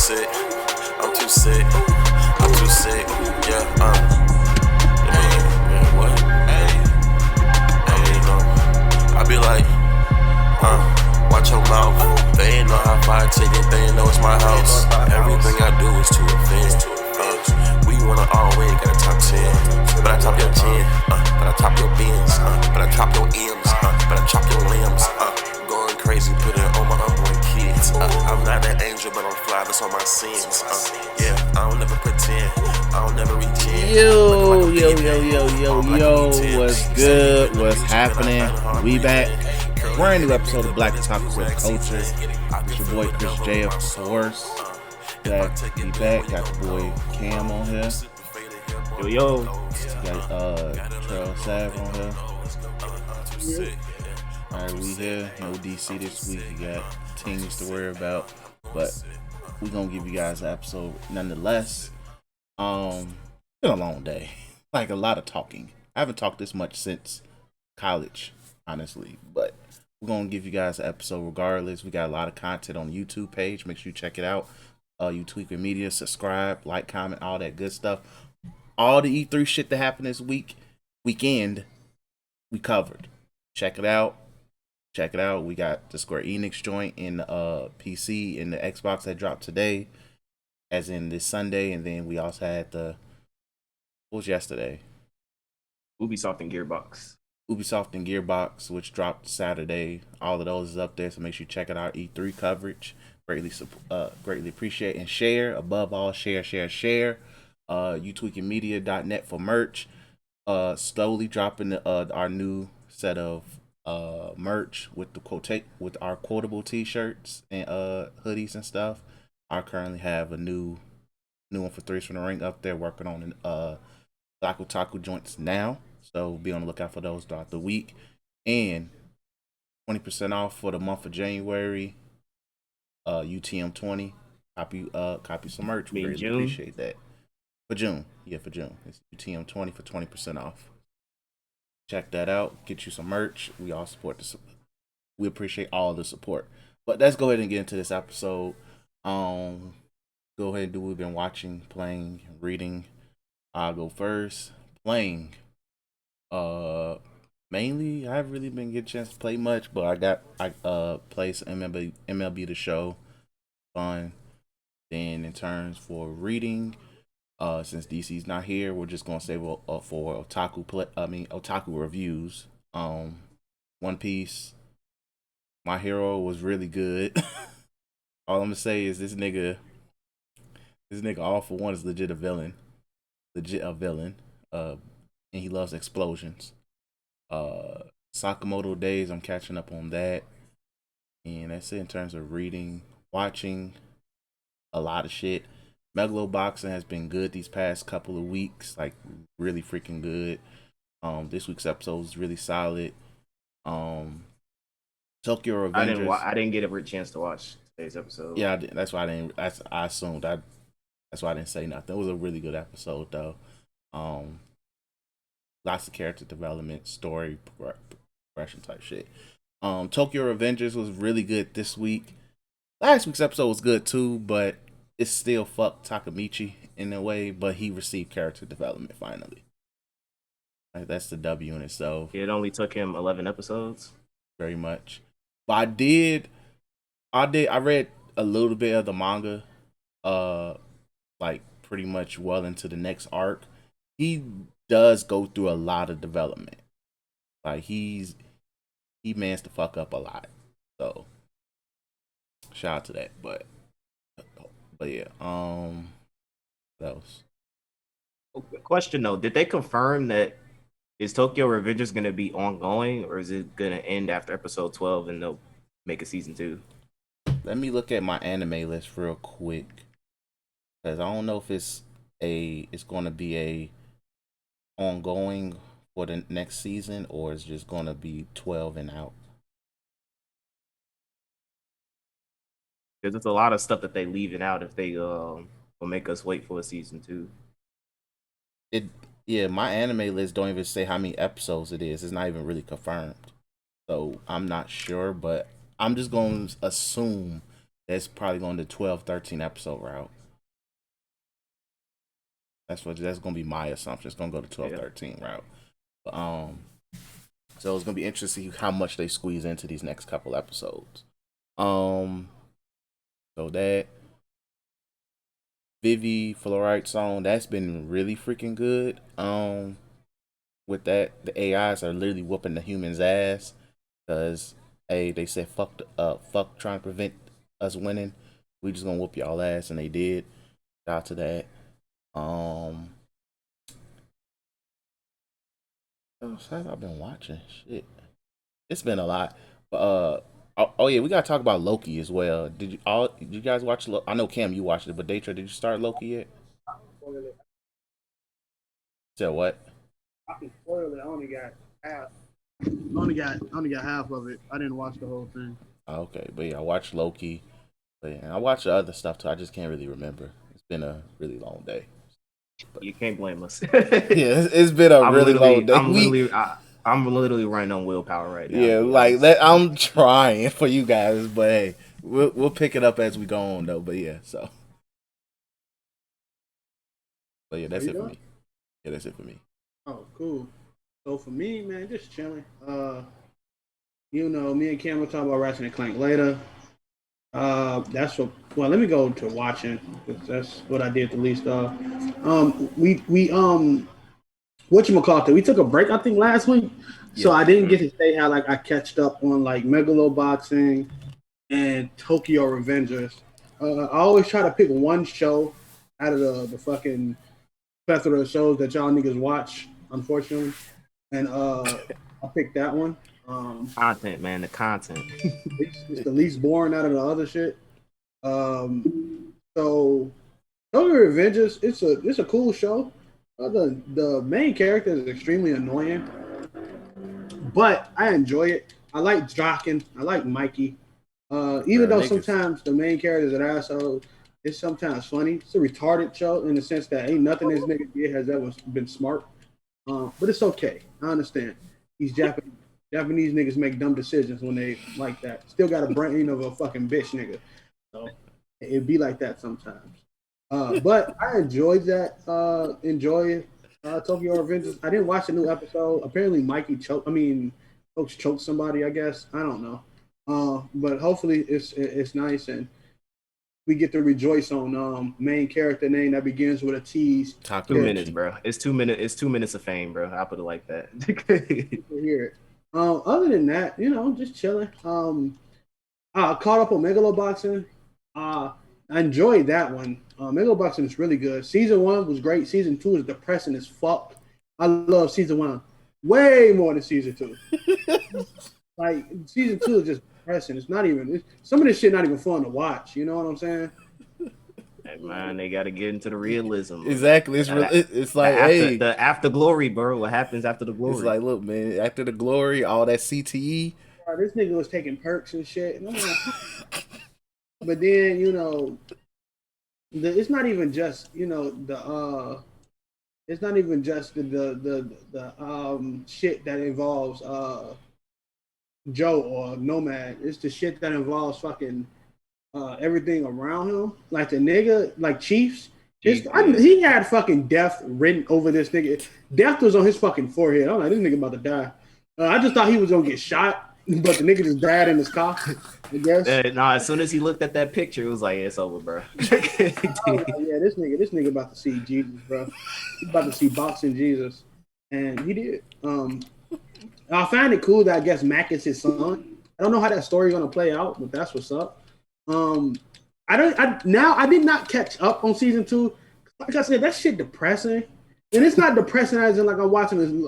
sick. I'm too sick. I'm too sick. Yeah, yeah, what? Hey, you know, I be like, watch your mouth. They ain't know how far I take it, they ain't know it's my house. Everything I do is to offend. We wanna all win, got a top 10. But I top your 10, but I top your bins, but I top your M's, but I chop your limbs. Going crazy, put it on my unborn kids. I'm not an angel, but I'm fly, that's on my sins. Yeah, I don't never pretend, I don't never reach in. Yo, what's good? What's happening? We back. Brand new episode of Black Otakus Culture. It's your boy Chris J, of course. We back. Got the boy Cam on here. Yo. Got Trail Sav on here. Alright, we here. No DC this week. We got things to worry about, but we're gonna give you guys an episode nonetheless. Been a long day. Like a lot of talking. I haven't talked this much since college, honestly, but we're gonna give you guys an episode regardless. We got a lot of content on the YouTube page. Make sure you check it out. You Tweaking Media, subscribe, like, comment, all that good stuff. All the E3 shit that happened this weekend, we covered. Check it out. We got the Square Enix joint in the PC and the Xbox that dropped today, as in this Sunday, and then we also had what was yesterday? Ubisoft and Gearbox, which dropped Saturday. All of those is up there, so make sure you check out our E3 coverage. Greatly appreciate and share. Above all, share. YouTweakingmedia.net for merch. Slowly dropping our new set of merch with with our quotable t-shirts and hoodies and stuff. I currently have a new one for Threes from the Ring up there, working on Black Otaku joints now. So be on the lookout for those throughout the week. And 20% off for the month of January. UTM20. Copy some merch. We really appreciate that. For June. It's UTM20 for 20% off. Check that out. Get you some merch. We all support we appreciate all the support. But let's go ahead and get into this episode. Go ahead and do what we've been watching, playing, reading. I'll go first. Playing. Mainly, I haven't really been getting a chance to play much, but I played some MLB The Show. Fun. Then in terms for reading, since DC's not here, we're just gonna save for otaku reviews. One Piece. My Hero was really good. All I'm gonna say is this nigga All For One is legit a villain. And he loves explosions. Sakamoto Days, I'm catching up on that. And that's it in terms of reading. Watching a lot of shit. Megaloboxing has been good these past couple of weeks. Like, really freaking good. This week's episode is really solid. Tokyo Revengers. I didn't get a chance to watch today's episode. Yeah, that's why I didn't. I assumed. That's why I didn't say nothing. It was a really good episode though. Lots of character development, story progression type shit. Tokyo Revengers was really good this week. Last week's episode was good too, but it still fucked Takamichi in a way. But he received character development finally. Like, that's the W in itself. It only took him 11 episodes. Very much. But I read a little bit of the manga, like pretty much well into the next arc. He does go through a lot of development. Like he mans to fuck up a lot. So shout out to that. But yeah, what else? Question though, did they confirm that is Tokyo Revengers gonna be ongoing, or is it gonna end after episode 12 and they'll make a season 2? Let me look at my anime list real quick, because I don't know if it's gonna be a ongoing for the next season, or it's just gonna be 12 and out. Because it's a lot of stuff that they leaving out if they will make us wait for a season 2. Yeah, my anime list don't even say how many episodes it is. It's not even really confirmed, so I'm not sure. But I'm just going to assume That's probably going to 12, 13 episode route. That's gonna be my assumption. It's gonna go to 12, 13 route. So it's gonna be interesting to see how much they squeeze into these next couple episodes. So that Vivi Fluorite song, that's been really freaking good. With that, the AIs are literally whooping the humans' ass because they said fuck trying to prevent us winning. We just gonna whoop y'all ass, and they did. Shout out to that. What else have I been watching? Shit, it's been a lot. But oh yeah, we gotta talk about Loki as well. Did you guys watch? I know Cam, you watched it, but Daytra, did you start Loki yet? Said what? I can spoil it. I only got half. I only got half of it. I didn't watch the whole thing. Okay, but yeah, I watched Loki. But yeah, I watched the other stuff too. I just can't really remember. It's been a really long day. But you can't blame us. Yeah, it's been a really long day. I'm literally running on willpower right now. Yeah, like that. I'm trying for you guys, but hey, we'll pick it up as we go on though. But yeah, so. But yeah, that's it for me. Yeah, that's it for me. Oh, cool. So for me, man, just chilling. Me and Cam will talk about Ratchet and Clank later. That's what. Well, let me go to watching because that's what I did the least. Whatchamacallit, we took a break I think last week, so I didn't get to say how like I catched up on like Megaloboxing and Tokyo Revengers. I always try to pick one show out of the fucking plethora of shows that y'all niggas watch, unfortunately, and I picked that one. Content, man, the content. It's the least boring out of the other shit. So Tokyo Revengers, it's a cool show. The main character is extremely annoying, but I enjoy it. I like Draken. I like Mikey. Even though sometimes the main character is an asshole, it's sometimes funny. It's a retarded show in the sense that ain't nothing this nigga did has ever been smart. But it's okay. I understand. He's Japanese. Japanese niggas make dumb decisions when they like that. Still got a brain of a fucking bitch nigga. So it'd be like that sometimes. But I enjoyed that. Tokyo Revengers. I didn't watch the new episode. Apparently, folks choked somebody. I guess I don't know. But hopefully, it's nice and we get to rejoice on main character name that begins with a T's. 2 minutes, bro. It's 2 minutes. It's 2 minutes of fame, bro. I put it like that. Hear it. Other than that, just chilling. Caught up on Megaloboxing. I enjoyed that one. Megaloboxing is really good. Season 1 was great. Season 2 is depressing as fuck. I love season 1 way more than season 2. Like season 2 is just depressing. It's not even. Some of this shit not even fun to watch. You know what I'm saying? Hey, man, they got to get into the realism. Exactly. It's like the after glory, bro. What happens after the glory? It's like, look, man. After the glory, all that CTE. This nigga was taking perks and shit. And I'm like, but then it's not even just it's not even just the shit that involves Joe or Nomad. It's the shit that involves fucking everything around him. Like the nigga, like Chiefs. He had fucking death written over this nigga. Death was on his fucking forehead. I'm like, this nigga about to die. I just thought he was gonna get shot, but the nigga just died in his car. I guess. As soon as he looked at that picture, it was like, it's over, bro. This nigga about to see Jesus, bro. He's about to see boxing Jesus, and he did. I find it cool that I guess Mac is his son. I don't know how that story's gonna play out, but that's what's up. I did not catch up on season 2. Like I said, that shit depressing, and it's not depressing as in like I'm watching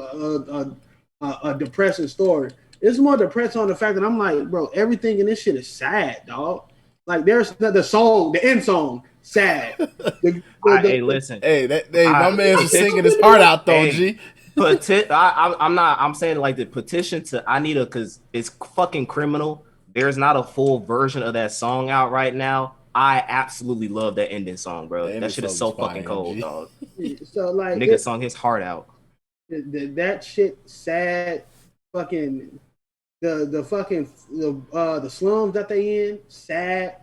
a depressing story. It's more depressing on the fact that I'm like, bro, everything in this shit is sad, dog. Like there's the song, the end song, sad. Hey, listen. My man's singing his heart out though, G. I'm saying like the petition to Anita because it's fucking criminal. There's not a full version of that song out right now. I absolutely love that ending song, bro. That shit is so fucking cold, dog. So like, nigga sung his heart out. That shit sad. Fucking the slums that they in sad.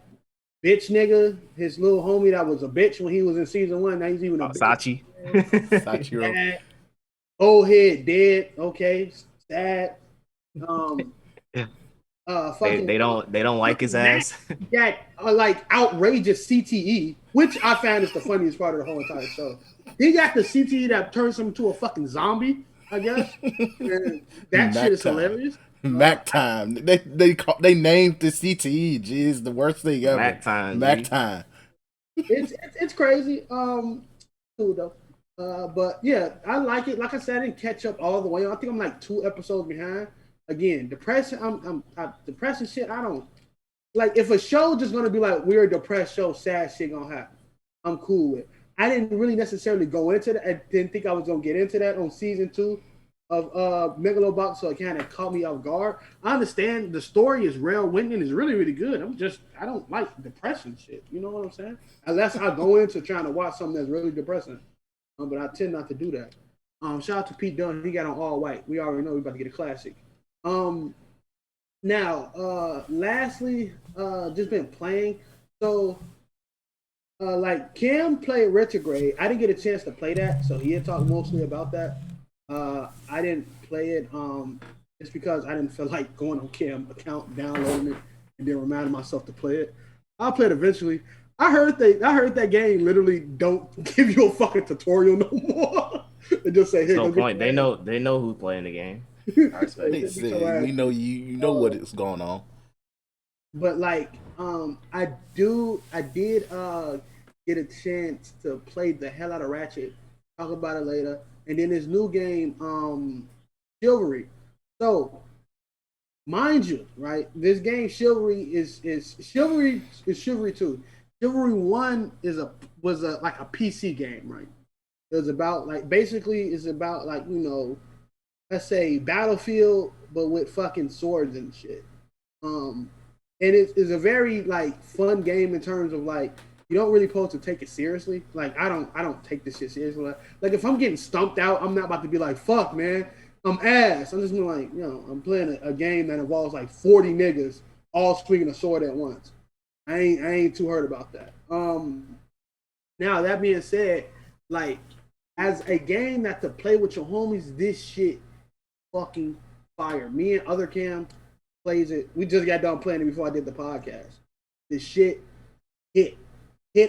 bitch nigga, his little homie that was a bitch when he was in season 1. Now he's even a bitch. Sachi. Sachiro. Dad, old head dead. Okay, sad. Um, fucking They don't like his Mac ass. that like outrageous CTE, which I found is the funniest part of the whole entire show. He got the CTE that turns him into a fucking zombie, I guess. And that shit is hilarious. Mac time. They named the CTE. Geez, the worst thing ever. Mac time. Mac G. time. It's crazy. Cool though. But yeah, I like it. Like I said, I didn't catch up all the way. I think I'm like 2 episodes behind. Again, depression. I'm depressing shit. I don't like if a show just gonna be like we're a depressed show, sad shit gonna happen. I'm cool with. I didn't really necessarily go into that. I didn't think I was gonna get into that on season 2 of Megalobox, so it kind of caught me off guard. I understand the story is real, Winton is really, really good. I don't like depression shit. You know what I'm saying? Unless I go into trying to watch something that's really depressing. But I tend not to do that. Shout out to Pete Dunne. He got on all white. We already know we're about to get a classic. Lastly, just been playing. So, like Cam played Retrograde. I didn't get a chance to play that, so he had talked mostly about that. I didn't play it just because I didn't feel like going on Cam account, downloading it, and then reminding myself to play it. I'll play it eventually. I heard that game literally don't give you a fucking tutorial no more. They just say, "Hey, no point." They know who's playing the game. I respect They it. say, we know you know what is going on. But like, I did get a chance to play the hell out of Ratchet. Talk about it later. And then this new game, Chivalry. So, mind you, right? This game Chivalry is Chivalry 2. Chivalry 1 was like a PC game, right? It was about like basically it's about like, you know, let's say Battlefield, but with fucking swords and shit. And it's a very like fun game in terms of like you don't really supposed to take it seriously. Like I don't take this shit seriously. Like if I'm getting stumped out, I'm not about to be like, fuck man, I'm ass. I'm just gonna like, you know, I'm playing a game that involves like 40 niggas all swinging a sword at once. I ain't too hurt about that. Now that being said, like as a game that to play with your homies, this shit fucking fire. Me and other Cam plays it. We just got done playing it before I did the podcast. This shit hit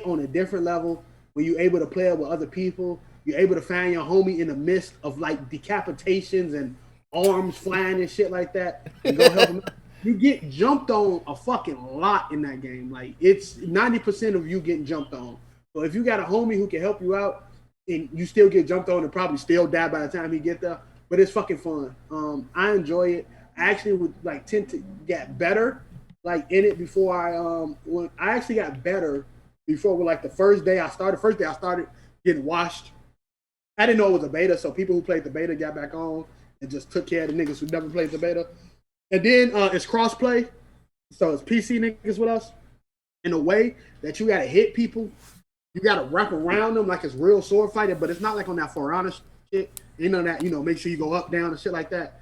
on a different level when you're able to play it with other people. You're able to find your homie in the midst of like decapitations and arms flying and shit like that and go help him. You get jumped on a fucking lot in that game. Like it's 90% of you getting jumped on. So if you got a homie who can help you out and you still get jumped on and probably still die by the time he get there, but it's fucking fun. I enjoy it. I actually would like tend to get better like in it before when I actually got better before with like the first day I started getting washed. I didn't know it was a beta, so people who played the beta got back on and just took care of the niggas who never played the beta. And then it's crossplay, so it's PC niggas with us in a way that you gotta hit people, you gotta wrap around them like it's real sword fighting, but it's not like on that For Honor shit. You know that, you know, make sure you go up, down, and shit like that.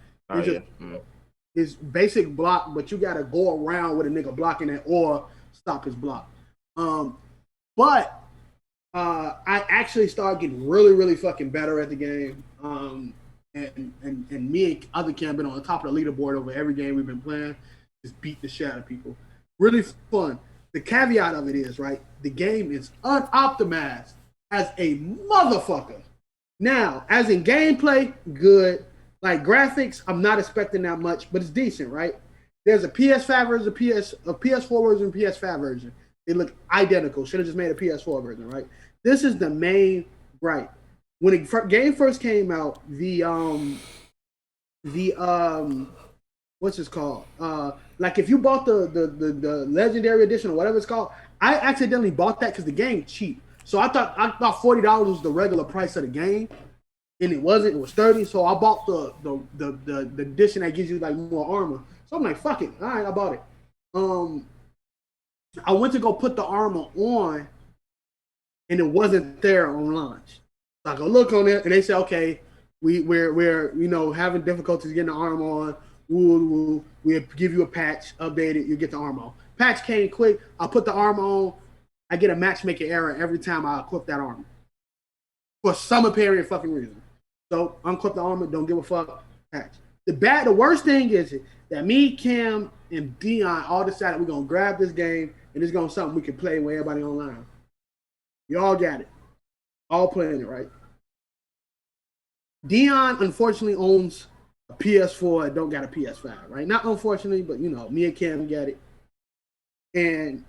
It's basic block, but you gotta go around with a nigga blocking it or stop his block. But I actually started getting really, really fucking better at the game. And me and other Cam been on the top of the leaderboard over every game we've been playing. Just beat the shit out of people. Really fun. The caveat of it is, right, the game is unoptimized as a motherfucker. Now, as in gameplay, good. Like graphics, I'm not expecting that much, but it's decent, right? There's a PS5 version, a PS4 version, and PS5 version. They look identical. Should have just made a PS4 version, right? This is the main gripe. When the game first came out, the what's this called? Like if you bought the legendary edition or whatever it's called, I accidentally bought that because the game's cheap. So I thought $40 was the regular price of the game, and it wasn't. It was $30. So I bought the edition that gives you like more armor. So I'm like, fuck it. All right, I bought it. I went to go put the armor on, and it wasn't there on launch. So I go look on it, and they say, okay, we're you know having difficulties getting the armor on. We'll give you a patch, update it, you get the armor on. Patch came quick. I put the armor on. I get a matchmaking error every time I equip that armor for some apparent fucking reason. So unclip the armor. Don't give a fuck. Patch. The worst thing is that me, Cam, and Dion all decided we're gonna grab this game and it's gonna be something we can play with everybody online. You all got it. All playing it, right? Dion unfortunately owns a PS4 and don't got a PS5, right? Not unfortunately, but you know, me and Cam got it. And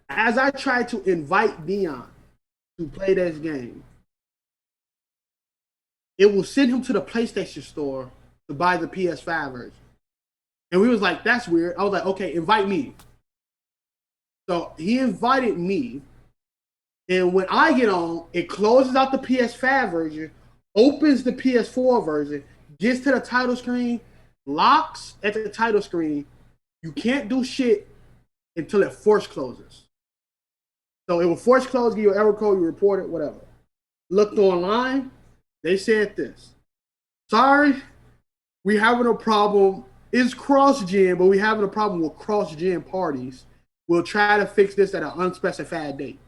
as I tried to invite Dion to play this game, it will send him to the PlayStation store to buy the PS5 version. And we was like, that's weird. I was like, okay, invite me. So he invited me. And when I get on, it closes out the PS5 version, opens the PS4 version, gets to the title screen, locks at the title screen. You can't do shit until it force closes. So it will force close, give you an error code, you report it, whatever. Looked online, they said this. Sorry, we having a problem. It's cross-gen, but we having a problem with cross-gen parties. We'll try to fix this at an unspecified date.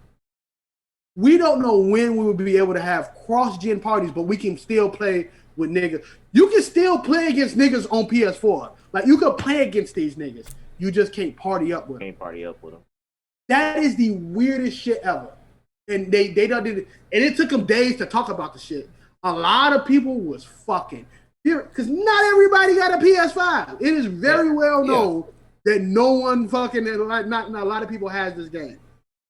We don't know when we will be able to have cross-gen parties, but we can still play with niggas. You can still play against niggas on PS4. Like, you can play against these niggas. You just can't party up with them. Can't party up with them. That is the weirdest shit ever. And they done did it. And it took them days to talk about the shit. A lot of people was fucking. Because not everybody got a PS5. It is very well known that no one fucking, not a lot of people has this game.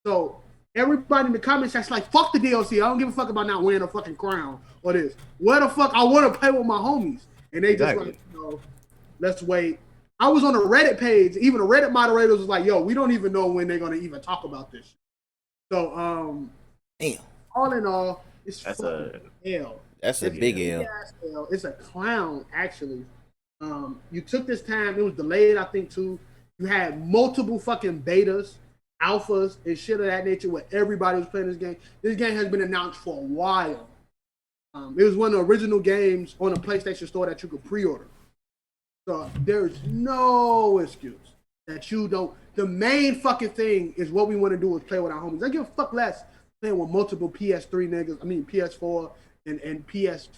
So everybody in the comments that's like, fuck the DLC. I don't give a fuck about not wearing a fucking crown or this. What the fuck? I want to play with my homies. And they just like, you know, let's wait. I was on a Reddit page. Even the Reddit moderators was like, yo, we don't even know when they're going to even talk about this shit. So, damn. All in all, it's fucking hell. That's a big L. It's a clown, actually. You took this time. It was delayed, I think, too. You had multiple fucking betas, alphas, and shit of that nature where everybody was playing this game. This game has been announced for a while. It was one of the original games on the PlayStation Store that you could pre-order. So there's no excuse that you don't. The main fucking thing is what we want to do is play with our homies. I give a fuck less playing with multiple PS3 niggas. I mean PS4 and PS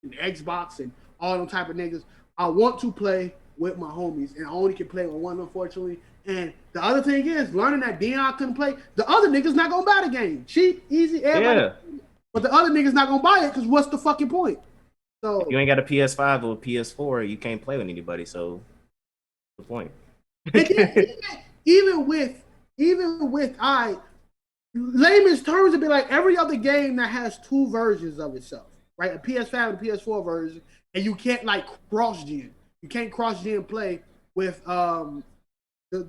and Xbox and all them type of niggas. I want to play with my homies, and I only can play with one, unfortunately. And the other thing is, learning that Dion couldn't play, the other niggas not gonna buy the game. Cheap, easy, everybody. Yeah. But the other niggas not gonna buy it because what's the fucking point? So if you ain't got a PS5 or a PS4, you can't play with anybody. So what's the point? even with layman's terms, it'd be like every other game that has two versions of itself, right? A PS5 and a PS4 version, and you can't like cross-gen. You can't cross-gen play with the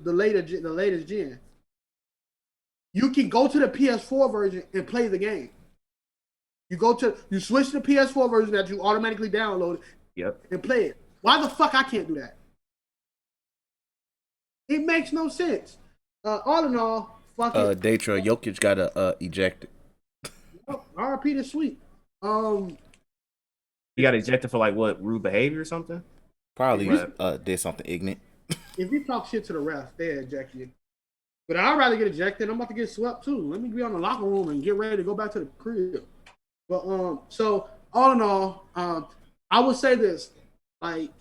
latest gen. You can go to the PS4 version and play the game. You switch to the PS4 version that you automatically download and play it. Why the fuck I can't do that? It makes no sense. All in all, fuck it. Datra Jokic got ejected. RP to sweet. He got ejected for like what, rude behavior or something? Probably did something ignorant. If you talk shit to the refs, they eject you. But I'd rather get ejected. I'm about to get swept too. Let me be on the locker room and get ready to go back to the crib. But so all in all, I would say this: like,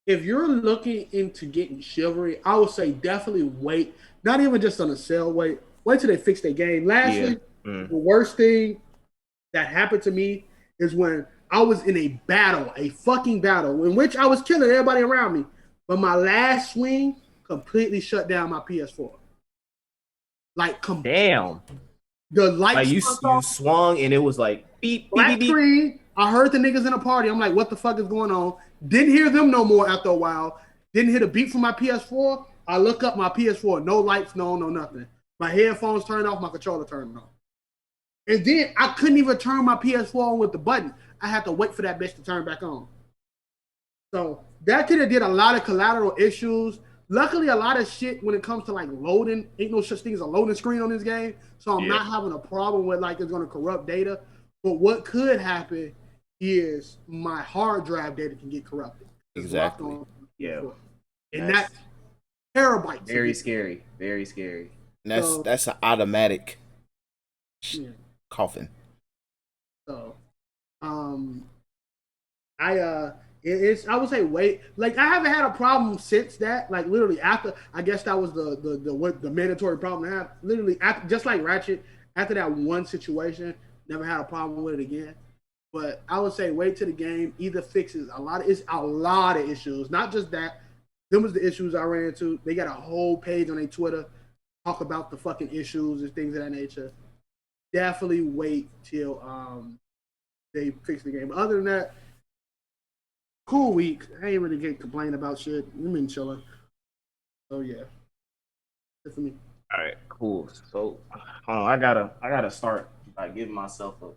if you're looking into getting chivalry, I would say definitely wait. Not even just on a sale. Wait till they fix their game. Lastly, the worst thing that happened to me is when I was in a fucking battle, in which I was killing everybody around me. But my last swing completely shut down my PS4. Like, damn. The lights like you swung and it was like beep, black beep, screen. Beep. I heard the niggas in the party. I'm like, what the fuck is going on? Didn't hear them no more after a while. Didn't hear the beat from my PS4. I look up my PS4. No lights, no nothing. My headphones turned off. My controller turned off. And then I couldn't even turn my PS4 on with the button. I had to wait for that bitch to turn back on. So that could have did a lot of collateral issues. Luckily, a lot of shit when it comes to like loading, ain't no such thing as a loading screen on this game. So I'm not having a problem with like it's going to corrupt data. But what could happen is my hard drive data can get corrupted. Exactly. Yeah. And terabytes. Very scary. Very scary. And that's an automatic Yeah. coffin. So, it's I would say wait. Like I haven't had a problem since that. Like literally after, I guess that was the mandatory problem I have. Literally after, just like Ratchet, after that one situation, never had a problem with it again. But I would say wait till the game either fixes it's a lot of issues, not just that. Them was the issues I ran into. They got a whole page on their Twitter talk about the fucking issues and things of that nature. Definitely wait till they fix the game. But other than that, cool week. I ain't really getting complaining about shit. We've been chilling. So yeah, good for me. All right, cool. So, I gotta start by giving myself a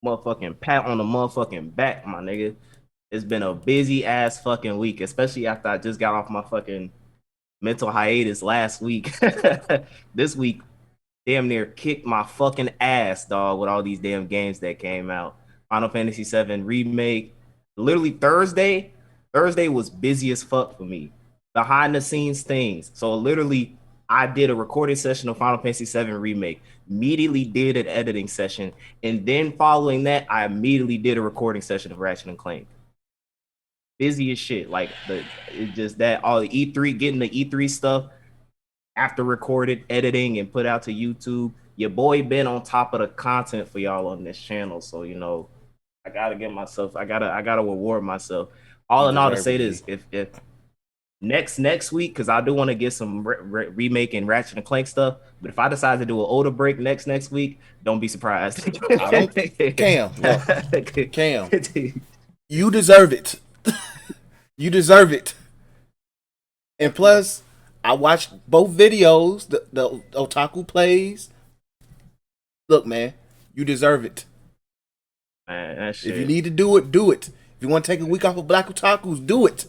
motherfucking pat on the motherfucking back, my nigga. It's been a busy ass fucking week, especially after I just got off my fucking mental hiatus last week. This week damn near kicked my fucking ass, dog, with all these damn games that came out. Final Fantasy VII Remake. Literally Thursday was busy as fuck for me. Behind the scenes things. So literally, I did a recording session of Final Fantasy VII Remake, immediately did an editing session, and then following that, I immediately did a recording session of Ratchet and Clank. Busy as shit. Like it's just that all the E3, getting the E3 stuff after recorded, editing, and put out to YouTube. Your boy been on top of the content for y'all on this channel, so I gotta get myself. I gotta reward myself. All in all, to say this, if next week, because I do want to get some remake and Ratchet and Clank stuff. But if I decide to do an older break next week, don't be surprised. Cam, you deserve it. You deserve it. And plus, I watched both videos, the Otaku plays. Look, man, you deserve it. Man, that shit. If you need to do it, do it. If you want to take a week off of Black Otakus, do it.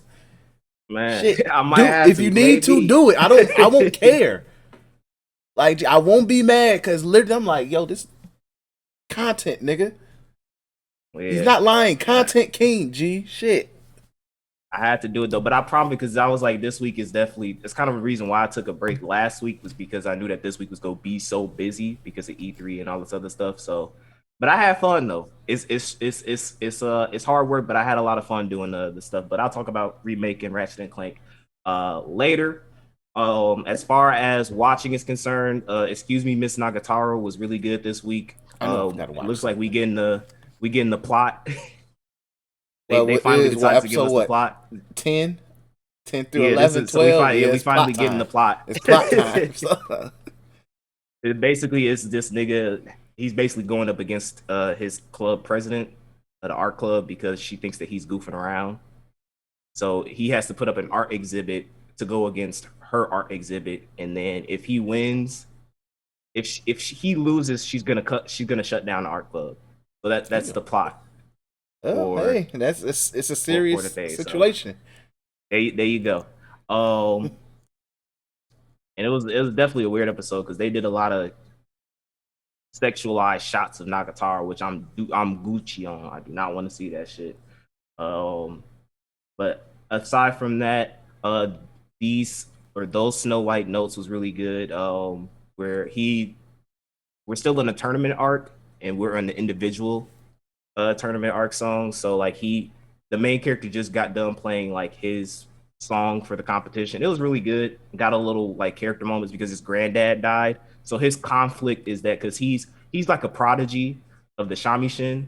Man, shit, I might have if to, you need to, do it. I won't care. Like, I won't be mad because literally I'm like, yo, this content, nigga. Yeah. He's not lying. Content king, G. Shit. I had to do it though, but I promise, because I was like, this week is definitely. It's kind of a reason why I took a break last week, was because I knew that this week was gonna be so busy because of E3 and all this other stuff. So, but I had fun though. It's hard work, but I had a lot of fun doing the stuff. But I'll talk about remaking Ratchet and Clank later. As far as watching is concerned, Excuse Me, Miss Nagatoro was really good this week. It looks like we getting the plot. They finally decided to give us the plot. 10 through 11, 12. We finally getting the plot. It's plot time. It basically is this nigga. He's basically going up against his club president of the art club because she thinks that he's goofing around. So he has to put up an art exhibit to go against her art exhibit, and then if he wins, if he loses, she's gonna shut down the art club. So that's the plot. Oh, hey, it's a serious situation. So, there you go. And it was definitely a weird episode because they did a lot of sexualized shots of Nagatoro, which I'm Gucci on. I do not want to see that shit. But aside from that, those Snow White notes was really good. Where we're still in a tournament arc and we're in the individual tournament arc song. So like the main character just got done playing like his song for the competition. It was really good. Got a little like character moments because his granddad died. So his conflict is that because he's like a prodigy of the Shamishin,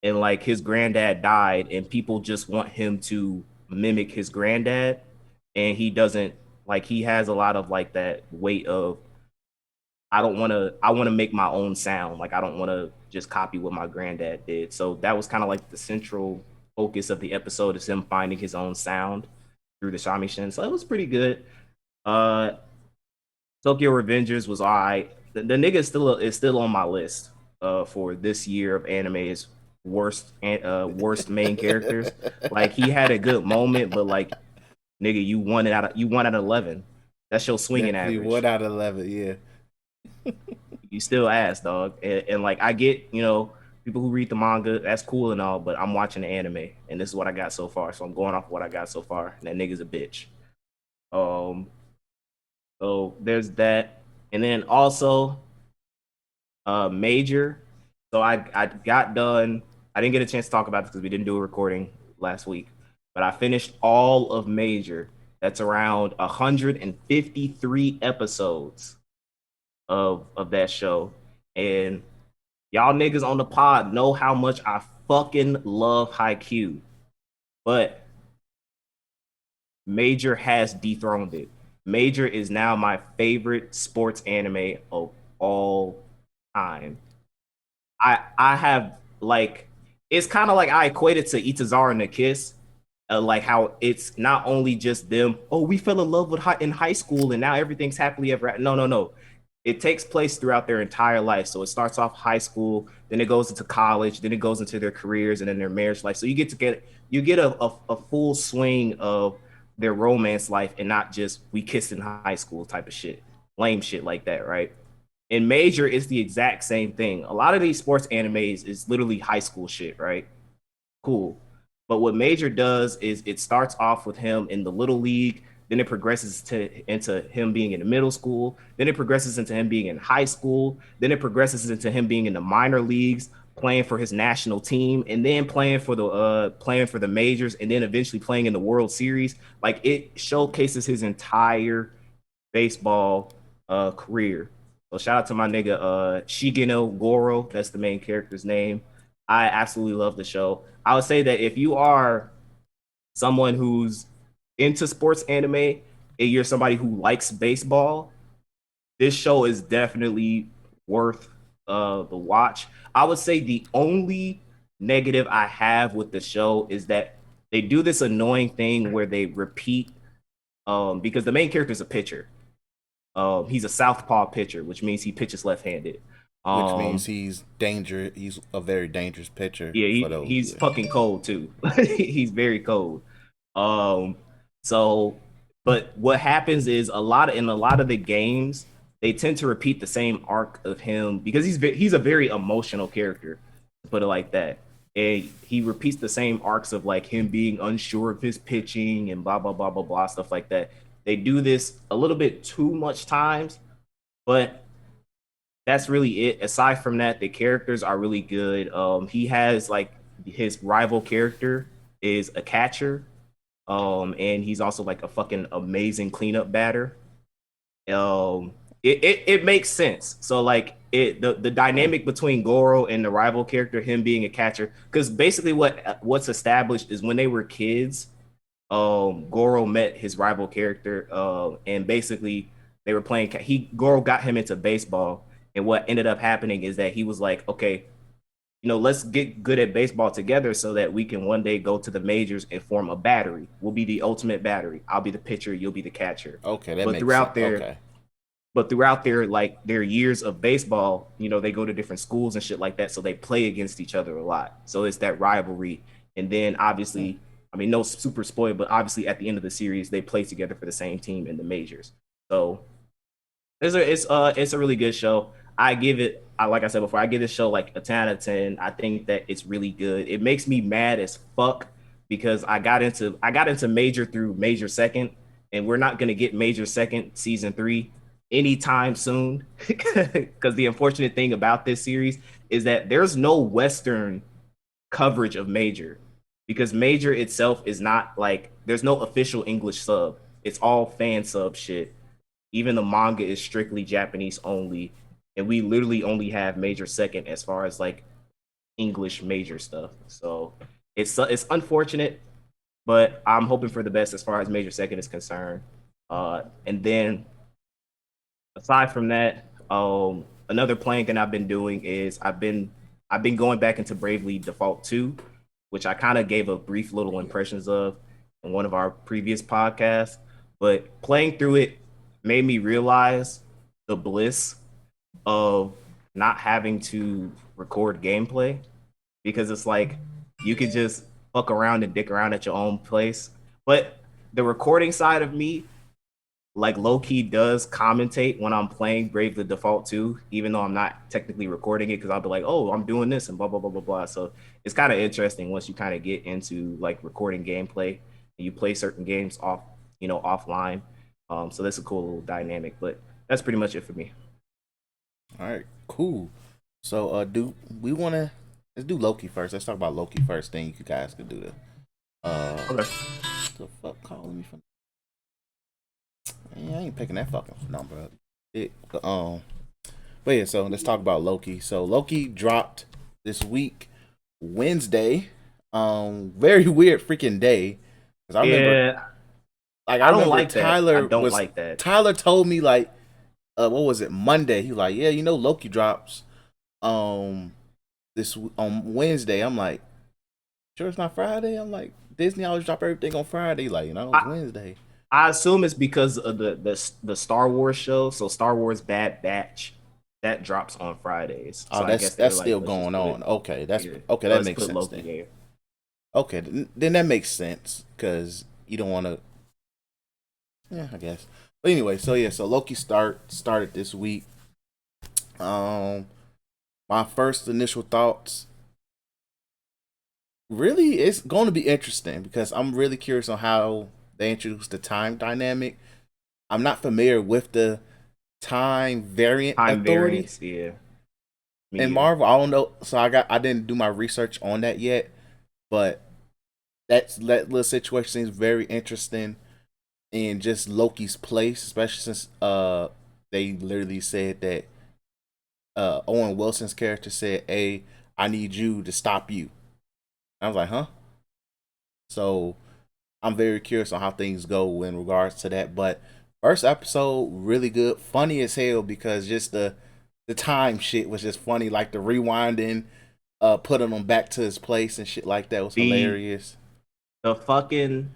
and like his granddad died, and people just want him to mimic his granddad, and he doesn't. Like he has a lot of like that weight of I want to make my own sound. Like I don't want to just copy what my granddad did. So that was kind of like the central focus of the episode, is him finding his own sound through the Shamishin. So it was pretty good. Tokyo Revengers was alright. The nigga is still on my list for this year of anime's worst main characters. Like he had a good moment, but like nigga, you won out of 11. That's your swinging average. 1 out of 11, yeah. You still ass, dog. And like I get, people who read the manga, that's cool and all, but I'm watching the anime, and this is what I got so far. So I'm going off what I got so far. And that nigga's a bitch. Um, so there's that, and then also Major. So I got done. I didn't get a chance to talk about this because we didn't do a recording last week, but I finished all of Major. That's around 153 episodes of that show, and y'all niggas on the pod know how much I fucking love Haikyuu, but Major has dethroned it. Major is now my favorite sports anime of all time. I have like it's kind of like I equate it to Itazara and the Kiss, like how it's not only just them. Oh, we fell in love with in high school and now everything's happily ever. No, no, no. It takes place throughout their entire life. So it starts off high school, then it goes into college, then it goes into their careers and then their marriage life. So you get a full swing of their romance life and not just we kissed in high school type of shit, lame shit like that, right? In Major, it's the exact same thing. A lot of these sports animes is literally high school shit, right? Cool. But what Major does is it starts off with him in the little league, then it progresses into him being in the middle school, then it progresses into him being in high school, then it progresses into him being in the minor leagues, playing for his national team, and then playing for the majors, and then eventually playing in the World Series. Like it showcases his entire baseball career. So shout out to my nigga Shigeno Goro. That's the main character's name. I absolutely love the show. I would say that if you are someone who's into sports anime and you're somebody who likes baseball, this show is definitely worth the watch. I would say the only negative I have with the show is that they do this annoying thing where they repeat because the main character is a pitcher. He's a southpaw pitcher, which means he pitches left-handed. Which means he's danger. He's a very dangerous pitcher Yeah, for those. he's fucking cold too. He's very cold. Um, so, but what happens is in a lot of the games they tend to repeat the same arc of him because he's a very emotional character, to put it like that. And he repeats the same arcs of like him being unsure of his pitching and blah blah blah blah blah stuff like that. They do this a little bit too much times, but that's really it. Aside from that, the characters are really good. He has like his rival character is a catcher, and he's also like a fucking amazing cleanup batter. It makes sense. So like the dynamic between Goro and the rival character, him being a catcher, because basically what's established is when they were kids, Goro met his rival character, and basically they were playing. Goro got him into baseball, and what ended up happening is that he was like, okay, let's get good at baseball together so that we can one day go to the majors and form a battery. We'll be the ultimate battery. I'll be the pitcher, you'll be the catcher. Okay, that but makes throughout sense. their Okay. but throughout their years of baseball, they go to different schools and shit like that, so they play against each other a lot. So it's that rivalry, and then obviously, I mean, no super spoil, but obviously at the end of the series, they play together for the same team in the majors. So it's a really good show. I give it, like I said before, I give this show like a 10 out of 10. I think that it's really good. It makes me mad as fuck because I got into Major through Major Second, and we're not gonna get Major Second season 3 anytime soon. Because the unfortunate thing about this series is that there's no Western coverage of Major because Major itself is not like there's no official English sub. It's all fan sub shit. Even the manga is strictly Japanese only, and we literally only have Major Second as far as like English Major stuff. So it's unfortunate, but I'm hoping for the best as far as Major Second is concerned. And then aside from that, another playing that I've been doing is I've been going back into Bravely Default 2, which I kind of gave a brief little impressions of in one of our previous podcasts. But playing through it made me realize the bliss of not having to record gameplay because it's like you could just fuck around and dick around at your own place. But the recording side of me, like low key, does commentate when I'm playing Brave the Default 2, even though I'm not technically recording it because I'll be like, oh, I'm doing this and blah blah blah blah blah. So it's kind of interesting once you kind of get into like recording gameplay and you play certain games offline. So that's a cool little dynamic. But that's pretty much it for me. All right, cool. So, do we want to let's do Loki first? Let's talk about Loki first. Then you guys can do Okay. the fuck calling me from? Man, I ain't picking that fucking number up. But yeah. So let's talk about Loki. So Loki dropped this week, Wednesday. Very weird freaking day. Cause I remember, Yeah, like, I I don't remember like that. I Tyler don't was like that. Tyler told me like, what was it, Monday? He was like, yeah, Loki drops, um, on Wednesday. I'm like, sure it's not Friday. I'm like, Disney always drop everything on Friday. Like, it's I, Wednesday. I assume it's because of the Star Wars show. So Star Wars Bad Batch that drops on Fridays. Oh, So I guess they're that's like, still let's just going put it. on. Okay, that's Yeah, okay. That let's makes put sense Loki then. there. Okay, then that makes sense because you don't want to. Yeah, I guess. But anyway, so yeah, so Loki started this week. Um, my first initial thoughts. Really, it's going to be interesting because I'm really curious on how they introduce the time dynamic. I'm not familiar with the time variant Time authority variance, yeah. Me in either. Marvel. I don't know, so I didn't do my research on that yet, but that little situation seems very interesting in just Loki's place, especially since they literally said that Owen Wilson's character said, "Hey, I need you to stop you." I was like, "Huh?" So I'm very curious on how things go in regards to that. But first episode, really good, funny as hell because just the time shit was just funny, like the rewinding, putting him back to his place and shit like that was The hilarious. the fucking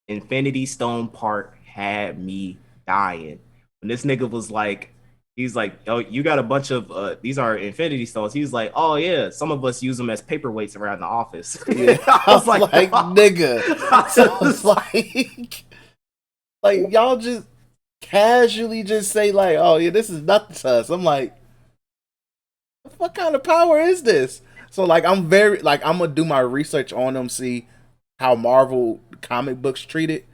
Infinity Stone part had me dying. When this nigga was like, he's like, oh, you got a bunch of these are Infinity Stones. He was like, oh yeah, some of us use them as paperweights around the office. Yeah, I I was was like, like, nigga. So I was like y'all just casually just say like, oh yeah, this is nothing to us. I'm like, what kind of power is this? So like, I'm very like, I'm gonna do my research on them, see how Marvel comic books treat it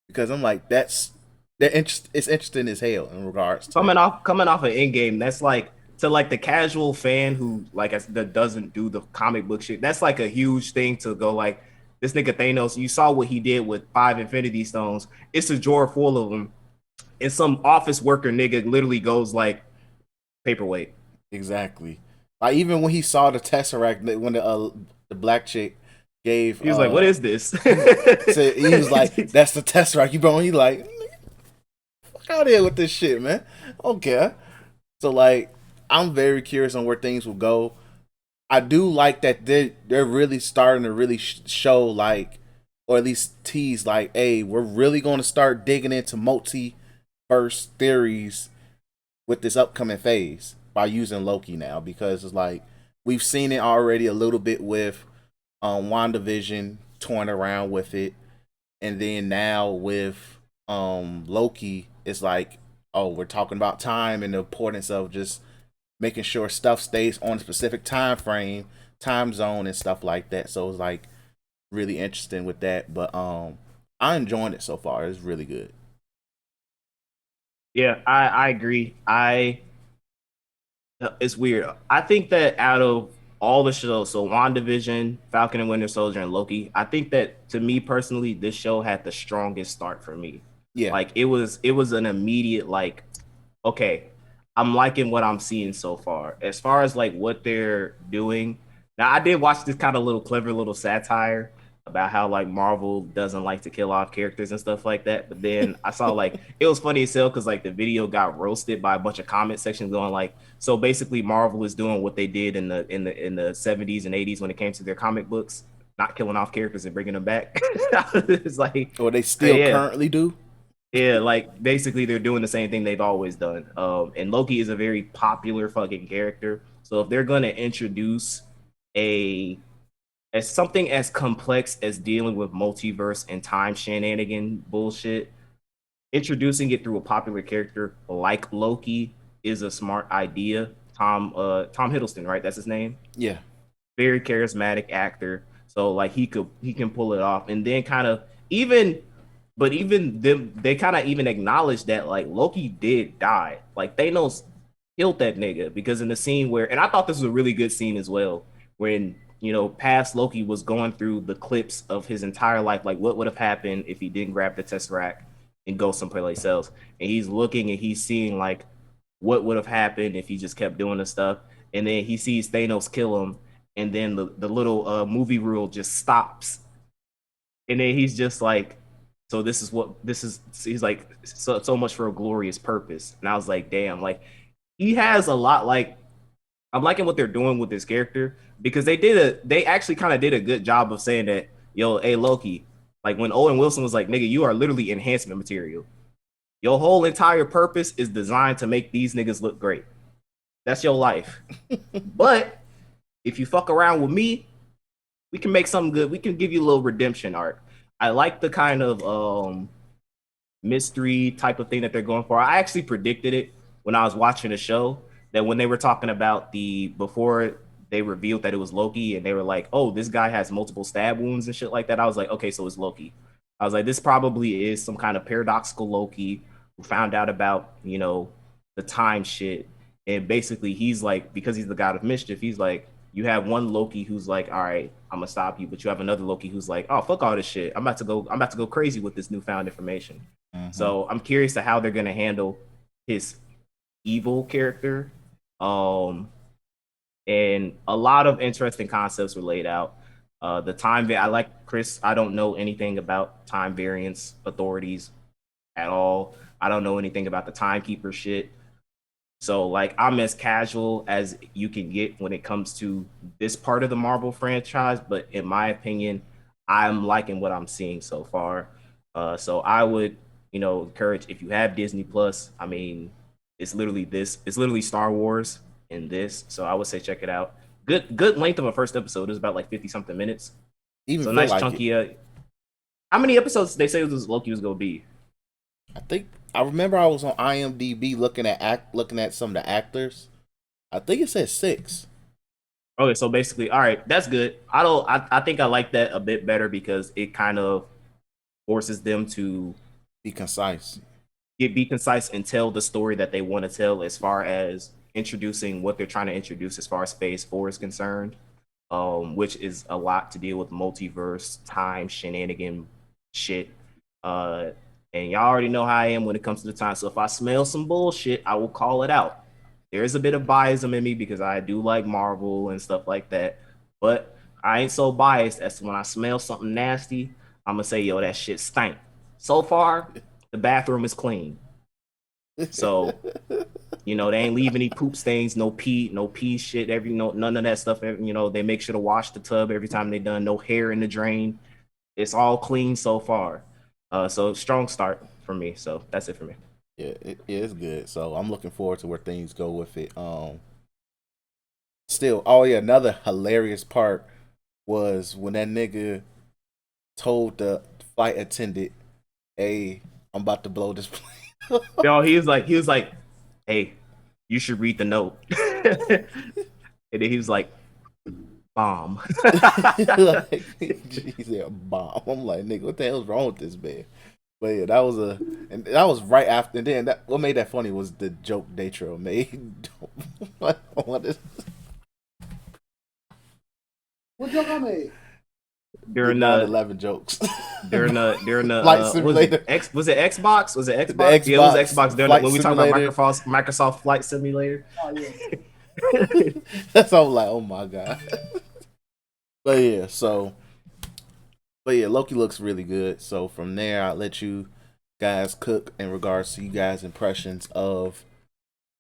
because I'm like, it's interesting as hell in regards to that. coming off of Endgame, that's like to like the casual fan who like that doesn't do the comic book shit. That's like a huge thing to go like this nigga Thanos. You saw what he did with 5 Infinity Stones. It's a drawer full of them, and some office worker nigga literally goes like paperweight. Exactly. Like even when he saw the Tesseract, when the black chick gave He was like, "What is this?" he was like, "That's the Tesseract." You bro, he like, fuck out of here with this shit, man. Okay. So like, I'm very curious on where things will go. I do like that they're really starting to really show like, or at least tease like, hey, we're really going to start digging into multiverse theories with this upcoming phase by using Loki now because it's like we've seen it already a little bit with WandaVision toying around with it, and then now with Loki, it's like, oh, we're talking about time and the importance of just making sure stuff stays on a specific time frame, time zone, and stuff like that. So it's like really interesting with that. But I'm enjoying it so far. It's really good. Yeah, I agree. I It's weird. I think that out of all the shows, so WandaVision, Falcon and Winter Soldier, and Loki, I think that to me personally, this show had the strongest start for me. Yeah, Like it was an immediate like, okay, I'm liking what I'm seeing so far. As far as like what they're doing. Now I did watch this kind of little clever little satire about how like Marvel doesn't like to kill off characters and stuff like that. But then I saw like it was funny as hell because like the video got roasted by a bunch of comment sections going like, so basically Marvel is doing what they did in the 70s and 80s when it came to their comic books, not killing off characters and bringing them back. It's like, or they still yeah, currently do. yeah, like basically they're doing the same thing they've always done. And Loki is a very popular fucking character. So if they're gonna introduce a as something as complex as dealing with multiverse and time shenanigan bullshit, introducing it through a popular character like Loki is a smart idea. Tom Hiddleston, right? That's his name. Yeah, Very charismatic actor. So like he can pull it off. And then kind of even But even them, they kind of even acknowledge that like Loki did die. Like Thanos killed that nigga because in the scene where, and I thought this was a really good scene as well, when past Loki was going through the clips of his entire life, like what would have happened if he didn't grab the Tesseract and go someplace else, and he's looking and he's seeing like what would have happened if he just kept doing the stuff, and then he sees Thanos kill him, and then the little movie reel just stops, and then he's just like, so this is what this is. He's like, so much for a glorious purpose. And I was like, damn, like he has a lot. Like I'm liking what they're doing with this character because they actually kind of did a good job of saying that, yo, hey Loki, like when Owen Wilson was like, nigga, you are literally enhancement material. Your whole entire purpose is designed to make these niggas look great. That's your life. But if you fuck around with me, we can make something good. We can give you a little redemption arc. I like the kind of mystery type of thing that they're going for. I actually predicted it when I was watching the show that when they were talking about before they revealed that it was Loki and they were like, oh, this guy has multiple stab wounds and shit like that. I was like, okay, so it's Loki. I was like, this probably is some kind of paradoxical Loki who found out about, the time shit. And basically he's like, because he's the god of mischief, he's like, you have one Loki who's like, all right, I'm gonna stop you, but you have another Loki who's like, oh, fuck all this shit. I'm about to go crazy with this newfound information. Mm-hmm. So I'm curious to how they're gonna handle his evil character. And a lot of interesting concepts were laid out. The time I like Chris. I don't know anything about time variance authorities at all. I don't know anything about the timekeeper shit. So like I'm as casual as you can get when it comes to this part of the Marvel franchise, but in my opinion, I'm liking what I'm seeing so far. So I would, encourage if you have Disney Plus. I mean, it's literally Star Wars in this. So I would say check it out. Good length of a first episode. It's about like 50 something minutes. Even so nice like chunky. How many episodes they say Loki was gonna be? I remember I was on IMDb looking at some of the actors. I think it said 6. Okay, so basically, all right, that's good. I think I like that a bit better because it kind of forces them to be concise. Be concise and tell the story that they want to tell as far as introducing what they're trying to introduce as far as Phase 4 is concerned, which is a lot to deal with multiverse, time, shenanigan shit. And y'all already know how I am when it comes to the time. So if I smell some bullshit, I will call it out. There is a bit of biasm in me because I do like Marvel and stuff like that. But I ain't so biased as to when I smell something nasty, I'm going to say, yo, that shit stank. So far, the bathroom is clean. So, they ain't leave any poop stains, no pee shit, none of that stuff. They make sure to wash the tub every time they done, no hair in the drain. It's all clean so far. So strong start for me. So that's it for me. Yeah, it's good. So I'm looking forward to where things go with it. Still, another hilarious part was when that nigga told the flight attendant, "Hey, I'm about to blow this plane." Yo, he was like, "Hey, you should read the note." And then he was like, "Bomb." Like, he said, "Bomb." I'm like, nigga, what the hell's wrong with this man? But yeah, that was right after. And then what made that funny was the joke Datro made. What joke I made? During 9/11 jokes. During the Flight Simulator. Was it Xbox? Was it Xbox? Xbox, yeah, it was Xbox. During when we talked about Microsoft Flight Simulator. Oh yeah. That's all like, oh my god. But yeah, Loki looks really good. So from there, I'll let you guys cook in regards to you guys' impressions of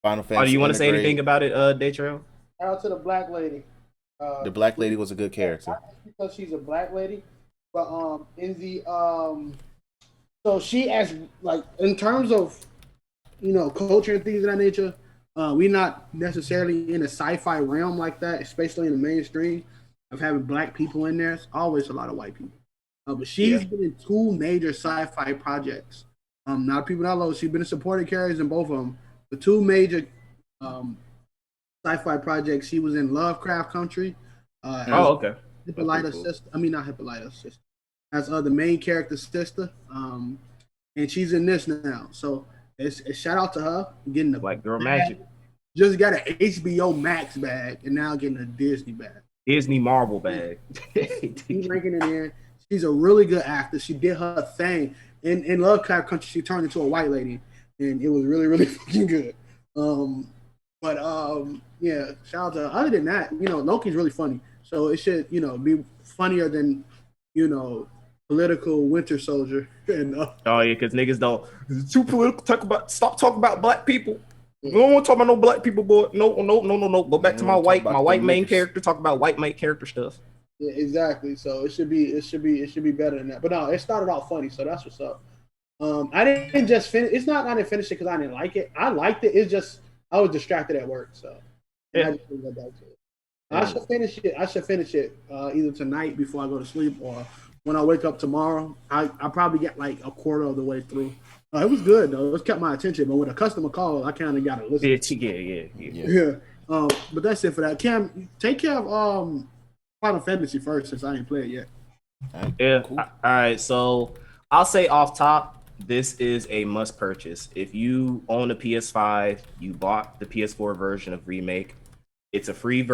Final Fantasy. Do you want to say anything about it, Daytrail? Shout out to the black lady. The black lady was a good character. Because she's a black lady, but in the so she as like in terms of culture and things of that nature, we're not necessarily in a sci-fi realm like that, especially in the mainstream of having black people in there. It's always a lot of white people. But she's been in 2 major sci-fi projects. Not people not low. She's been in supporting characters in both of them. The 2 major sci-fi projects. She was in Lovecraft Country. Okay. Hippolyta's sister. I mean, not Hippolyta's sister. as the main character's sister. And she's in this now. So it's shout out to her getting the Like Girl bag. Magic, Just got an HBO Max bag and now getting a Disney bag. Disney Marvel bag. She's ranking it in. She's a really good actor. She did her thing in Lovecraft Country. She turned into a white lady, and it was really really fucking good. Yeah, shout out to her. Other than that, Loki's really funny. So it should be funnier than political Winter Soldier. And Oh yeah, because niggas don't. It's too political. Stop talking about black people. We don't want to talk about no black people, boy. No. Go back to my white main character. Talk about white main character stuff. Yeah, exactly. So it should be better than that. But no, it started off funny, so that's what's up. I didn't just finish. It's not I didn't finish it because I didn't like it. I liked it. It's just I was distracted at work, so I just didn't go back to it. I should finish it either tonight before I go to sleep or when I wake up tomorrow. I probably get like a quarter of the way through. It was good though. It kept my attention, but when a customer called, I kind of got to listen. Yeah. But that's it for that. Cam, take care of Final Fantasy first since I ain't played yet. Yeah. Cool. All right. So I'll say off top, this is a must purchase. If you own a PS5, you bought the PS4 version of Remake. It's a free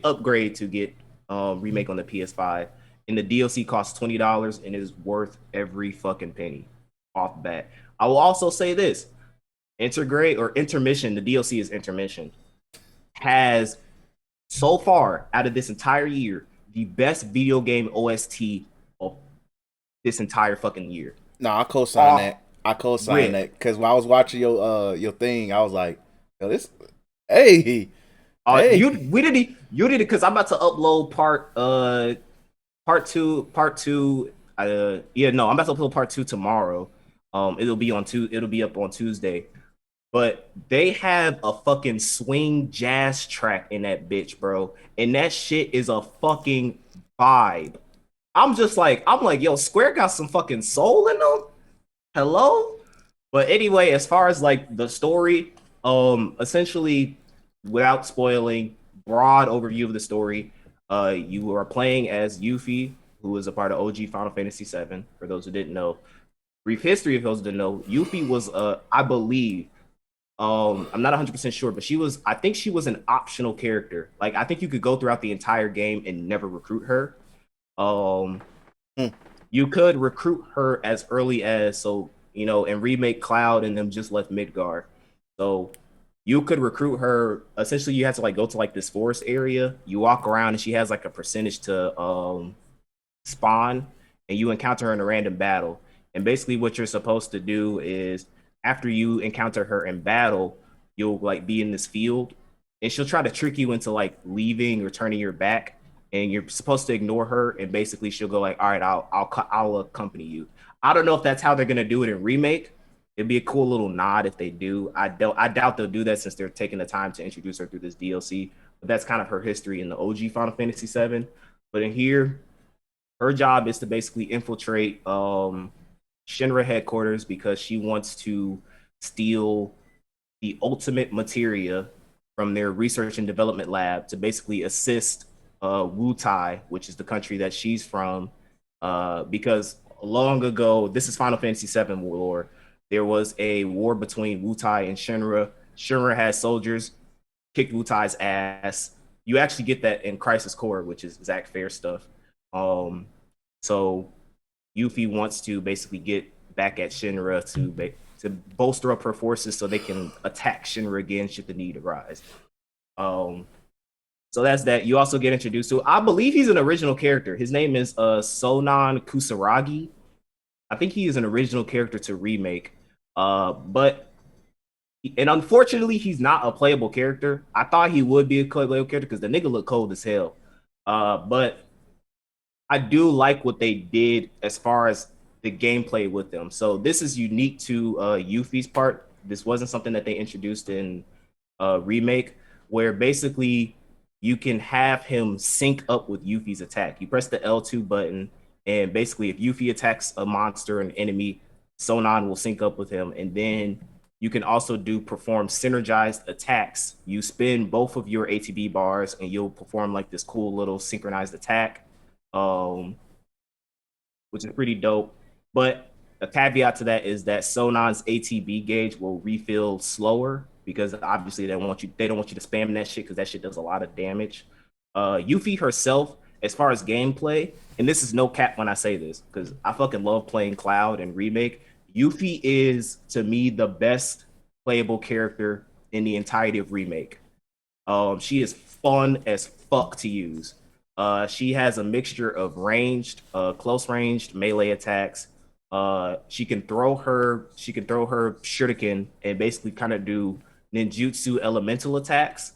upgrade to get Remake on the PS5, and the DLC costs $20 and is worth every fucking penny off bat. I will also say this: Intermission. The DLC is Intermission. Has so far out of this entire year the best video game OST of this entire fucking year. No, I co-sign that. I co-sign that because when I was watching your thing, I was like, yo, this. Hey. You did it because I'm about to upload part two. I'm about to upload part 2 tomorrow. It'll be up on Tuesday. But they have a fucking swing jazz track in that bitch, bro. And that shit is a fucking vibe. I'm like, yo, Square got some fucking soul in them. Hello? But anyway, as far as like the story, essentially, without spoiling, broad overview of the story, you are playing as Yuffie, who is a part of OG Final Fantasy VII. For those who didn't know, brief history of those who didn't know, Yuffie was, I believe, I'm not 100% sure, but I think she was an optional character. Like, I think you could go throughout the entire game and never recruit her. You could recruit her as early as, in Remake, Cloud and them just left Midgar. So you could recruit her. Essentially, you have to like go to like this forest area. You walk around and she has like a percentage to spawn, and you encounter her in a random battle. And basically what you're supposed to do is after you encounter her in battle, you'll like be in this field and she'll try to trick you into like leaving or turning your back, and you're supposed to ignore her, and basically she'll go like, all right, I'll accompany you. I don't know if that's how they're going to do it in Remake. It'd be a cool little nod if they do. I doubt they'll do that since they're taking the time to introduce her through this DLC. But that's kind of her history in the OG Final Fantasy VII. But in here, her job is to basically infiltrate Shinra headquarters because she wants to steal the ultimate materia from their research and development lab to basically assist Wutai, which is the country that she's from, because long ago, this is Final Fantasy VII lore, there was a war between Wutai and Shinra. Shinra had soldiers, kicked Wutai's ass. You actually get that in Crisis Core, which is Zack Fair stuff. So Yuffie wants to basically get back at Shinra to bolster up her forces so they can attack Shinra again should the need arise. So that's that. You also get introduced to, I believe he's an original character. His name is Sonan Kusaragi. I think he is an original character to Remake. And unfortunately, he's not a playable character. I thought he would be a playable character because the nigga looked cold as hell. But I do like what they did as far as the gameplay with them. So this is unique to Yuffie's part. This wasn't something that they introduced in Remake, where basically you can have him sync up with Yuffie's attack. You press the L2 button, and basically if Yuffie attacks a monster, an enemy, Sonan will sync up with him. And then you can also perform synergized attacks. You spin both of your ATB bars and you'll perform like this cool little synchronized attack. which is pretty dope. But a caveat to that is that Sonon's ATB gauge will refill slower because obviously they don't want you to spam that shit because that shit does a lot of damage. Yuffie herself, as far as gameplay, and this is no cap when I say this because I fucking love playing Cloud and Remake. Yuffie is to me the best playable character in the entirety of Remake. She is fun as fuck to use. She has a mixture of ranged, close ranged melee attacks. She can throw her shuriken and basically kind of do ninjutsu elemental attacks.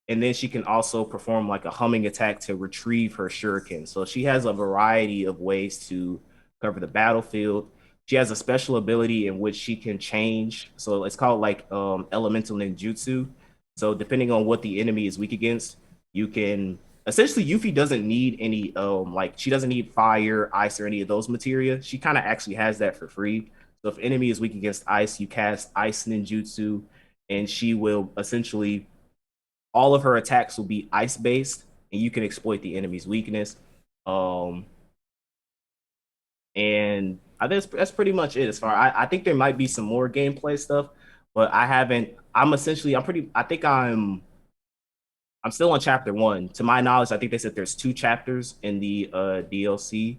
And then she can also perform like a humming attack to retrieve her shuriken. So she has a variety of ways to cover the battlefield. She has a special ability in which she can change. So it's called like elemental ninjutsu. So depending on what the enemy is weak against, you can essentially Yuffie doesn't need any like she doesn't need fire, ice, or any of those materia. She kind of actually has that for free. So if enemy is weak against ice, you cast ice ninjutsu, and she will essentially all of her attacks will be ice based, and you can exploit the enemy's weakness. Um, and I think that's pretty much it. As far I think there might be some more gameplay stuff, but I haven't. I'm essentially I'm pretty. I think I'm still on chapter one. To my knowledge, I think they said there's two chapters in the DLC,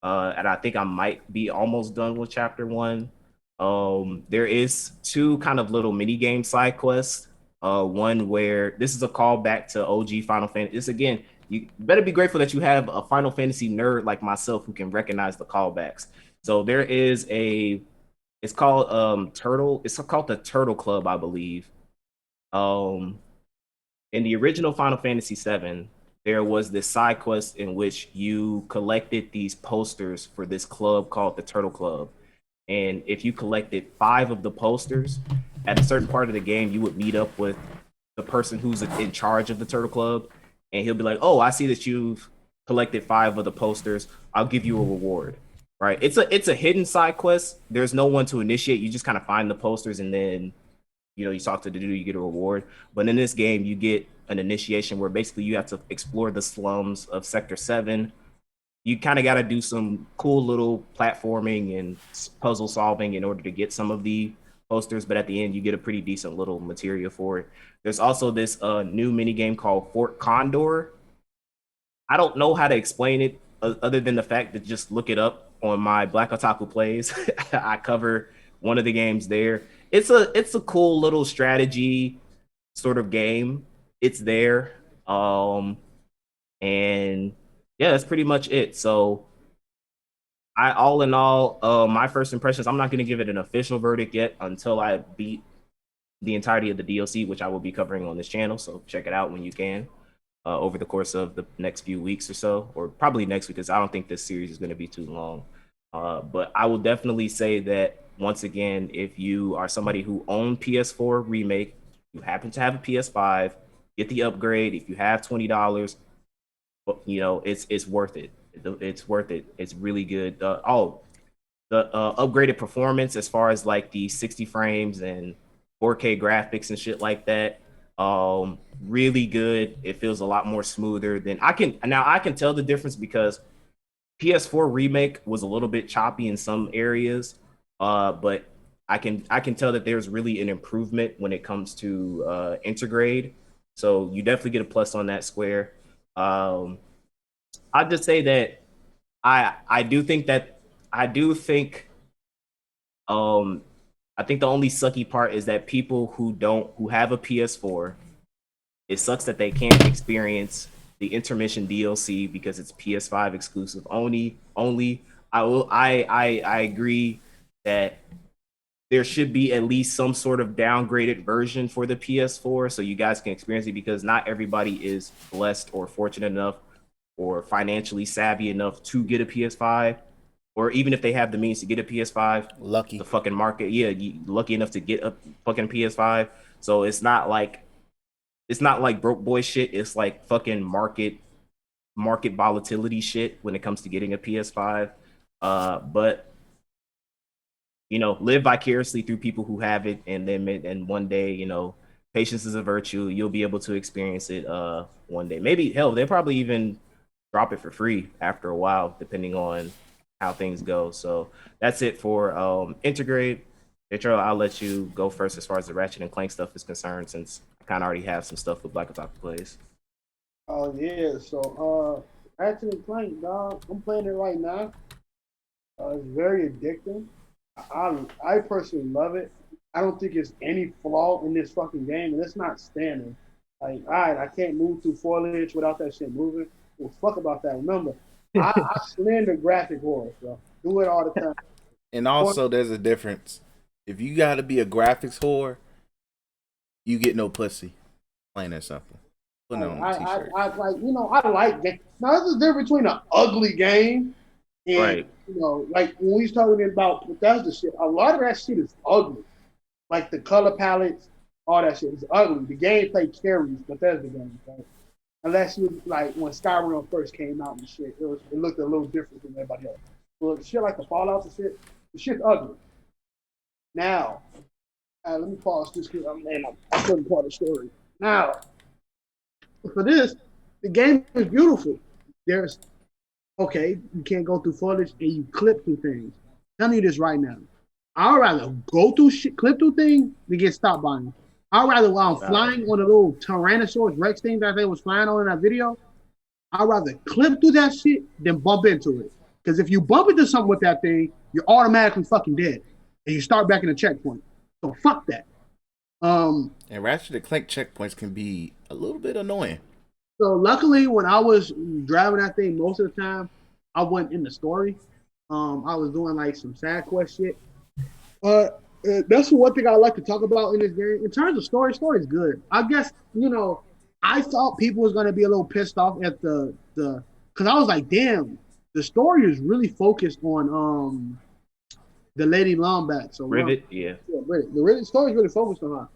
and I think I might be almost done with chapter one. There is two kind of little mini game side quests. One where this is a callback to OG Final Fantasy. This again, you better be grateful that you have a Final Fantasy nerd like myself who can recognize the callbacks. So there is a, it's called Turtle. It's called the Turtle Club, I believe. Um, in the original Final Fantasy VII, there was this side quest in which you collected these posters for this club called the Turtle Club. And if you collected five of the posters at a certain part of the game, you would meet up with the person who's in charge of the Turtle Club, and he'll be like, "Oh, I see that you've collected five of the posters. I'll give you a reward." Right? It's a hidden side quest. There's no one to initiate. You just kind of find the posters, and then you talk to the dude, you get a reward. But in this game, you get an initiation where basically you have to explore the slums of Sector 7. You kind of got to do some cool little platforming and puzzle solving in order to get some of the posters, but at the end you get a pretty decent little material for it. There's also this new mini game called Fort Condor. I don't know how to explain it other than the fact that just look it up on my Black Otaku Plays. I cover one of the games there. It's a cool little strategy sort of game. It's there. And yeah, that's pretty much it. So I all in all, my first impressions, I'm not gonna give it an official verdict yet until I beat the entirety of the DLC, which I will be covering on this channel. So check it out when you can. Over the course of the next few weeks or so, or probably next week, because I don't think this series is going to be too long. But I will definitely say that once again, if you are somebody who owned PS4 Remake, you happen to have a PS5, get the upgrade. If you have $20, it's worth it. It's worth it. It's really good. The upgraded performance as far as like the 60 frames and 4K graphics and shit like that. Really good. It feels a lot more smoother than I can tell the difference because PS4 Remake was a little bit choppy in some areas, but I can tell that there's really an improvement when it comes to Intergrade. So you definitely get a plus on that square. I'll just say that I do think that I do think um I think the only sucky part is that people who have a PS4, it sucks that they can't experience the intermission DLC because it's PS5 exclusive only. I agree that there should be at least some sort of downgraded version for the PS4 so you guys can experience it because not everybody is blessed or fortunate enough or financially savvy enough to get a PS5, or even if they have the means to get a PS5, Lucky. the fucking market, yeah, lucky enough to get a fucking PS5. So it's not like broke boy shit. It's like fucking market volatility shit when it comes to getting a PS5. But live vicariously through people who have it, and then and one day, patience is a virtue. You'll be able to experience it one day. Maybe hell, they'll probably even drop it for free after a while, depending on how things go. So that's it for Intergrade. Petro, I'll let you go first as far as the Ratchet and Clank stuff is concerned, since I kind of already have some stuff with Black Otaku plays. Oh yeah, so Ratchet and Clank, dog. I'm playing it right now. It's very addicting. I personally love it. I don't think there's any flaw in this fucking game, and it's not standing. Like, all right, I can't move through foliage without that shit moving. Well, fuck about that. Remember, I slander graphic horror, so do it all the time. And also, there's a difference. If you got to be a graphics whore, you get no pussy. Plain and simple. Put it on a t-shirt. I like, I like games. Now, there's a difference between an ugly game and, Right. like when we was talking about Bethesda shit, a lot of that shit is ugly. Like the color palettes, all that shit is ugly. The gameplay carries Bethesda games, right? Unless you like when Skyrim first came out and shit, it looked a little different from everybody else. So shit like the Fallouts and shit, the shit's ugly. Now, let me pause this because I couldn't part of the story. Now, for this, the game is beautiful. There's okay, you can't go through footage and you clip through things. Tell me this right now. I'd rather go through shit, clip through things than get stopped by them. I'd rather while I'm flying on a little Tyrannosaurus Rex thing that they was flying on in that video, I'd rather clip through that shit than bump into it. Because if you bump into something with that thing, you're automatically fucking dead. And you start back in the checkpoint. So fuck that. And Ratchet and Clank checkpoints can be a little bit annoying. So luckily, when I was driving that thing most of the time, I wasn't in the story. I was doing like some side quest shit. That's one thing I like to talk about in this game. In terms of story is good. I guess, I thought people was gonna be a little pissed off at the because I was like, damn, the story is really focused on the Lady Lombat. So Rivet, yeah. Rivet. The Rivet story is really focused on her.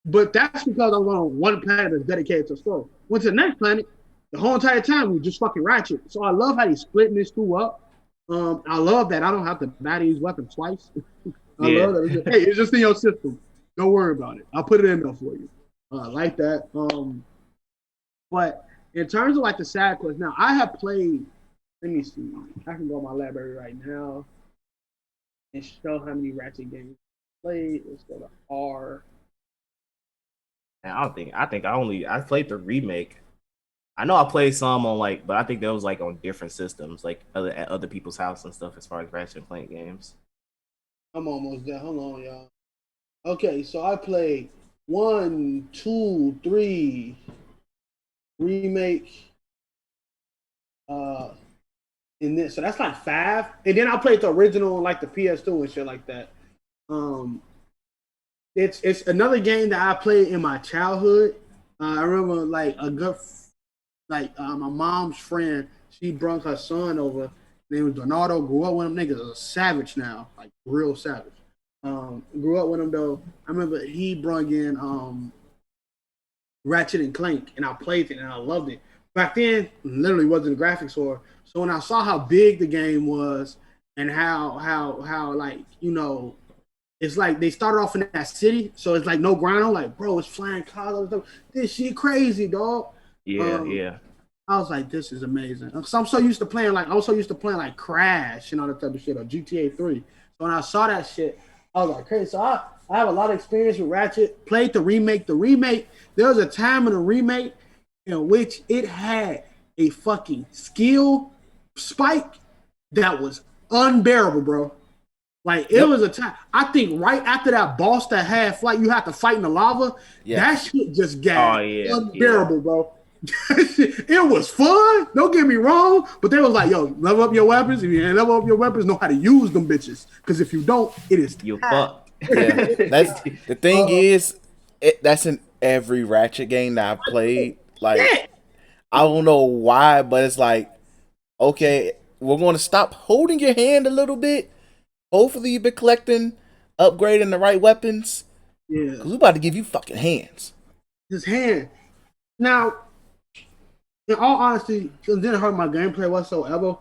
But that's because I was on one planet that's dedicated to a story. Went to the next planet, the whole entire time we just fucking Ratchet. So I love how he's splitting this two up. I love that I don't have to battle these weapons twice. I love that. It's just in your system. Don't worry about it. I'll put it in there for you. I like that. But in terms of like the side quests, now I have played. Let me see. I can go to my library right now and show how many Ratchet games I played. Let's go to R. I think I played the remake. I know I played some on but I think that was like on different systems, like at other people's house and stuff as far as Ratchet and Clank games. I'm almost there. Hold on, y'all. Okay, so I played 1, 2, 3 remake. In this, so that's like 5, and then I played the original on like the PS2 and shit like that. It's another game that I played in my childhood. I remember like a good, my mom's friend. She brought her son over. Name was Bernardo. Grew up with him. Niggas a savage now, like real savage. Grew up with him though. I remember he brought in Ratchet and Clank, and I played it and I loved it. Back then, literally wasn't a graphics for. So when I saw how big the game was and how like it's like they started off in that city, so it's like no ground. Like, bro, it's flying cars and stuff. This shit crazy, dog. Yeah. I was like, this is amazing. So I'm so used to playing like Crash and all that type of shit, or GTA 3. So when I saw that shit, I was like, crazy. So I have a lot of experience with Ratchet. Played the remake. There was a time in the remake in which it had a fucking skill spike that was unbearable, bro. Like, it was a time. I think right after that boss that had flight, you have to fight in the lava. Yeah. That shit just got unbearable, bro. It was fun. Don't get me wrong, but they was like, "Yo, level up your weapons. If you ain't level up your weapons, know how to use them bitches. Because if you don't, it is you fucked." Yeah, that's the thing. That's in every Ratchet game that I've played. Like, I don't know why, but it's like, okay, we're going to stop holding your hand a little bit. Hopefully, you've been collecting, upgrading the right weapons. Yeah, because we're about to give you fucking hands. His hand. Now, in all honesty, it didn't hurt my gameplay whatsoever.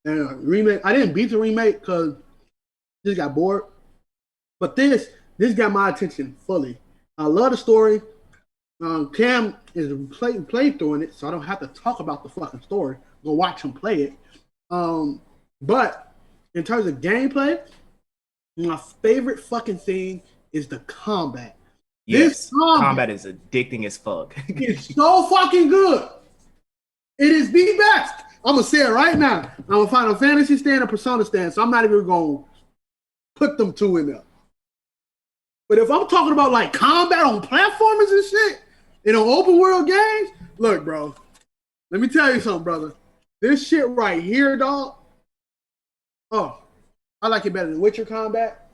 And remake, I didn't beat the remake because I just got bored. But this got my attention fully. I love the story. Cam is played through it, so I don't have to talk about the fucking story. Go watch him play it. But In terms of gameplay, my favorite fucking thing is the combat. Yes, combat is addicting as fuck. It's so fucking good. It is the best. I'm gonna say it right now. I'm a Final Fantasy stand and Persona stand, so I'm not even gonna put them two in there. But if I'm talking about like combat on platformers and shit, and on open world games, look, bro. Let me tell you something, brother. This shit right here, dog. Oh, I like it better than Witcher combat.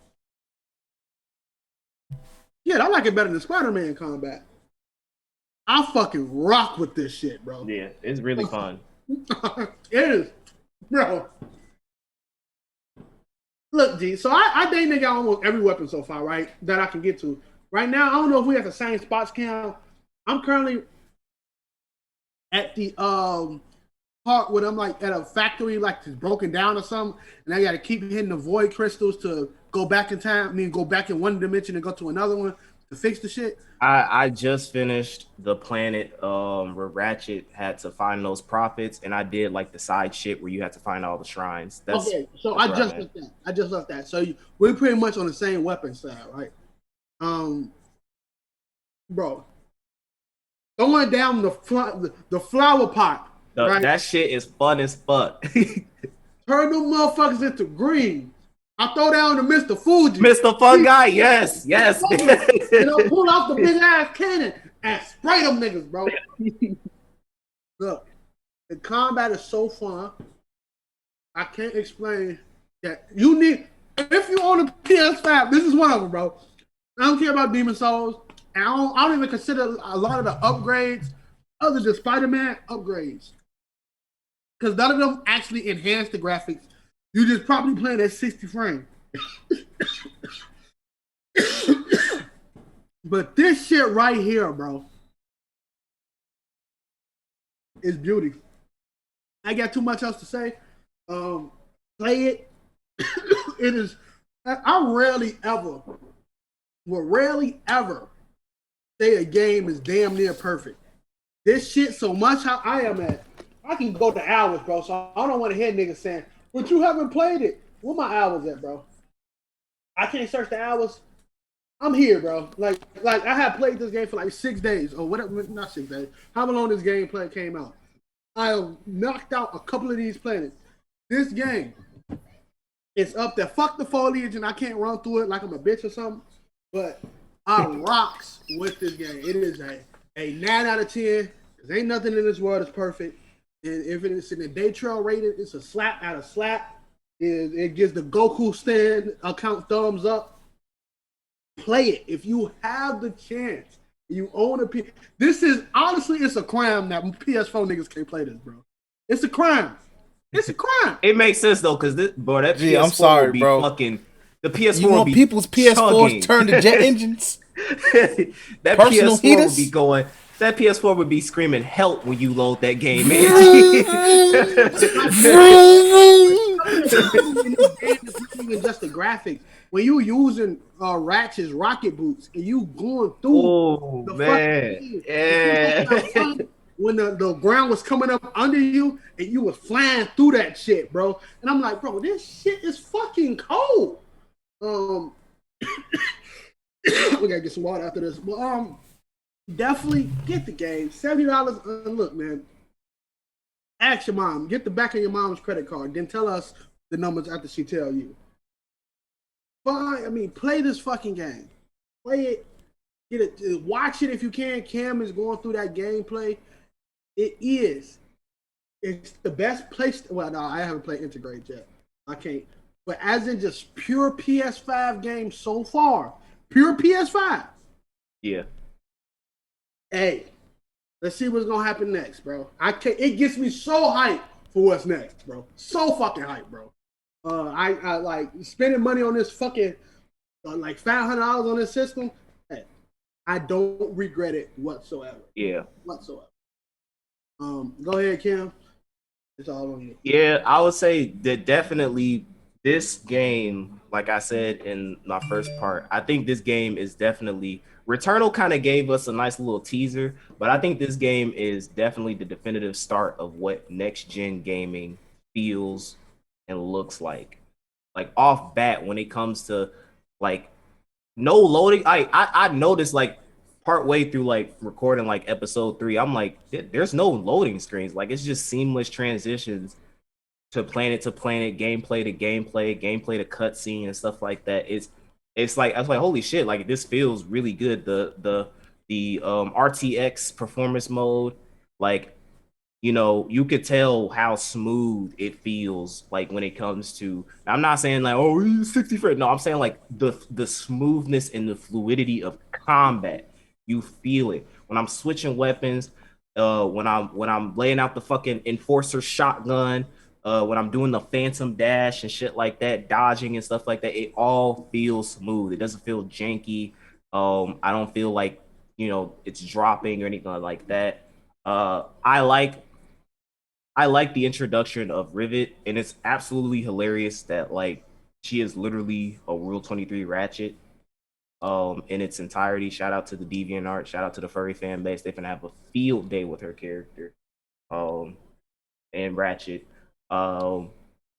Yeah, I like it better than Spider-Man combat. I fucking rock with this shit, bro. Yeah, it's really fun. It is, bro. Look, G. So I think they got almost every weapon so far, right? That I can get to. Right now, I don't know if we have the same spots count. I'm currently at the part where I'm like at a factory, like it's broken down or something, and I got to keep hitting the void crystals to go back in time. I mean, go back in one dimension and go to another one to fix the shit. I just finished the planet where Ratchet had to find those prophets, and I did like the side shit where you had to find all the shrines. Okay, so I just left that. I just left that. So we're pretty much on the same weapon side, right? Bro, throwing down the flower pot. Right? That shit is fun as fuck. Turn them motherfuckers into green. I throw down to Mr. Fuji. Mr. Fun Guy, yes. And I'll pull out the big ass cannon and spray them niggas, bro. Look, the combat is so fun. I can't explain that. You need, if you own a PS5, this is one of them, bro. I don't care about Demon Souls. And I don't even consider a lot of the upgrades other than Spider-Man upgrades. Because none of them actually enhance the graphics. You just probably playing at 60 frames. But this shit right here, bro, is beauty. I got too much else to say. Play it. It is. I rarely ever say a game is damn near perfect. This shit so much how I am at. I can go to hours, bro. So I don't want to hear niggas saying, "But you haven't played it." Where my hours at, bro? I can't search the hours. I'm here, bro. Like I have played this game for like 6 days or whatever. Not 6 days. However long this gameplay came out. I have knocked out a couple of these planets. This game is up there. Fuck the foliage, and I can't run through it like I'm a bitch or something. But I rocks with this game. It is a 9 out of 10. Because ain't nothing in this world is perfect. And if it is in the day trail rated, it's a slap out of slap. It gives the Goku stand account thumbs up. Play it if you have the chance. You own a PS. This is honestly, it's a crime that PS4 niggas can't play this, bro. It's a crime. It's a crime. It makes sense though, because that PS4 I'm sorry, would be bro. Fucking the PS4 You would want be people's PS4s chugging. turned to jet engines? That Personal PS4 heaters? would be going. That PS4 would be screaming help when you load that game in. It's not even just the graphics. When you using Ratchet's rocket boots and you going through Oh the man, fucking yeah. When the ground was coming up under you and you was flying through that shit, bro. And I'm like, bro, this shit is fucking cold. We gotta get some water after this. But definitely get the game. $70. Look, man. Ask your mom. Get the back of your mom's credit card. Then tell us the numbers after she tell you. Fine. I mean, play this fucking game. Play it. Get it. Watch it if you can. Cam is going through that gameplay. It is. It's the best place. Well, no, I haven't played Integrate yet. I can't. But as in just pure PS5 games so far, pure PS5. Yeah. Hey, let's see what's gonna happen next, bro. I can't. It gets me so hyped for what's next, bro. So fucking hyped, bro. I like spending money on this fucking like $500 on this system. Hey, I don't regret it whatsoever. Yeah. Whatsoever. Go ahead, Kim. It's all on you. Yeah, I would say that definitely this game, like I said in my first part, I think this game is definitely Returnal kind of gave us a nice little teaser, but I think this game is definitely the definitive start of what next gen gaming feels and looks like. like off bat when it comes to like no loading. I noticed like part way through like recording like episode 3, I'm like, there's no loading screens. Like it's just seamless transitions to planet, gameplay to gameplay, gameplay to cutscene and stuff like that. It's like I was like, holy shit, like this feels really good. The RTX performance mode, like you could tell how smooth it feels like when it comes to. I'm not saying like, oh, 60 frames. No, I'm saying like the smoothness and the fluidity of combat. You feel it when I'm switching weapons. When I'm laying out the fucking enforcer shotgun. When I'm doing the phantom dash and shit like that, dodging and stuff like that, it all feels smooth. It doesn't feel janky. I don't feel like it's dropping or anything like that. I like the introduction of Rivet, and it's absolutely hilarious that like she is literally a Rule 23 Ratchet in its entirety. Shout out to the DeviantArt, shout out to the furry fan base. They're gonna have a field day with her character. Um and Ratchet. Um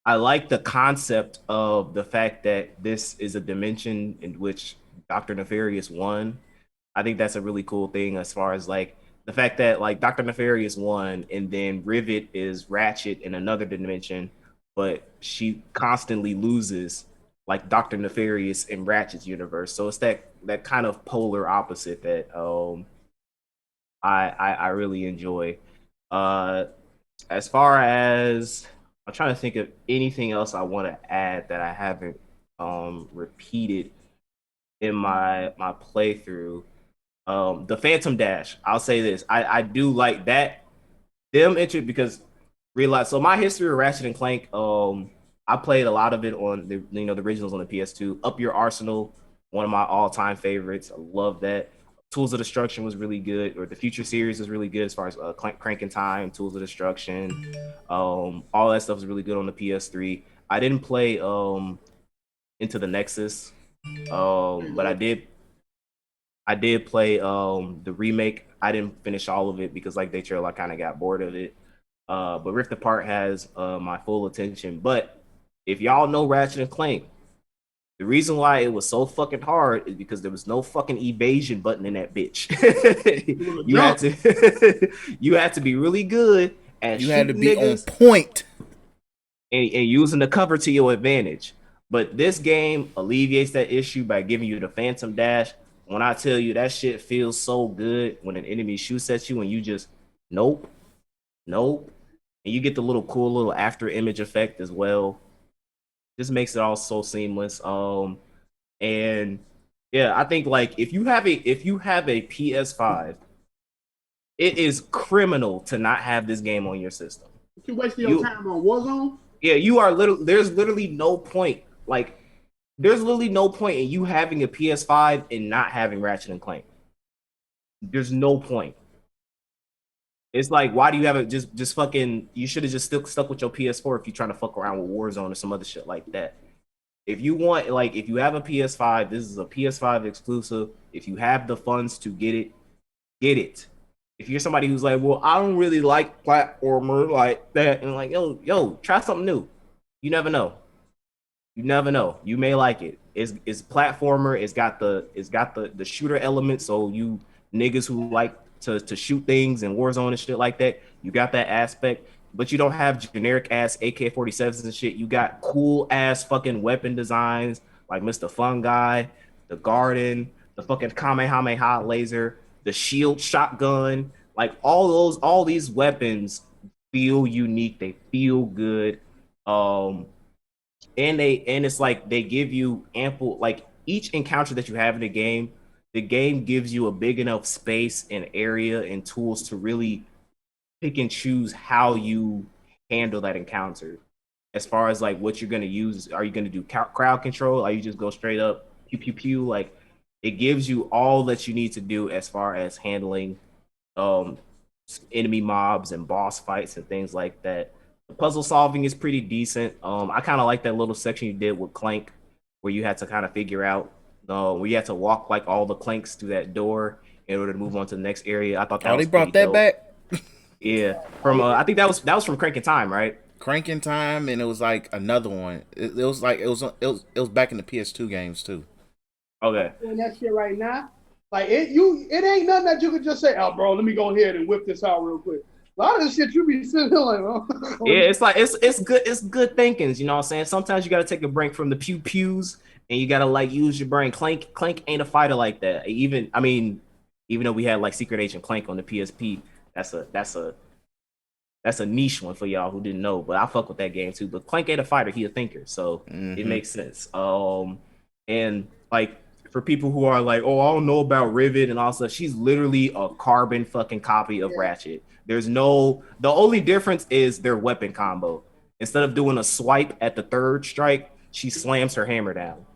I like the concept of the fact that this is a dimension in which Dr. Nefarious won. I think that's a really cool thing as far as like the fact that like Dr. Nefarious won and then Rivet is Ratchet in another dimension, but she constantly loses like Dr. Nefarious in Ratchet's universe. So it's that kind of polar opposite that I really enjoy. Uh as far as I'm trying to think of anything else I want to add that I haven't repeated in my playthrough. The Phantom Dash. I'll say this. I do like that them entry because realize so my history of Ratchet and Clank. I played a lot of it on the originals on the PS2. Up Your Arsenal, one of my all time favorites. I love that. Tools of Destruction was really good, or the Future series was really good as far as Crank in Time, Tools of Destruction. All that stuff was really good on the PS3. I didn't play Into the Nexus, but I did play the remake. I didn't finish all of it because like they trail I kind of got bored of it. But Rift Apart has my full attention. But if y'all know Ratchet and Clank, the reason why it was so fucking hard is because there was no fucking evasion button in that bitch. you had to you had to be really good at You had to shooting be on niggas point. and using the cover to your advantage. But this game alleviates that issue by giving you the Phantom Dash. When I tell you that shit feels so good when an enemy shoots at you and you just nope, nope, and you get the little cool little after image effect as well. Just makes it all so seamless. And yeah, I think like if you have a PS5, it is criminal to not have this game on your system. You wasting your time on Warzone? Yeah, you are there's literally no point. Like there's literally no point in you having a PS5 and not having Ratchet and Clank. There's no point. It's like, why do you have it? Just fucking. You should have just still stuck with your PS4 if you're trying to fuck around with Warzone or some other shit like that. If you want, like, if you have a PS5, this is a PS5 exclusive. If you have the funds to get it, get it. If you're somebody who's like, well, I don't really like platformer like that, and like, yo, try something new. You never know. You never know. You may like it. It's platformer. It's got the shooter element. So you niggas who like to shoot things and Warzone and shit like that, you got that aspect. But you don't have generic ass AK-47s and shit. You got cool ass fucking weapon designs like Mr. Fun Guy, the Garden, the fucking Kamehameha laser, the shield shotgun. Like all these weapons feel unique. They feel good. And it's like they give you ample like each encounter that you have in the game gives you a big enough space and area and tools to really pick and choose how you handle that encounter as far as like what you're going to use. Are you going to do crowd control? Are you just go straight up pew pew pew? Like it gives you all that you need to do as far as handling um enemy mobs and boss fights and things like that. The puzzle solving is pretty decent. I kind of like that little section you did with Clank, where you had to kind of figure out, where you had to walk like all the Clanks through that door in order to move on to the next area. I thought that was they brought pretty that dope. back. Yeah, from I think that was from Crank in Time, right? Cranking Time, and it was like another one. It was back in the PS2 games too. Okay. Doing that shit right now. Like it ain't nothing that you could just say, oh bro, let me go ahead and whip this out real quick. A lot of this shit you be sitting there like, oh. Yeah, it's like it's good thinkings, you know what I'm saying? Sometimes you gotta take a break from the pew pews and you gotta like use your brain. Clank ain't a fighter like that. Even though we had like Secret Agent Clank on the PSP, that's a niche one for y'all who didn't know, but I fuck with that game too. But Clank ain't a fighter, he a thinker, so it makes sense. And like for people who are like, oh, I don't know about Rivet and all stuff, she's literally a carbon fucking copy of Ratchet. The only difference is their weapon combo. Instead of doing a swipe at the third strike, she slams her hammer down.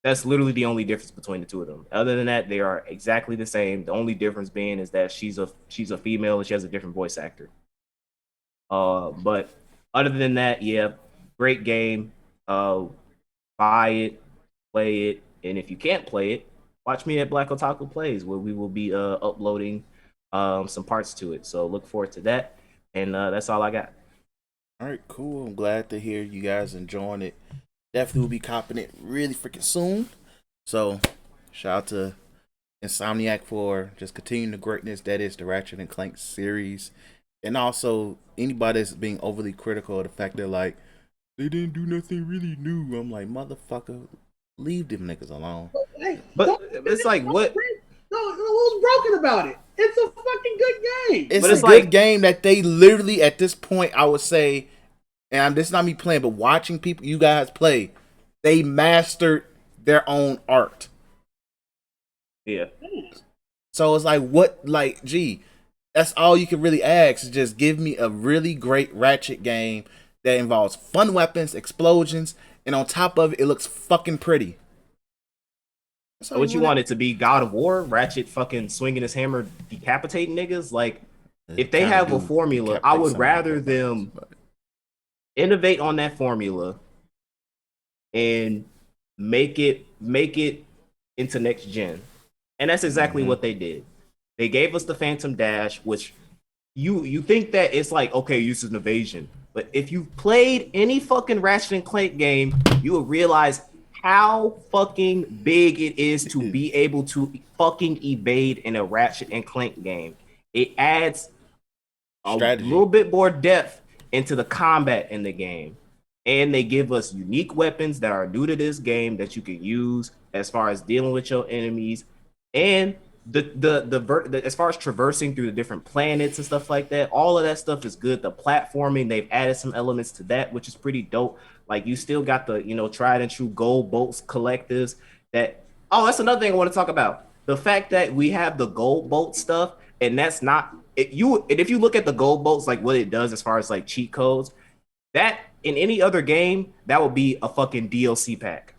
That's literally the only difference between the two of them. Other than that, they are exactly the same. The only difference being is that she's a female and she has a different voice actor. But other than that, yeah, great game. Buy it, play it, and if you can't play it, watch me at Black Otaku Plays, where we will be uploading some parts to it. So look forward to that, and that's all I got. All right, cool. I'm glad to hear you guys enjoying it. Definitely will be copping it really freaking soon. So shout out to Insomniac for just continuing the greatness that is the Ratchet and Clank series. And also, anybody that's being overly critical of the fact that, like, they didn't do nothing really new. I'm like, motherfucker, leave them niggas alone. But it's like, what? No, what's broken about it? It's a fucking good game. It's a good game that they literally, at this point, I would say, and this is not me playing, but watching people, you guys play, they mastered their own art. Yeah. So it's like, what, like, gee, that's all you can really ask is just give me a really great Ratchet game that involves fun weapons, explosions, and on top of it, it looks fucking pretty. So what you want it to be? God of War? Ratchet fucking swinging his hammer, decapitating niggas? Like, if they have a formula, I would rather them innovate on that formula and make it into next gen. And that's exactly what they did. They gave us the Phantom Dash, which you think that it's like, okay, use an evasion. But if you've played any fucking Ratchet and Clank game, you will realize how fucking big it is to be able to fucking evade in a Ratchet and Clank game. It adds a little bit more depth into the combat in the game. And they give us unique weapons that are new to this game that you can use as far as dealing with your enemies. And as far as traversing through the different planets and stuff like that, all of that stuff is good. The platforming, they've added some elements to that, which is pretty dope. Like, you still got the, tried and true gold bolts collectives that, that's another thing I want to talk about. The fact that we have the gold bolt stuff, and that's not, if you look at the gold bolts, like what it does as far as like cheat codes, that in any other game, that would be a fucking DLC pack.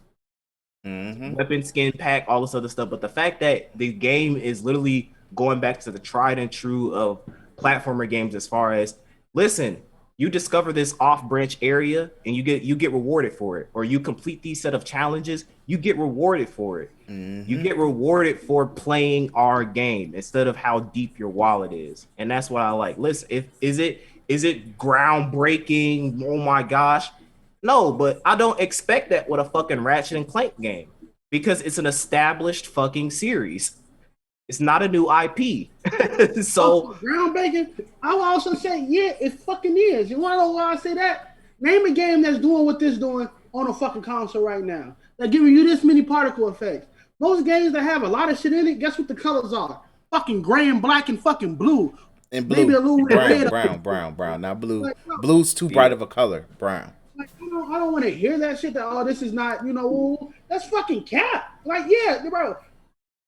Weapon skin pack, all this other stuff. But the fact that the game is literally going back to the tried and true of platformer games as far as, listen, you discover this off-branch area and you get rewarded for it, or you complete these set of challenges, you get rewarded for it. You get rewarded for playing our game instead of how deep your wallet is. And that's what I like. Listen, is it groundbreaking? Oh my gosh. No, but I don't expect that with a fucking Ratchet and Clank game because it's an established fucking series. It's not a new IP. So groundbreaking. I will also say, yeah, it fucking is. You want to know why I say that? Name a game that's doing what this doing on a fucking console right now. They're giving you this many particle effects. Most games that have a lot of shit in it, guess what the colors are? Fucking gray and black and fucking blue. And blue. Maybe a little brown. Not blue. Like, no. Blue's too bright of a color. Brown. Like, I don't want to hear that shit that, this is not, that's fucking cap. Like, yeah, bro,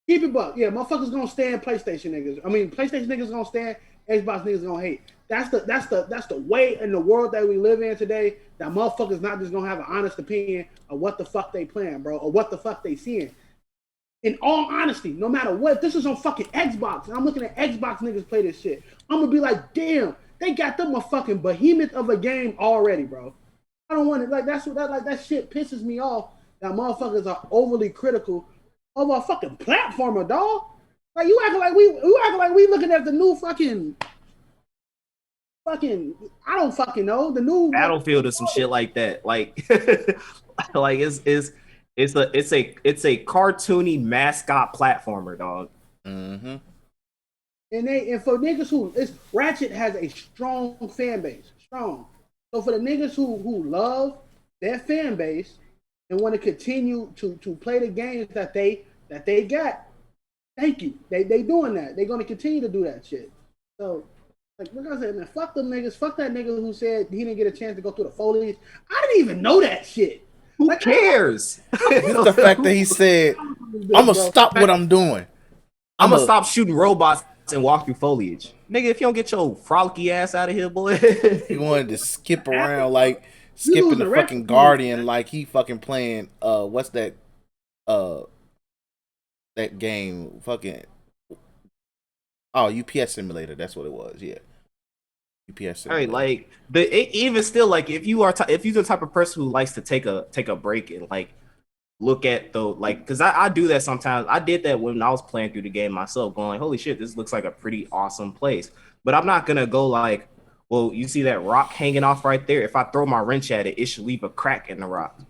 keep it buck. Yeah, motherfuckers gonna stand PlayStation niggas. I mean, PlayStation niggas gonna stand, Xbox niggas gonna hate. That's the way in the world that we live in today, that motherfuckers not just gonna have an honest opinion of what the fuck they playing, bro, or what the fuck they seeing. In all honesty, no matter what, this is on fucking Xbox, and I'm looking at Xbox niggas play this shit, I'm gonna be like, damn, they got them a fucking behemoth of a game already, bro. I don't want it. Like, that shit pisses me off that motherfuckers are overly critical of a fucking platformer, dog. Like, you acting like we looking at the new fucking fucking, I don't fucking know. The new Battlefield or some shit like that. Like, like it's a cartoony mascot platformer, dog. Mm-hmm. And for niggas who it's Ratchet has a strong fan base, strong. So for the niggas who love that fan base and want to continue to play the games that they got, thank you. They doing that. They're gonna continue to do that shit. So like I said, man, fuck them niggas. Fuck that nigga who said he didn't get a chance to go through the foliage. I didn't even know that shit. Who cares? It's the fact that he said, "I'm gonna stop what I'm doing. I'm gonna stop shooting robots and walk through foliage, nigga. If you don't get your frolicky ass out of here, boy." He wanted to skip around like skipping the fucking Guardian, like he fucking playing what's that that game fucking UPS Simulator. That's what it was. Yeah, UPS Simulator. All right, like even still, like if you're the type of person who likes to take a break and like look at the like, because I do that sometimes. I did that when I was playing through the game myself, going like, holy shit, this looks like a pretty awesome place. But I'm not gonna go like, well, you see that rock hanging off right there? If I throw my wrench at it, it should leave a crack in the rock.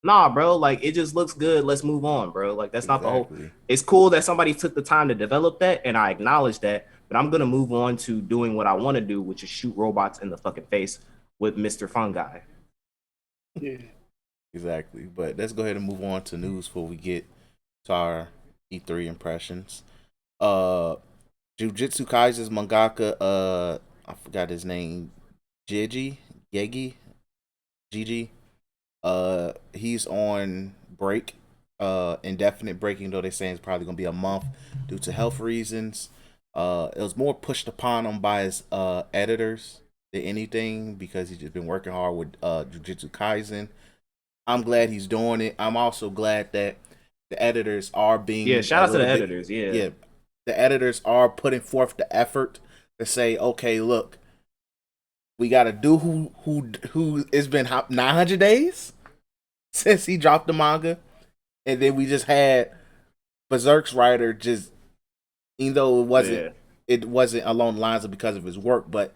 Nah, bro, like it just looks good. Let's move on, bro. Like that's not the whole. It's cool that somebody took the time to develop that, and I acknowledge that. But I'm gonna move on to doing what I want to do, which is shoot robots in the fucking face with Mr. Fun Guy. Yeah. Exactly. But let's go ahead and move on to news before we get to our E3 impressions. Jujutsu Kaisen's mangaka, I forgot his name, Gigi. He's on break, indefinite breaking, though they're saying it's probably gonna be a month due to health reasons. It was more pushed upon him by his editors than anything because he's just been working hard with Jujutsu Kaisen. I'm glad he's doing it. I'm also glad that the editors are being shout out to the editors. Yeah, the editors are putting forth the effort to say, okay, look, we got to do who it's been 900 days since he dropped the manga, and then we just had Berserk's writer just, even though it wasn't along the lines of because of his work, but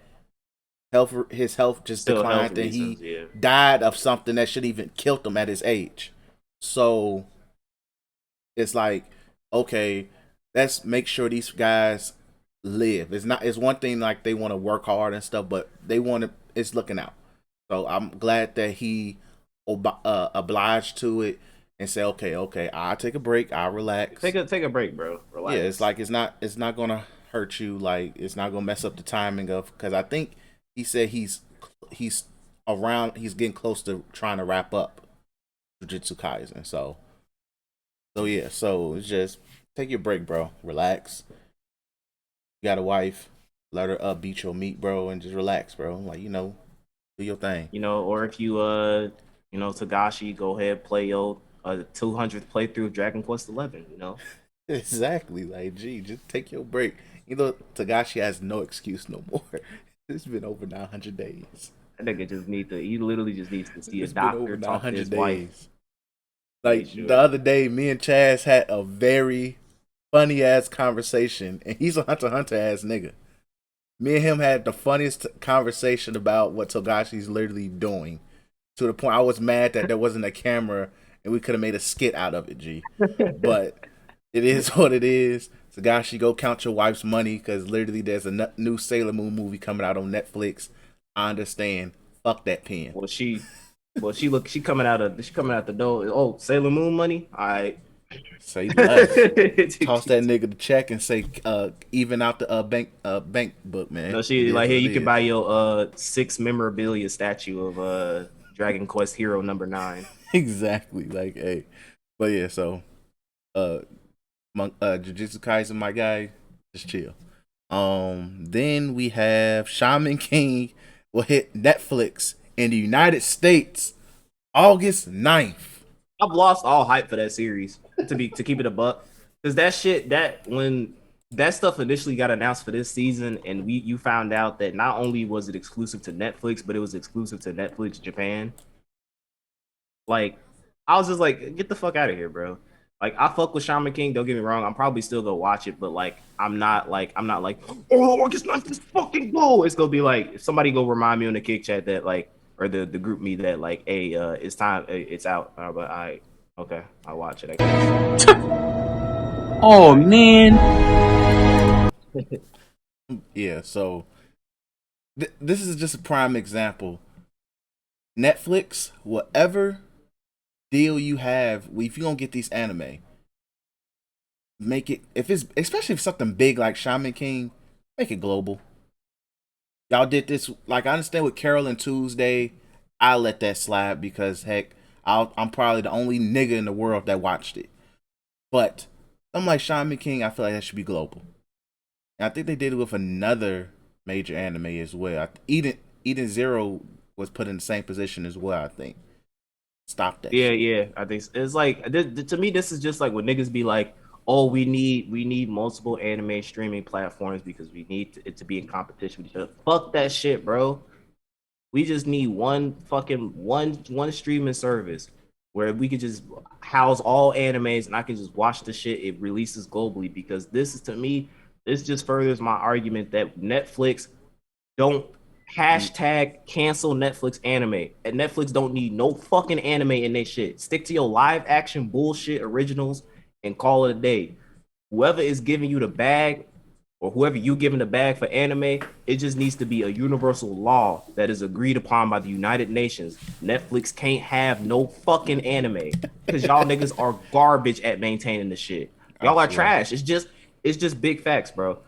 his health just still declined, and he died of something that should even killed him at his age. So it's like, okay, let's make sure these guys live. It's one thing like they want to work hard and stuff, but they want to. It's looking out. So I'm glad that he obliged to it and say, okay, I'll take a break. I'll relax. Take a break, bro. Relax. Yeah, it's like it's not gonna hurt you. Like it's not gonna mess up the timing of, because I think he said he's getting close to trying to wrap up Jujutsu Kaisen. So yeah, so it's just take your break, bro. Relax. You got a wife, let her beat your meat, bro, and just relax, bro. Like, do your thing. Or if you Togashi, go ahead, play your 200th playthrough of Dragon Quest 11, Exactly. Like, just take your break. Togashi has no excuse no more. It's been over 900 days. That nigga he literally just needs to see a doctor, talk to his wife. Like, the other day, me and Chaz had a very funny ass conversation, and he's a Hunter x Hunter ass nigga. Me and him had the funniest conversation about what Togashi's literally doing, to the point I was mad that there wasn't a camera and we could have made a skit out of it, G. But it is what it is. Togashi, go count your wife's money, because literally there's a new Sailor Moon movie coming out on Netflix. I understand. Fuck that pen. She coming out the door. Oh, Sailor Moon money? All right. Say less. Toss that nigga the check and say even out the bank book, man. No, she like, here, you can buy your 6 memorabilia statue of Dragon Quest Hero number 9. Exactly. Like, hey. But yeah, so Jujutsu Kaisen, my guy, just chill. Then we have Shaman King will hit Netflix in the United States August 9th. I've lost all hype for that series, to keep it a buck, because when that stuff initially got announced for this season, and you found out that not only was it exclusive to Netflix, but it was exclusive to Netflix Japan. Like, I was just like, get the fuck out of here, bro. Like I fuck with Shaman King. Don't get me wrong. I'm probably still gonna watch it, but like I'm not like oh it's not this fucking go. It's gonna be like if somebody go remind me on the kick chat that like or the group me that like hey it's time it's out. But I okay I'll watch it I guess. Oh man. Yeah, so this is just a prime example. Netflix, whatever deal you have, if you're gonna get these anime, make it if it's especially if something big like Shaman King, make it global. Y'all did this like I understand with Carol and Tuesday, I let that slide because heck, I'm probably the only nigga in the world that watched it. But I'm like Shaman King, I feel like that should be global. And I think they did it with another major anime as well. Eden Zero was put in the same position as well. I think stop that Yeah, shit. yeah. I think it's like to me, this is just like when niggas be like, "Oh, we need multiple anime streaming platforms because we need it to be in competition with each other." Fuck that shit, bro. We just need one fucking one streaming service where we could just house all animes and I can just watch the shit it releases globally because this is to me, this just furthers my argument that Netflix don't hashtag cancel Netflix anime. And Netflix don't need no fucking anime in their shit. Stick to your live action bullshit originals and call it a day. Whoever is giving you the bag or whoever you giving the bag for anime, it just needs to be a universal law that is agreed upon by the United Nations. Netflix can't have no fucking anime because y'all niggas are garbage at maintaining the shit. I Y'all are swear. trash. It's just big facts, bro.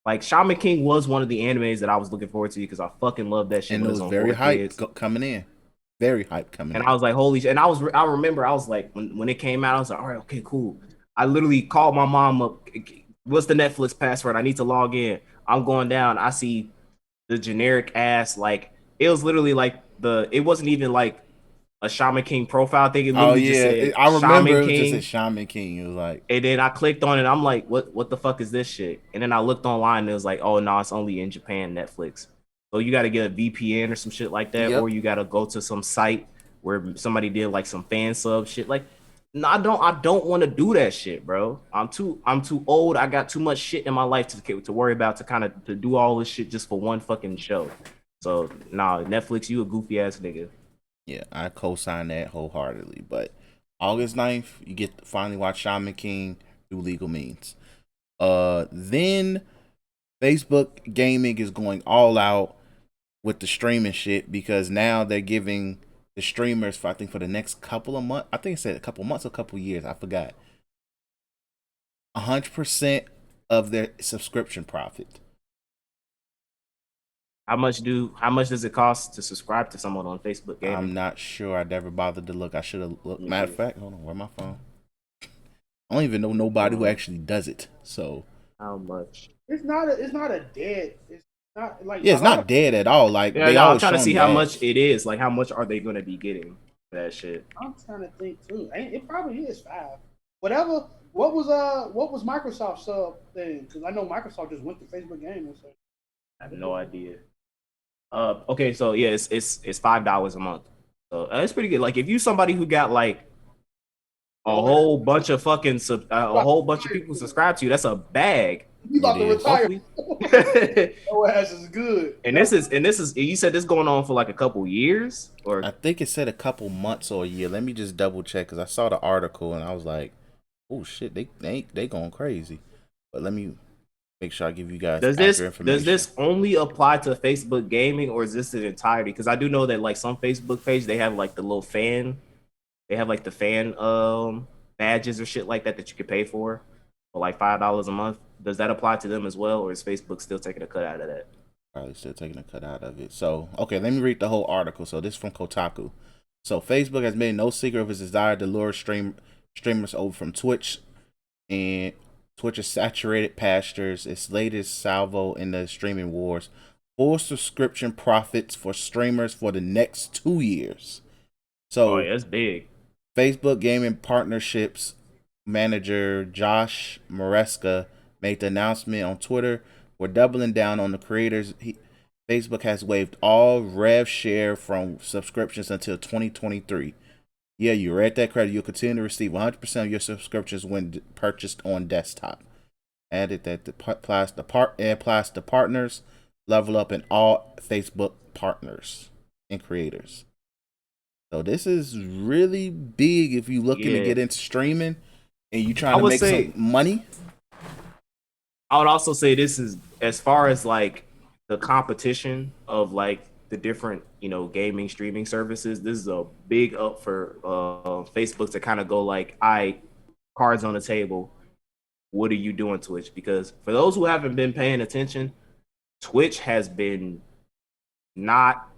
Like Shaman King was one of the animes that I was looking forward to because I fucking love that shit And when it it was was on very Four hyped Kids. coming in. Very hyped coming And in. I was like, holy shit. And I remember I was like, when it came out, I was like, all right, okay, cool. I literally called my mom up. What's the Netflix password? I need to log in. I'm going down. I see the generic ass, like, it was literally like it wasn't even like a Shaman King profile thing. It Oh literally just yeah, said I remember Shaman it was just a King. Shaman King. It was like, And then I clicked on it. I'm like, what the fuck is this shit? And then I looked online and it was like, oh no, it's only in Japan, Netflix. So you got to get a VPN or some shit like that, or yep. you got to go to some site where somebody did like some fan sub shit. Like, no, I don't want to do that shit, bro. I'm too old. I got too much shit in my life to worry about to kind of to do all this shit just for one fucking show. So nah, Netflix, you a goofy ass nigga. Yeah, I co-sign that wholeheartedly. But August 9th, you get to finally watch Shaman King through legal means. Then Facebook gaming is going all out with the streaming shit because now they're giving the streamers for I think for the next couple of months. I think it said a couple months or a couple years. I forgot. 100% of their subscription profit. How much does it cost to subscribe to someone on Facebook I'm Gaming? not sure. I never bothered to look. I should have looked. Let me Matter of see. fact, hold on. Where my phone? I don't even know nobody who actually does it. So How much? It's not a dead. It's not like yeah, a it's lot of. not dead at all. Like Yeah, they no, I'm always trying to showing see the how much ads. it is. Like, how much are they going to be getting for that shit? I'm trying to think too. It probably is 5. Whatever. What was Microsoft sub thing? Because I know Microsoft just went to Facebook Gaming. So I have no idea. Okay, so yeah, it's $5 a month. So it's pretty good. Like, if you somebody who got like a your ass, whole bunch of fucking a whole bunch of people subscribe to you, that's a bag. you It about to is. retire. Hopefully. Your ass is good. And this is you said this going on for like a couple years I or think it said a couple months or a year. Let me just double check because I saw the article and I was like, "Oh shit, they going crazy." But let me make sure I give you guys accurate does information. this only apply to Facebook gaming or is this the entirety? Because I do know that like some Facebook page they have like the little fan, they have like the fan badges or shit like that that you could pay for like $5 a month. Does that apply to them as well, or is Facebook still taking a cut out of that? Probably still taking a cut out of it. So okay, let me read the whole article. So this is from Kotaku. So Facebook has made no secret of its desire to lure streamers over from Twitch, and Twitch's saturated pastures, its latest salvo in the streaming wars. Full subscription profits for streamers for the next 2 years. Oh So yeah, it's big. Facebook gaming partnerships manager Josh Maresca made the announcement on Twitter. We're doubling down on the creators. Facebook has waived all rev share from subscriptions until 2023. Yeah, you read that credit. You'll continue to receive 100% of your subscriptions when purchased on desktop. Added that applies to partners, level up, and all Facebook partners and creators. So this is really big if you looking to get into streaming and you trying to make some money. I would also say this is as far as like the competition of like the different gaming streaming services. This is a big up for Facebook to kind of go like, I cards on the table. What are you doing, Twitch? Because for those who haven't been paying attention, Twitch has been not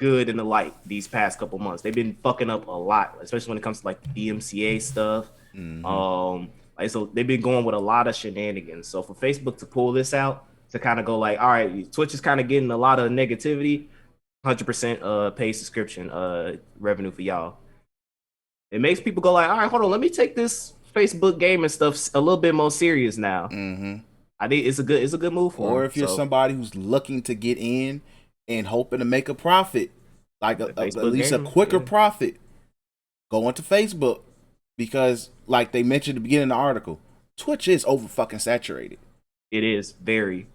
good in the light these past couple months. They've been fucking up a lot, especially when it comes to like the DMCA stuff. Like, so they've been going with a lot of shenanigans. So for Facebook to pull this out, to kind of go like, all right, Twitch is kind of getting a lot of negativity, 100% paid subscription revenue for y'all. It makes people go like, all right, hold on, let me take this Facebook gaming stuff a little bit more serious now. I think it's a good move for Or them. if you're somebody who's looking to get in and hoping to make a profit, like at least gaming, a quicker profit, go onto Facebook, because like they mentioned at the beginning of the article, Twitch is over fucking saturated. It is very.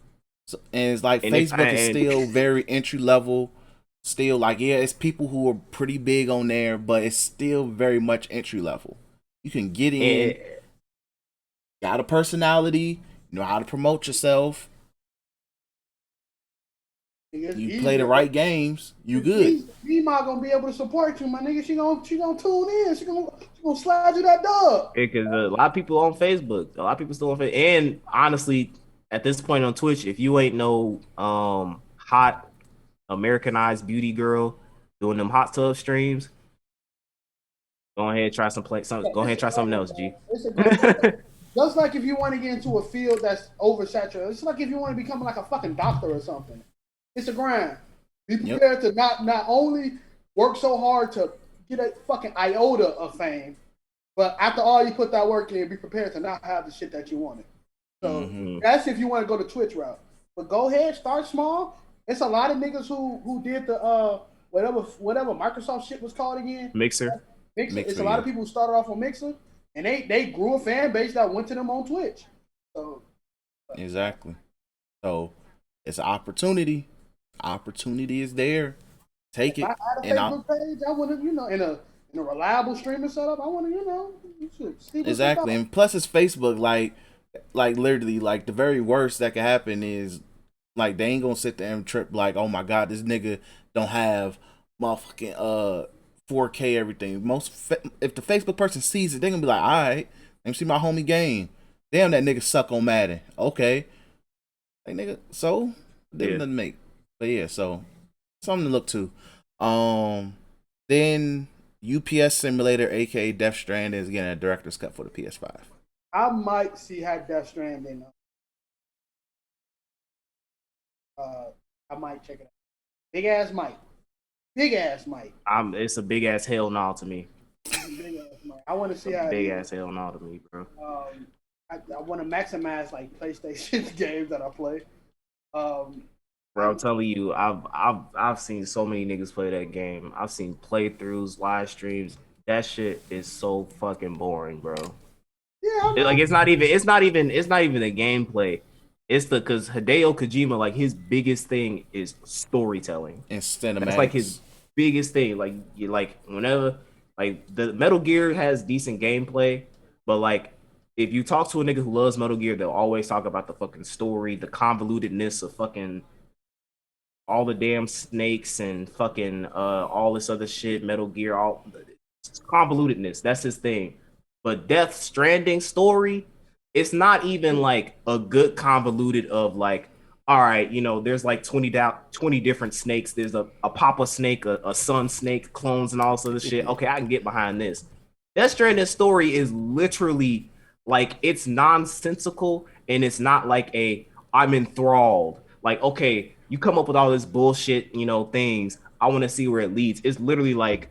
So, and it's like Facebook is still very entry level. Still, like, yeah, it's people who are pretty big on there, but it's still very much entry level. You can get in, got a personality, know how to promote yourself. You play the right games, you good. Ema gonna be able to support you, my nigga. She gonna tune in. She gonna slide you that dub. Because a lot of people on Facebook, a lot of people still on Facebook, and honestly, at this point on Twitch, if you ain't no hot Americanized beauty girl doing them hot tub streams, go ahead and try Go ahead and try something else, G. Just like if you want to get into a field that's oversaturated, it's like if you want to become like a fucking doctor or something. It's a grind. Be prepared to not only work so hard to get a fucking iota of fame, but after all you put that work in, be prepared to not have the shit that you wanted. So that's if you want to go the Twitch route. But go ahead, start small. It's a lot of niggas who did the whatever Microsoft shit was called again. Mixer. It's a lot of people who started off on Mixer, and they grew a fan base that went to them on Twitch. So exactly. So it's an opportunity. Opportunity is there. Take it. If I had a Facebook page, I want to, in a reliable streaming setup, I want to, you should see exactly. And plus, it's Facebook. Like literally, like the very worst that could happen is like they ain't gonna sit there and trip like, oh my god, this nigga don't have motherfucking 4K everything. If the Facebook person sees it, they gonna be like, all right, let me see my homie game. Damn, that nigga suck on Madden. Okay, like nigga, so doesn't make. But yeah, so something to look to. Then UPS Simulator, aka Death Stranding, is getting a director's cut for the PS5. I might see how Death Stranding. I might check it out. Big ass Mike. It's a big ass hell no to me. I want to see how big ass hell no to me, bro. I want to maximize like PlayStation games that I play. Bro, I'm telling you, I've seen so many niggas play that game. I've seen playthroughs, live streams. That shit is so fucking boring, bro. Yeah, it's not even the gameplay. It's because Hideo Kojima, like his biggest thing is storytelling and cinematics. That's like his biggest thing. Like whenever like the Metal Gear has decent gameplay, but like if you talk to a nigga who loves Metal Gear, they'll always talk about the fucking story, the convolutedness of fucking all the damn snakes and fucking all this other shit, Metal Gear, all convolutedness. That's his thing. But Death Stranding story, it's not even like a good convoluted of like, all right, there's like 20 different snakes. There's a papa snake, a son snake, clones, and all this other shit. Okay, I can get behind this. Death Stranding story is literally like, it's nonsensical, and it's not like I'm enthralled. Like, okay, you come up with all this bullshit, things. I want to see where it leads. It's literally like,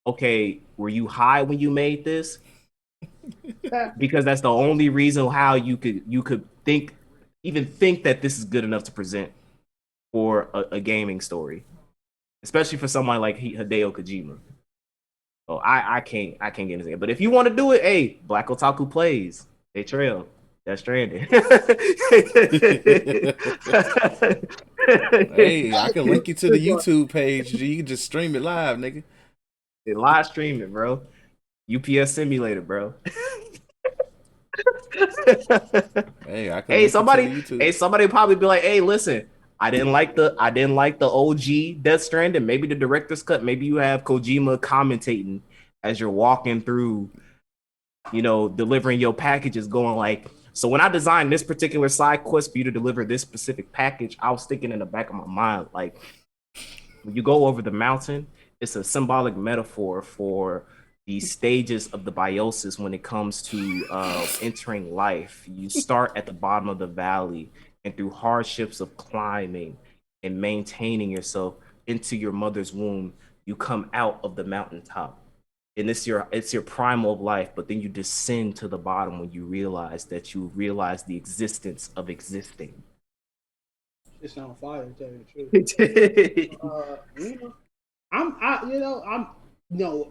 okay, were you high when you made this? Because that's the only reason how you could think that this is good enough to present for a gaming story, especially for someone like Hideo Kojima. Oh, I can't get into it. But if you want to do it, hey, Black Otaku plays. They trail. That's stranded. Hey, I can link you to the YouTube page. You can just stream it live, nigga. They live stream it, bro. UPS simulator, bro. Hey, I can Hey, link you to somebody, the YouTube. hey, somebody probably be like, hey, listen, I didn't like the OG Death Stranding. Maybe the director's cut. Maybe you have Kojima commentating as you're walking through, delivering your packages, going like, so when I designed this particular side quest for you to deliver this specific package, I was thinking in the back of my mind, like, when you go over the mountain, it's a symbolic metaphor for the stages of the biosis when it comes to entering life. You start at the bottom of the valley, and through hardships of climbing and maintaining yourself into your mother's womb, you come out of the mountaintop. And it's your primal life, but then you descend to the bottom when you realize the existence of existing. It's on fire, to tell you the truth. Yeah, You know, I'm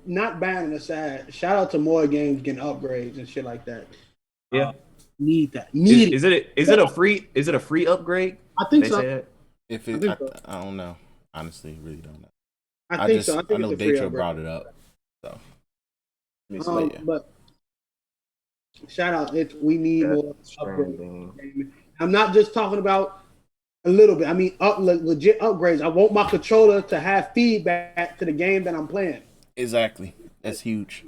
not bad and aside. Shout out to more games getting upgrades and shit like that. Need that. Need is it a free upgrade? I think They so. said. If I it, think so. I don't know. Honestly, really don't know. I think so. I think know it's a free Datro upgrade. brought it up. So, yeah. But shout out, we need more upgrades. I'm not just talking about a little bit. I mean, legit upgrades. I want my controller to have feedback to the game that I'm playing. Exactly. That's huge.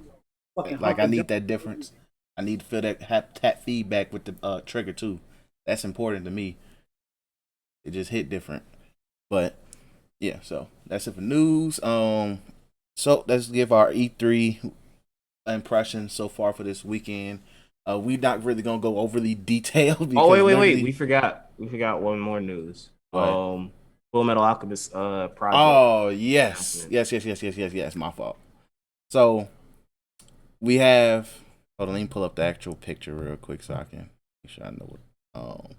Like I need that difference. I need to feel that feedback with the trigger too. That's important to me. It just hit different. But yeah, so that's it for news. So let's give our E3 impression so far for this weekend. We're not really gonna go overly detailed. Oh wait! We forgot one more news. What? Full Metal Alchemist project. Oh yes. My fault. So we have. Hold on, let me pull up the actual picture real quick so I can make sure I know what.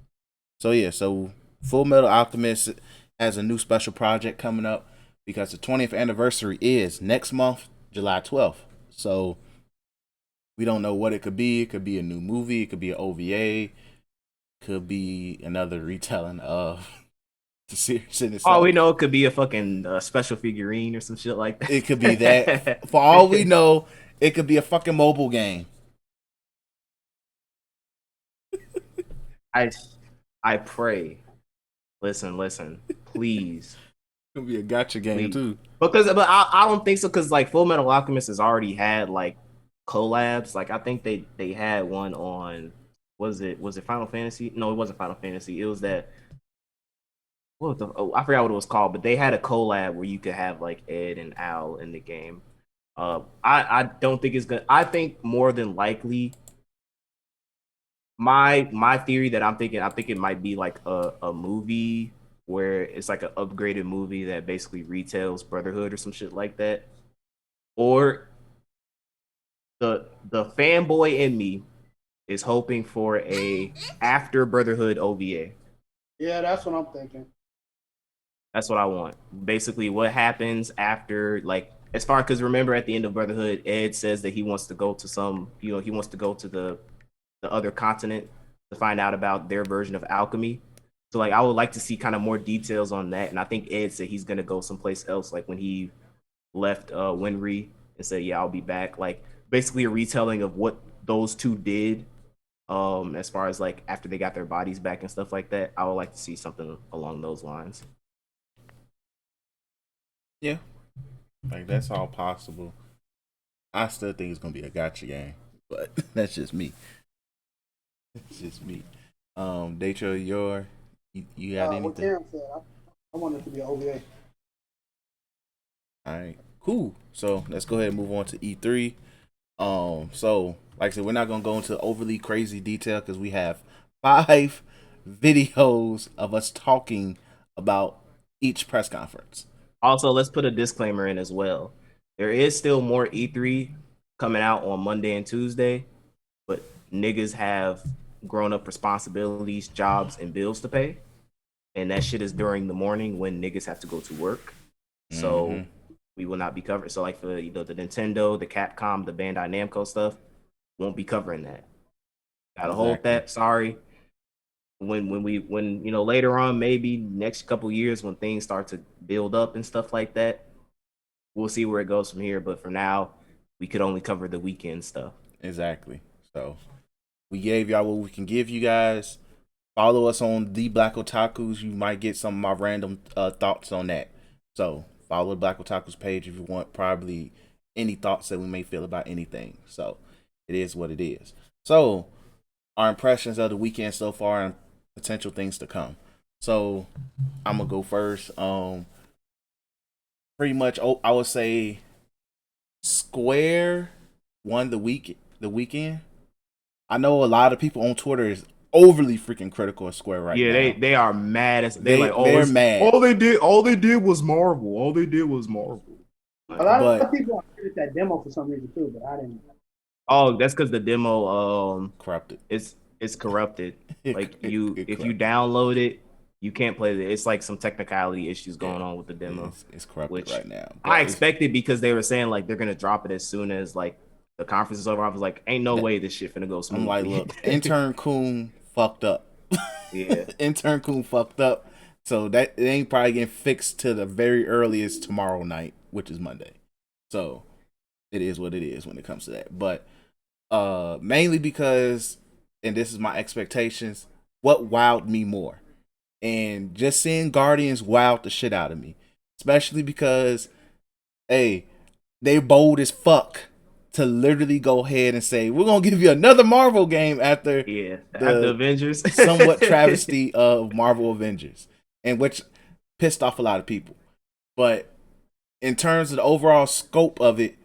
So Full Metal Alchemist has a new special project coming up because the 20th anniversary is next month, July 12th. So we don't know what it could be. It could be a new movie. It could be an OVA. Could be another retelling of the series in itself. Oh, we know it could be a fucking special figurine or some shit like that. It could be that. For all we know, it could be a fucking mobile game. I pray. Listen, please. It could be a gotcha game too. But I don't think so, because like Full Metal Alchemist has already had like collabs. Like I think they had one on, was it Final Fantasy? No, it wasn't Final Fantasy. It was that, I forgot what it was called, but they had a collab where you could have like Ed and Al in the game. I don't think it's gonna. I think more than likely, my theory that I think it might be like a movie where it's like an upgraded movie that basically retails Brotherhood or some shit like that. Or the fanboy in me is hoping for a after Brotherhood OVA. Yeah, that's what I'm thinking. That's what I want. Basically, what happens after, like, as far, because remember at the end of Brotherhood, Ed says that he wants to go to he wants to go to the other continent to find out about their version of alchemy. So like I would like to see kind of more details on that. And I think Ed said he's gonna go someplace else, like when he left Winry and said, yeah, I'll be back. Like basically a retelling of what those two did, as far as like after they got their bodies back and stuff like that. I would like to see something along those lines. Yeah. Like that's all possible. I still think it's gonna be a gotcha game. But that's just me. It's just me. Datro, you got anything? What Cam said, I want it to be an OVA. All right, cool. So let's go ahead and move on to E3. So like I said, we're not gonna go into overly crazy detail because we have 5 videos of us talking about each press conference. Also, let's put a disclaimer in as well. There is still more E3 coming out on Monday and Tuesday, but niggas have grown up responsibilities, jobs, and bills to pay. And that shit is during the morning when niggas have to go to work. So we will not be covering. So like for the Nintendo, the Capcom, the Bandai Namco stuff, won't be covering that. Gotta hold that. Sorry. When later on, maybe next couple years when things start to build up and stuff like that, we'll see where it goes from here. But for now, we could only cover the weekend stuff. Exactly. So we gave y'all what we can give you guys. Follow us on the Black Otakus. You might get some of my random thoughts on that. So follow the Black Otakus page if you want probably any thoughts that we may feel about anything. So it is what it is. So our impressions of the weekend so far and potential things to come. So I'm gonna go first. Pretty much, I would say Square won the weekend. I know a lot of people on Twitter is overly freaking critical of Square right now. Yeah, they are mad as they're mad. All they did was Marvel. All they did was Marvel. A lot of people credit that demo for some reason too, but I didn't. Oh, that's because the demo corrupted. It's corrupted. Like if you download it, you can't play it. It's like some technicality issues going on with the demo. It's corrupted right now. I expected because they were saying like they're gonna drop it as soon as like the conference is over. I was like, ain't no way this shit finna go smooth. I'm like, look, Intern Kun fucked up. Yeah. Intern Kun fucked up. So that it ain't probably getting fixed to the very earliest tomorrow night, which is Monday. So it is what it is when it comes to that. But mainly because, and this is my expectations, what wowed me more. And just seeing Guardians wowed the shit out of me. Especially because, hey, they bold as fuck to literally go ahead and say, we're going to give you another Marvel game after the Avengers. somewhat travesty of Marvel Avengers. And which pissed off a lot of people. But in terms of the overall scope of it,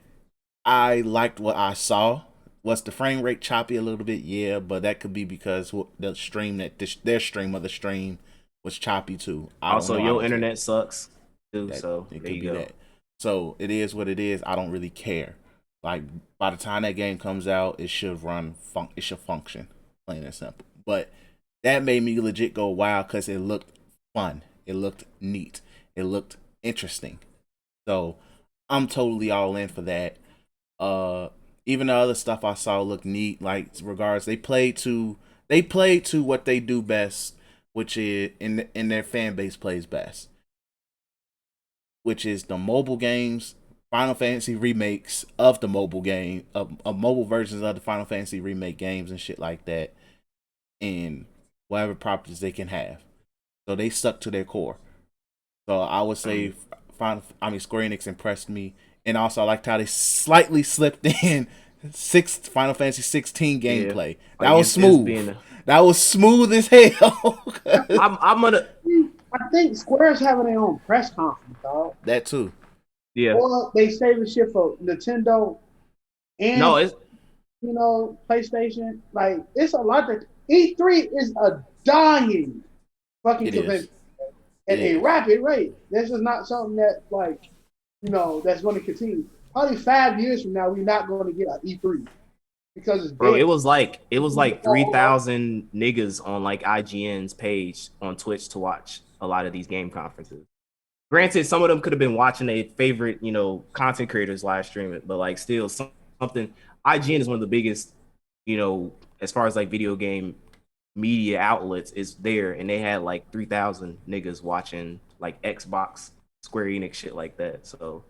I liked what I saw. Was the frame rate choppy a little bit? Yeah, but that could be because the stream their stream of the stream was choppy too. Also, your internet sucks too, so it there could you be go. that. So it is what it is. I don't really care. Like by the time that game comes out, it should it should function, plain and simple. But that made me legit go wow because it looked fun. It looked neat. It looked interesting. So I'm totally all in for that. Even the other stuff I saw looked neat. Like regards, they played to what they do best, which is in their fan base plays best, which is the mobile games, Final Fantasy remakes of the mobile game, of mobile versions of the Final Fantasy remake games and shit like that, and whatever properties they can have. So they stuck to their core. So I would say, Square Enix impressed me. And also, I liked how they slightly slipped in Final Fantasy 16 gameplay. That was smooth. That was smooth as hell. I think Square's having their own press conference, dog. That too. Yeah. Or they save the shit for Nintendo and PlayStation. Like it's a lot that E3 is a dying fucking convention at a rapid rate. This is not something that that's going to continue. Probably 5 years from now, we're not going to get an E3 because it's bro. It was like 3,000 niggas on like IGN's page on Twitch to watch a lot of these game conferences. Granted, some of them could have been watching their favorite, content creators live stream it, but like still something. IGN is one of the biggest, as far as like video game media outlets is there, and they had like 3,000 niggas watching like Xbox, Square Enix shit like that. So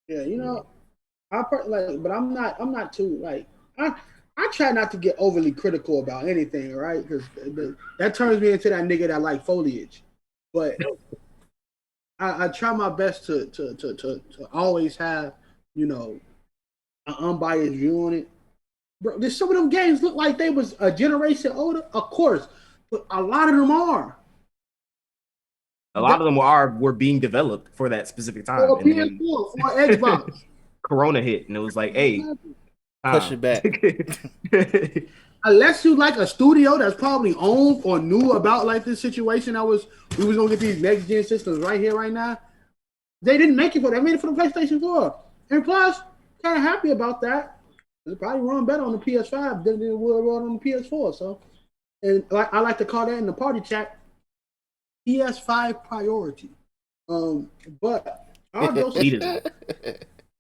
yeah, but I'm not too like I try not to get overly critical about anything, right? Because that turns me into that nigga that like foliage. But I try my best to always have an unbiased view on it. Bro, some of them games look like they was a generation older, of course, but a lot of them are. A lot of them were being developed for that specific time. Or PS4 or Xbox. Corona hit, and it was like, hey, push it back. Unless you like a studio that's probably owned or knew about like this situation we was gonna get these next gen systems right here, right now. They didn't make it for that. They made it for the PlayStation 4. And plus, kind of happy about that. It probably run better on the PS5 than it would run on the PS4. So, and I like to call that in the party chat PS5 priority. But all those, Elitism.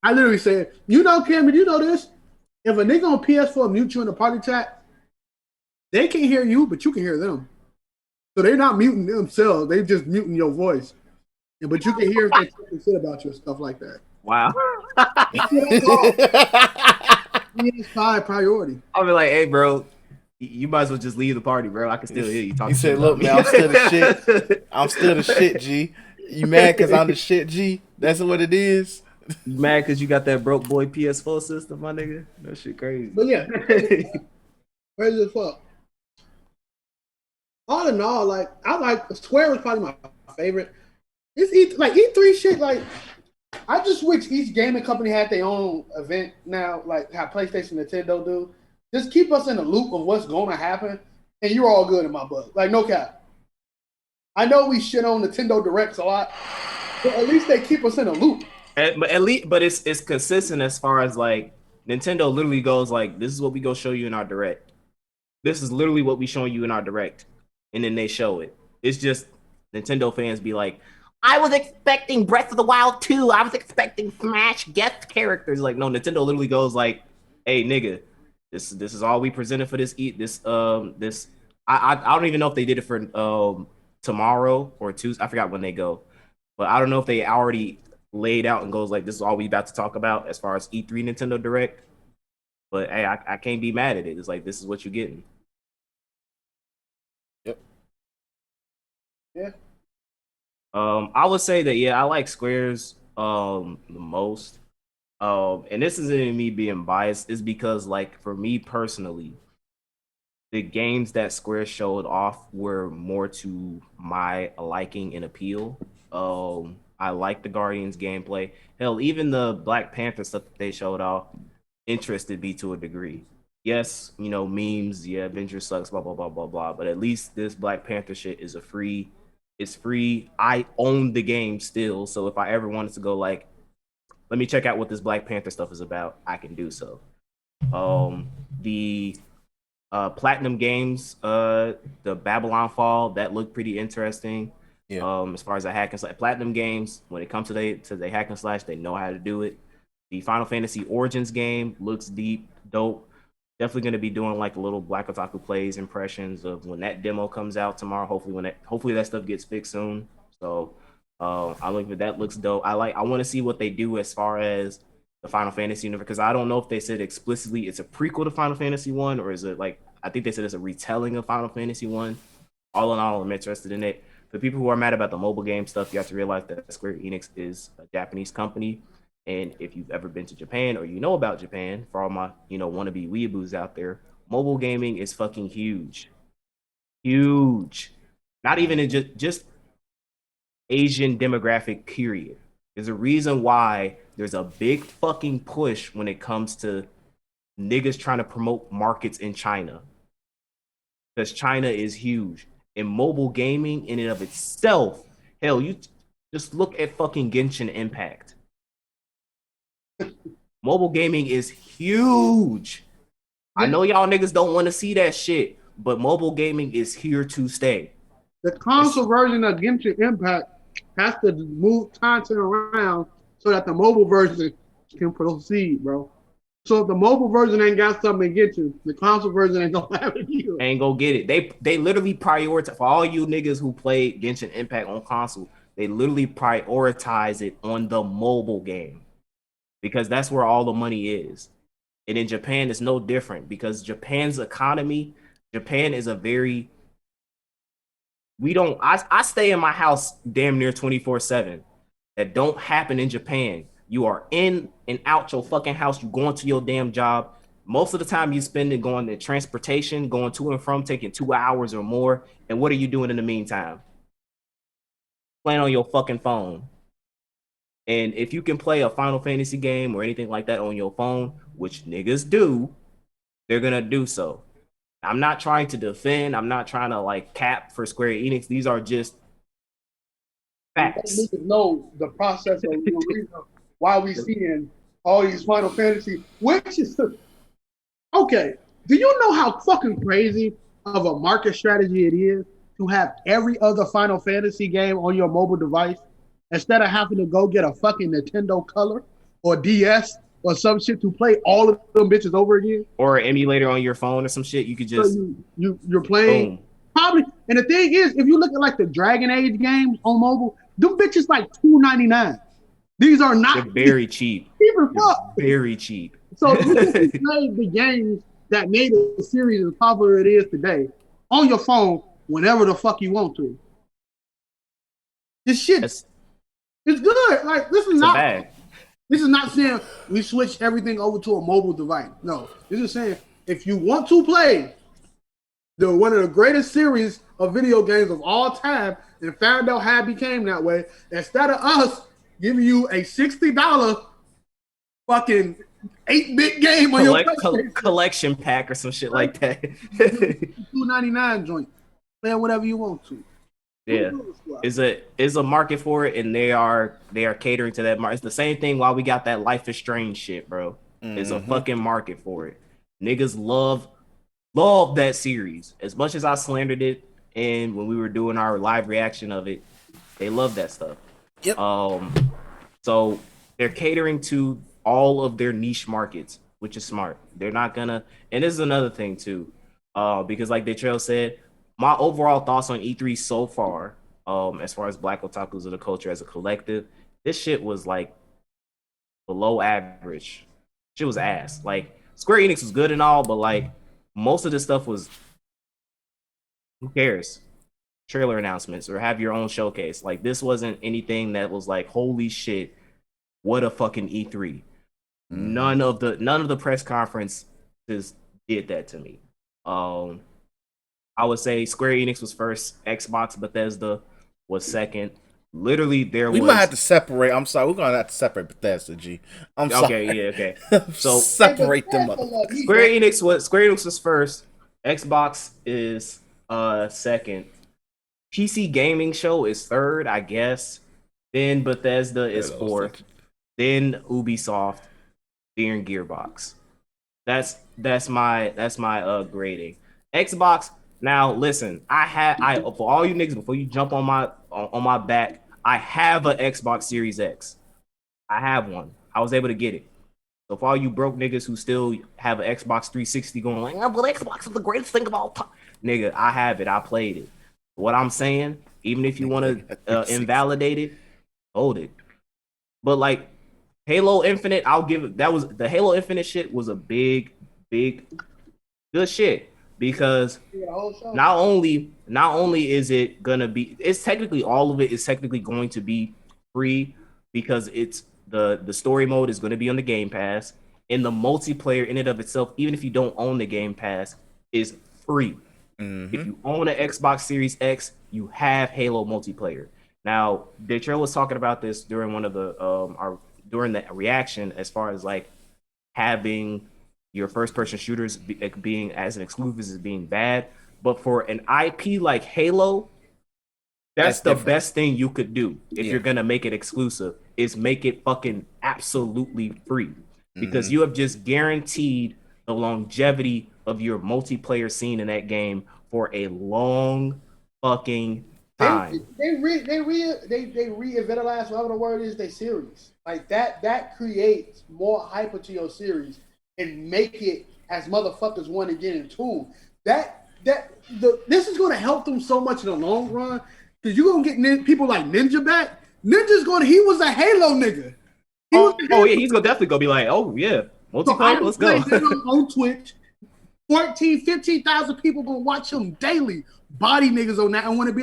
I literally said, you know, Cameron, you know this. If a nigga on PS4 mute you in the party chat, they can't hear you, but you can hear them. So they're not muting themselves; they just muting your voice. But you can hear if they talking shit about you and stuff like that. Wow. It's high priority. I'll be like, hey, bro, you might as well just leave the party, bro. I can still hear you talking. He said, "Look, man, I'm still the shit. I'm still the shit, G. You mad because I'm the shit, G? That's what it is." You mad because you got that broke boy PS4 system, my nigga? That shit crazy. But yeah, crazy as fuck. All in all, like I like Square was probably my favorite. It's E3 shit. Like I just wish each gaming company had their own event now, like how PlayStation, Nintendo do. Just keep us in the loop of what's going to happen, and you're all good in my book. Like no cap. I know we shit on Nintendo Directs a lot, but at least they keep us in a loop. But it's consistent as far as like Nintendo literally goes like, this is what we go show you in our direct. This is literally what we showing you in our direct, and then they show it. It's just Nintendo fans be like, I was expecting Breath of the Wild 2. I was expecting Smash guest characters. Like, no, Nintendo literally goes like, hey nigga, this is all we presented for this I don't even know if they did it for tomorrow or Tuesday. I forgot when they go. But I don't know if they already laid out and goes like, this is all we about to talk about as far as E3 Nintendo Direct. But hey, I can't be mad at it. It's like, this is what you're getting. Yep. Yeah. I would say that I like Squares the most. And this isn't me being biased, it's because like for me personally, the games that Square showed off were more to my liking and appeal. I like the Guardians gameplay. Hell, even the Black Panther stuff that they showed off interested me to a degree. Yes, you know, memes, Avengers sucks, blah blah blah blah blah. But at least this Black Panther shit is it's free. I own the game still, so if I ever wanted to go like, let me check out what this Black Panther stuff is about, I can do so. The Platinum Games, the Babylon Fall, that looked pretty interesting. Yeah. As far as a hack and slash, Platinum Games, when it comes to the hack and slash, they know how to do it. The Final Fantasy Origins game looks deep, dope. Definitely going to be doing like a little Black Otaku plays impressions of when that demo comes out tomorrow. Hopefully that stuff gets fixed soon. So I look at that, looks dope. I want to see what they do as far as the Final Fantasy universe, because I don't know if they said explicitly it's a prequel to Final Fantasy 1 or is it like, I think they said it's a retelling of Final Fantasy 1. All in all, I'm interested in it. For people who are mad about the mobile game stuff, you have to realize that Square Enix is a Japanese company. And if you've ever been to Japan or you know about Japan, for all my, wannabe weeaboos out there, mobile gaming is fucking huge. Huge. Not even in just Asian demographic, period. There's a reason why there's a big fucking push when it comes to niggas trying to promote markets in China. Because China is huge. And mobile gaming in and of itself, hell, you just look at fucking Genshin Impact. Mobile gaming is huge. I know y'all niggas don't want to see that shit, but mobile gaming is here to stay. The console version of Genshin Impact has to move content around so that the mobile version can proceed, bro. So if the mobile version ain't got something to get you, the console version ain't gonna have it either. Ain't gonna get it. They literally prioritize, for all you niggas who played Genshin Impact on console, they literally prioritize it on the mobile game because that's where all the money is. And in Japan, it's no different because Japan's economy, Japan is a very, I stay in my house damn near 24/7. That don't happen in Japan. You are in and out your fucking house. You going to your damn job. Most of the time you spend it going to transportation, going to and from, taking 2 hours or more. And what are you doing in the meantime? Playing on your fucking phone. And if you can play a Final Fantasy game or anything like that on your phone, which niggas do, they're gonna do so. I'm not trying to defend. I'm not trying to like cap for Square Enix. These are just facts. Niggas know the process of the reason why we seeing all these Final Fantasy, which is okay. Do you know how fucking crazy of a market strategy it is to have every other Final Fantasy game on your mobile device? instead of having to go get a fucking Nintendo Color or DS or some shit to play all of them bitches over again. Or an emulator on your phone or some shit. You could just So you're playing boom. probably. And the thing is, if you look at like the Dragon Age games on mobile, them bitches like $2.99. These are They're not very cheap. cheap as They're fuck. very cheap. So you can play the games that made the series as popular as it is today on your phone whenever the fuck you want to. This shit It's is good. Like this is a not bag. this is not saying we switch everything over to a mobile device. No, this is saying if you want to play one of the greatest series of video games of all time and found out how it became that way, instead of us giving you a $60 fucking 8-bit game on your PlayStation, Collection pack or some shit like that. $2.99 joint, play whatever you want to. Yeah, is a market for it, and they are catering to that market. It's the same thing. While we got that Life is Strange shit, bro, it's a fucking market for it. Niggas love that series as much as I slandered it, and when we were doing our live reaction of it, they love that stuff. Yep. So they're catering to all of their niche markets, which is smart. They're not gonna, and this is another thing too, because like Detrail said, my overall thoughts on E3 so far, as far as Black Otakus of the culture as a collective, this shit was like below average. Shit was ass. Like Square Enix was good and all, but like most of this stuff was, who cares? Trailer announcements or have your own showcase. Like this wasn't anything that was like, holy shit, what a fucking E3. None of the press conferences did that to me. I would say Square Enix was first, Xbox Bethesda was second. Literally, we might have to separate. I'm sorry, we're gonna have to separate Bethesda. G. I'm sorry. Okay, yeah, okay. So separate them up. Square Enix was first. Xbox is second. PC Gaming Show is third, I guess. Then Bethesda is fourth. Then Ubisoft. Then Gearbox. That's my grading. Xbox. Now listen, I for all you niggas before you jump on my back, I have an Xbox Series X. I have one. I was able to get it. So for all you broke niggas who still have an Xbox 360 going like, well, Xbox is the greatest thing of all time. Nigga, I have it. I played it. What I'm saying, even if you want to invalidate it, hold it. But like Halo Infinite, I'll give it. That was the Halo Infinite shit was a big good shit. Because not only is it gonna be, it's technically all of it is technically going to be free because it's the story mode is going to be on the Game Pass, and the multiplayer in and of itself, even if you don't own the Game Pass, is free. If you own an Xbox Series X, you have Halo multiplayer. Now, Detrail was talking about this during one of the during the reaction as far as like having your first person shooters being as an exclusive as being bad, but for an IP like Halo, that's the best thing you could do if you're gonna make it exclusive is make it fucking absolutely free, because you have just guaranteed the longevity of your multiplayer scene in that game for a long fucking time. They revitalize whatever the word is, they series like that creates more hype to your series and make it as motherfuckers want to get in tune. This is going to help them so much in the long run because you're going to get people like Ninja back. He was a Halo nigga. Yeah, he's gonna definitely be like, oh yeah, multiplayer, so let's go. On Twitch, 15,000 people gonna watch him daily, body niggas on that. I want to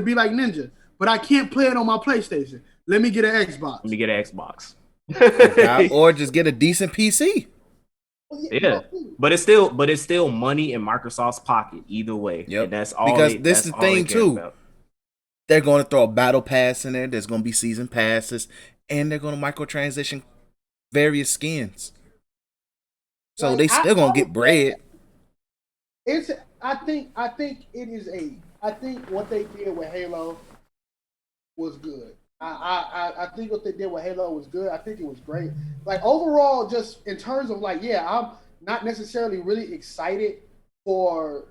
be like Ninja, but I can't play it on my PlayStation. Let me get an Xbox. Or just get a decent PC. Yeah, but it's still money in Microsoft's pocket either way. Yep. And that's all. Because this is the thing too. They're going to throw a battle pass in there. There's going to be season passes, and they're going to microtransaction various skins. So like, they're going to get bread. I think what they did with Halo was good. I think what they did with Halo was good. I think it was great. Like overall, just in terms of like, yeah, I'm not necessarily really excited for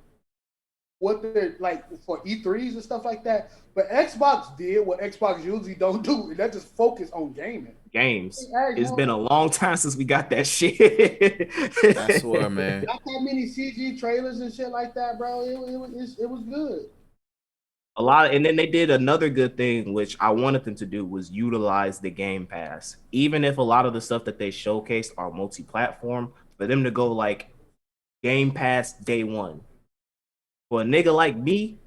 what they're like for E3s and stuff like that. But Xbox did what Xbox usually don't do, and that just focus on gaming. Games. It's been a long time since we got that shit. I swear, man. Not that many CG trailers and shit like that, bro. It was good. A lot, and then they did another good thing, which I wanted them to do, was utilize the Game Pass. Even if a lot of the stuff that they showcased are multi-platform, for them to go like Game Pass day one. For a nigga like me,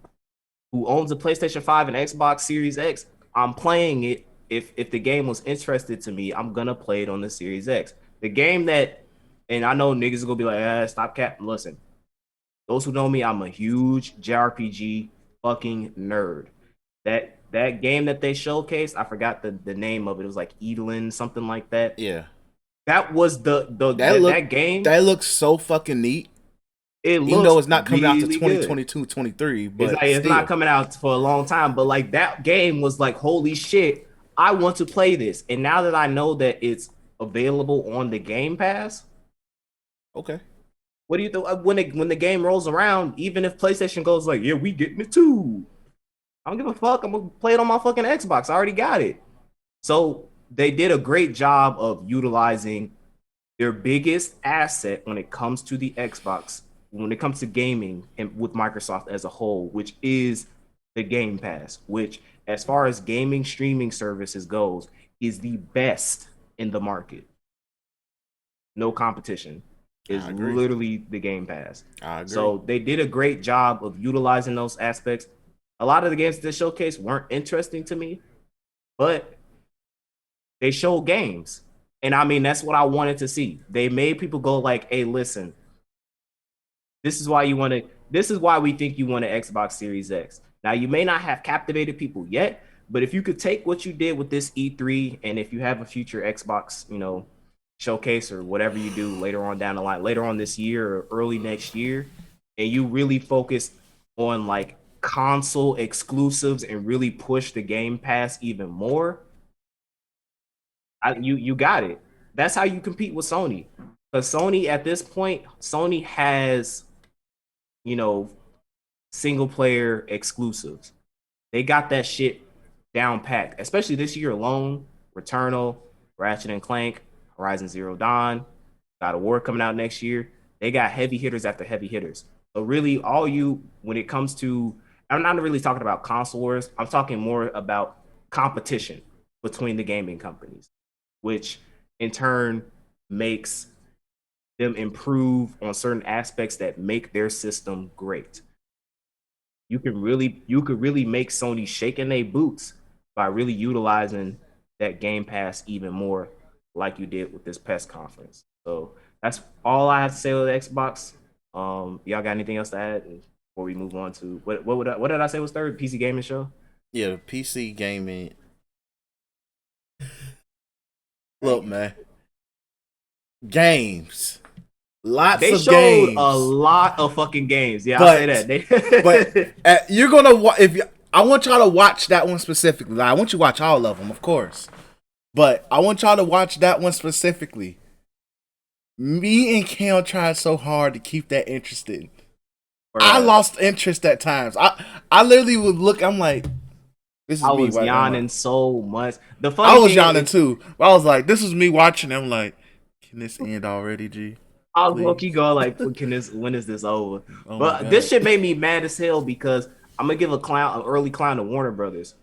who owns a PlayStation 5 and Xbox Series X, I'm playing it. If the game was interested to me, I'm gonna play it on the Series X. The game that, and I know niggas are gonna be like, stop cap. Listen, those who know me, I'm a huge JRPG fucking nerd. That game that they showcased, I forgot the name of it. It was like Edelin, something like that. Yeah. That was that game. That looks so fucking neat. Even though it's not coming out to 2022, 23, but it's not coming out for a long time. But like that game was like, holy shit, I want to play this. And now that I know that it's available on the Game Pass, okay. What do you think when the game rolls around? Even if PlayStation goes like, yeah, we getting it too, I don't give a fuck. I'm gonna play it on my fucking Xbox. I already got it. So they did a great job of utilizing their biggest asset when it comes to the Xbox, when it comes to gaming, and with Microsoft as a whole, which is the Game Pass, which, as far as gaming streaming services goes, is the best in the market. No competition. Is literally the Game Pass. I agree. So they did a great job of utilizing those aspects. A lot of the games that showcase weren't interesting to me, but they showed games. And I mean, that's what I wanted to see. They made people go like, hey, listen, this is why we think you want an Xbox Series X. Now, you may not have captivated people yet, but if you could take what you did with this E3, and if you have a future Xbox, showcase or whatever you do later on down the line, later on this year or early next year, and you really focus on like console exclusives and really push the Game Pass even more, you got it. That's how you compete with Sony. Because Sony at this point, Sony has, single player exclusives. They got that shit down packed, especially this year alone. Returnal, Ratchet and Clank, Horizon Zero Dawn, God of War coming out next year. They got heavy hitters after heavy hitters. So really, when it comes to, I'm not really talking about console wars. I'm talking more about competition between the gaming companies, which in turn makes them improve on certain aspects that make their system great. You could really make Sony shake in their boots by really utilizing that Game Pass even more, like you did with this press conference. So that's all I have to say with Xbox. Y'all got anything else to add before we move on to what did I say was third? PC gaming show? Yeah, PC gaming. Look, man. Games. Lots they of showed games. A lot of fucking games. Yeah, I'll say that. But you're gonna I want y'all to watch that one specifically. I want you to watch all of them, of course. But I want y'all to watch that one specifically. Me and Cam tried so hard to keep that interested. Right. I lost interest at times. I literally would look. I'm like, this is I me. Was yawning so much. I was yawning too. I was like, this is me watching. I'm like, can this end already, G? I was low-key going like, when is this over? But this shit made me mad as hell because I'm gonna give an early clown to Warner Brothers,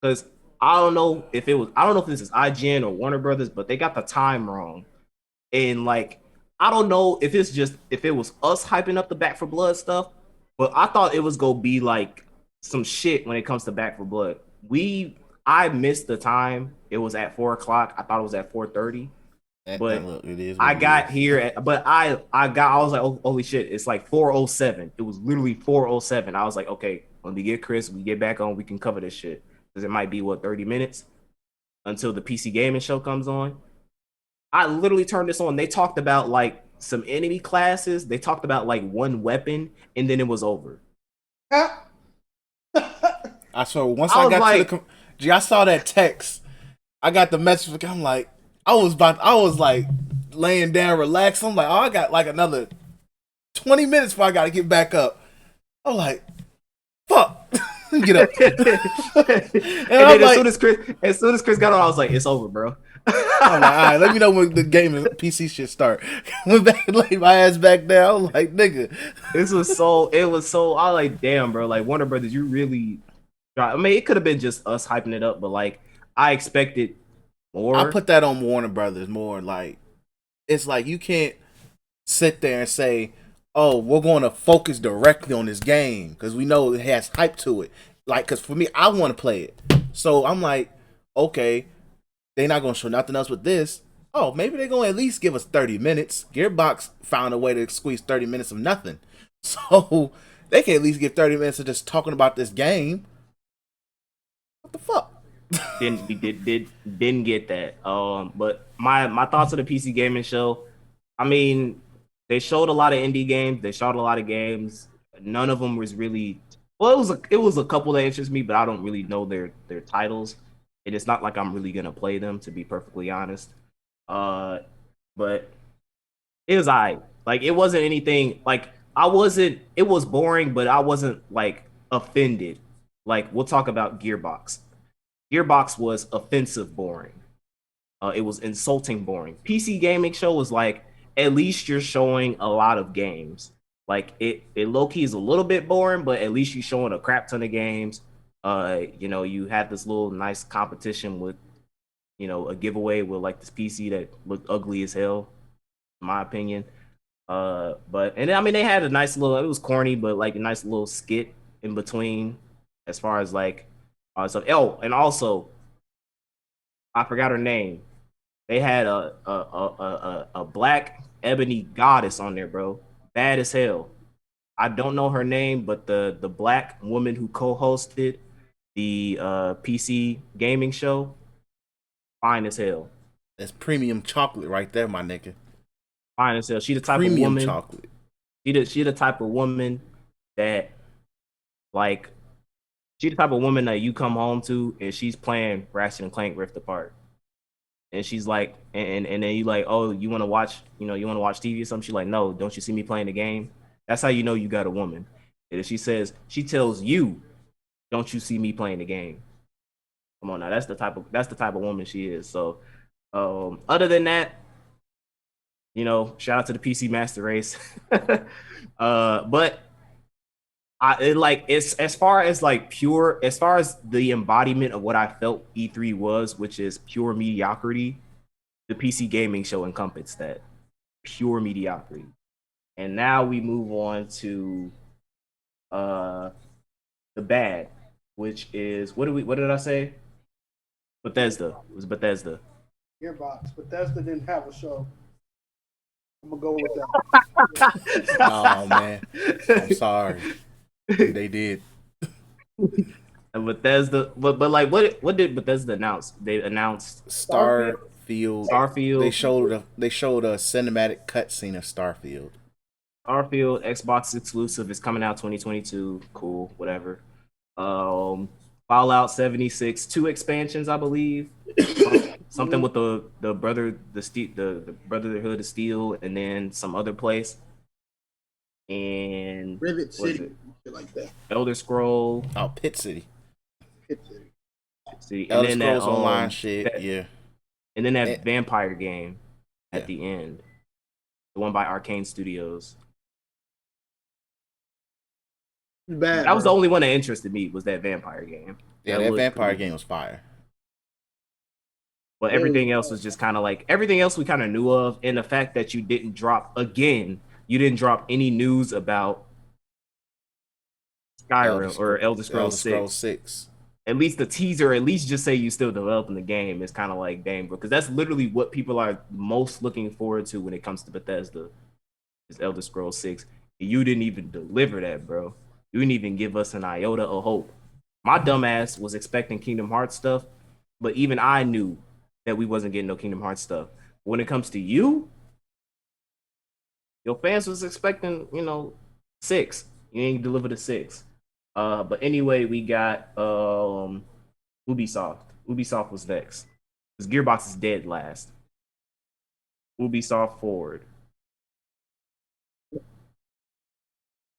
because I don't know if this is IGN or Warner Brothers, but they got the time wrong. And like, I don't know if it was us hyping up the Back 4 Blood stuff, but I thought it was gonna be like some shit when it comes to Back 4 Blood. I missed the time. It was at 4:00. I thought it was at 4:30. But I got here, I was like, oh, holy shit, it's like 4:07. It was literally 4:07. I was like, okay, when we get Chris, we get back on, we can cover this shit. Because it might be, 30 minutes until the PC gaming show comes on. I literally turned this on. They talked about like some enemy classes. They talked about like one weapon, and then it was over. I saw that text. I got the message. I'm like, I was like laying down, relaxed. I'm like, oh, I got like another 20 minutes before I got to get back up. I'm like, Get up. And And I'm then like, as soon as Chris got on, I was like, it's over, bro. all right, let me know when the game and PC shit start. Went back, laid my ass back down. I was like, nigga. It was so. I was like, damn, bro. Like Warner Brothers, you really. I mean, it could have been just us hyping it up, but like, I expected more. I put that on Warner Brothers more. Like, it's like you can't sit there and say, "Oh, we're going to focus directly on this game because we know it has hype to it." Like, because for me, I want to play it, so I'm like, okay, they're not going to show nothing else with this. Oh, maybe they're going to at least give us 30 minutes. Gearbox found a way to squeeze 30 minutes of nothing, so they can at least give 30 minutes of just talking about this game. What the fuck? Didn't get that. But my thoughts on the PC gaming show. I mean, they showed a lot of indie games. They showed a lot of games. None of them was really. Well, it was a couple that interest me, but I don't really know their titles. And it's not like I'm really gonna play them, to be perfectly honest. But it was alright. Like it wasn't anything like I wasn't. It was boring, but I wasn't like offended. Like we'll talk about Gearbox. Gearbox was offensive boring. It was insulting boring. PC gaming show was like at least you're showing a lot of games. Like it low key is a little bit boring, but at least you're showing a crap ton of games. You know, you had this little nice competition with, you know, a giveaway with like this PC that looked ugly as hell, in my opinion. But and I mean they had a nice little. It was corny, but like a nice little skit in between, as far as like stuff. Oh, and also I forgot her name. They had a black ebony goddess on there, bro. Bad as hell. I don't know her name, but the black woman who co-hosted the PC gaming show, fine as hell. That's premium chocolate right there, my nigga. Fine as hell. She the type of Premium woman. chocolate. She the type of woman that like she the type of woman that you come home to and she's playing Ratchet and Clank Rift Apart. And she's like, and then you like, oh, you want to watch, you know, you want to watch TV or something? She's like, no, don't you see me playing the game? That's how you know you got a woman. And if she tells you, don't you see me playing the game? Come on now, that's the type of woman she is. So, other than that, you know, shout out to the PC Master Race. But it's as far as like pure, as far as the embodiment of what I felt E3 was, which is pure mediocrity. The PC gaming show encompassed that pure mediocrity. And now we move on to the bad, which is what did I say? Bethesda. It was Bethesda. Gearbox. Bethesda didn't have a show. I'm gonna go with that. Oh man, I'm sorry. They did. And Bethesda, but like what did Bethesda announce? They announced Starfield. Starfield. They showed a cinematic cutscene of Starfield. Starfield, Xbox exclusive, is coming out 2022. Cool, whatever. Fallout 76, 2 expansions, I believe. Something with the Brotherhood of Steel, and then some other place. And Rivet City, shit like that. Elder Scroll. Oh, Pit City. Pit City. See, Elder and then Scrolls that Online shit. Yeah. And then that vampire game at the end, the one by Arcane Studios. Bad. That was the only one that interested me, was that vampire game. Yeah, that vampire game was fire. But everything else was just kind of like everything else we kind of knew of, and the fact that you didn't drop any news about Skyrim or Elder Scrolls 6. At least the teaser, at least just say you still developing the game is kind of like, dang, bro, because that's literally what people are most looking forward to when it comes to Bethesda, is Elder Scrolls 6. You didn't even deliver that, bro. You didn't even give us an iota of hope. My dumbass was expecting Kingdom Hearts stuff, but even I knew that we wasn't getting no Kingdom Hearts stuff. When it comes to you, your fans was expecting, 6. You ain't delivered a 6. But anyway, we got Ubisoft. Ubisoft was next. Because Gearbox is dead last. Ubisoft Forward.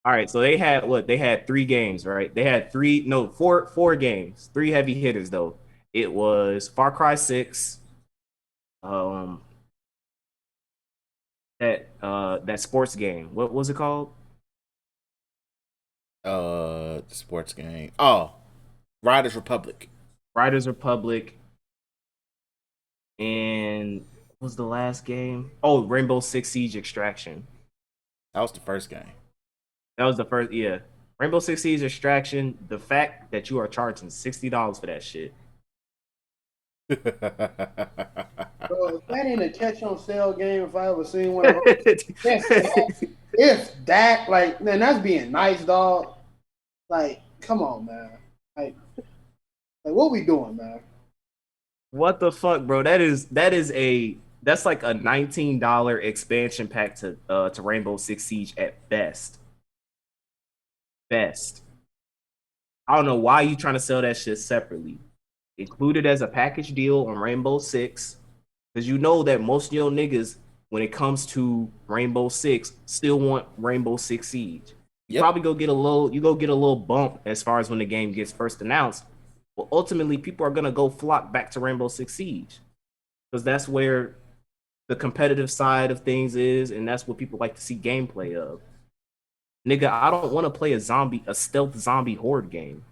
All right, so they had what? They had 3 games, right? They had four games, 3 heavy hitters though. It was Far Cry 6, um, that sports game. What was it called? Sports game. Oh, Riders Republic. Riders Republic, and what was the last game? Oh, Rainbow Six Siege Extraction. That was the first game. That was the first, yeah. Rainbow Six Siege Extraction. The fact that you are charging $60 for that shit. Bro, if that ain't a catch on sale game, if I ever seen one of those, if that, like, man, that's being nice, dog. Like, come on, man. Like what we doing, man? What the fuck, bro? That's like a $19 expansion pack to Rainbow Six Siege at best. Best. I don't know why you trying to sell that shit separately. Included as a package deal on Rainbow Six, because you know that most of your niggas, when it comes to Rainbow Six, still want Rainbow Six Siege. You Yep. probably go get a little bump as far as when the game gets first announced. But ultimately, people are gonna go flock back to Rainbow Six Siege because that's where the competitive side of things is, and that's what people like to see gameplay of. Nigga, I don't want to play a stealth zombie horde game.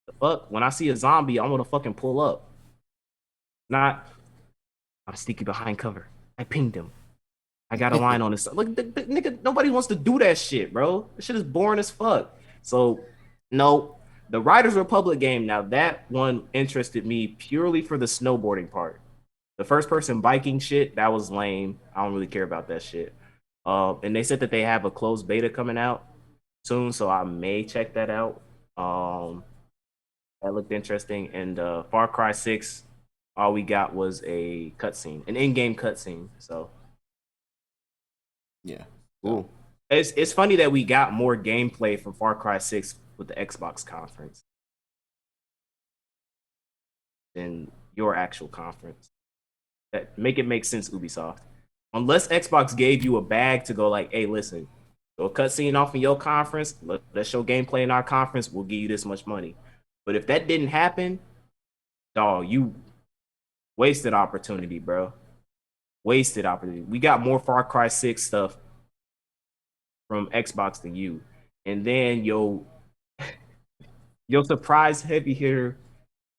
The fuck, when I see a zombie, I want to fucking pull up. Not, I'm sneaky behind cover. I pinged him. I got a line on this. Like, nigga, nobody wants to do that shit, bro. This shit is boring as fuck. So, no, the Riders Republic game. Now that one interested me purely for the snowboarding part. The first person biking shit, that was lame. I don't really care about that shit. And they said that they have a closed beta coming out soon, so I may check that out. That looked interesting. And Far Cry 6, all we got was a cutscene, an in-game cutscene. So Yeah. ooh. It's funny that we got more gameplay from Far Cry 6 with the Xbox conference than your actual conference. That make sense, Ubisoft. Unless Xbox gave you a bag to go like, hey, listen, go cutscene off in your conference. Let's show gameplay in our conference. We'll give you this much money. But if that didn't happen, dog, you wasted opportunity, bro. Wasted opportunity. We got more Far Cry 6 stuff from Xbox than you. And then your surprise heavy hitter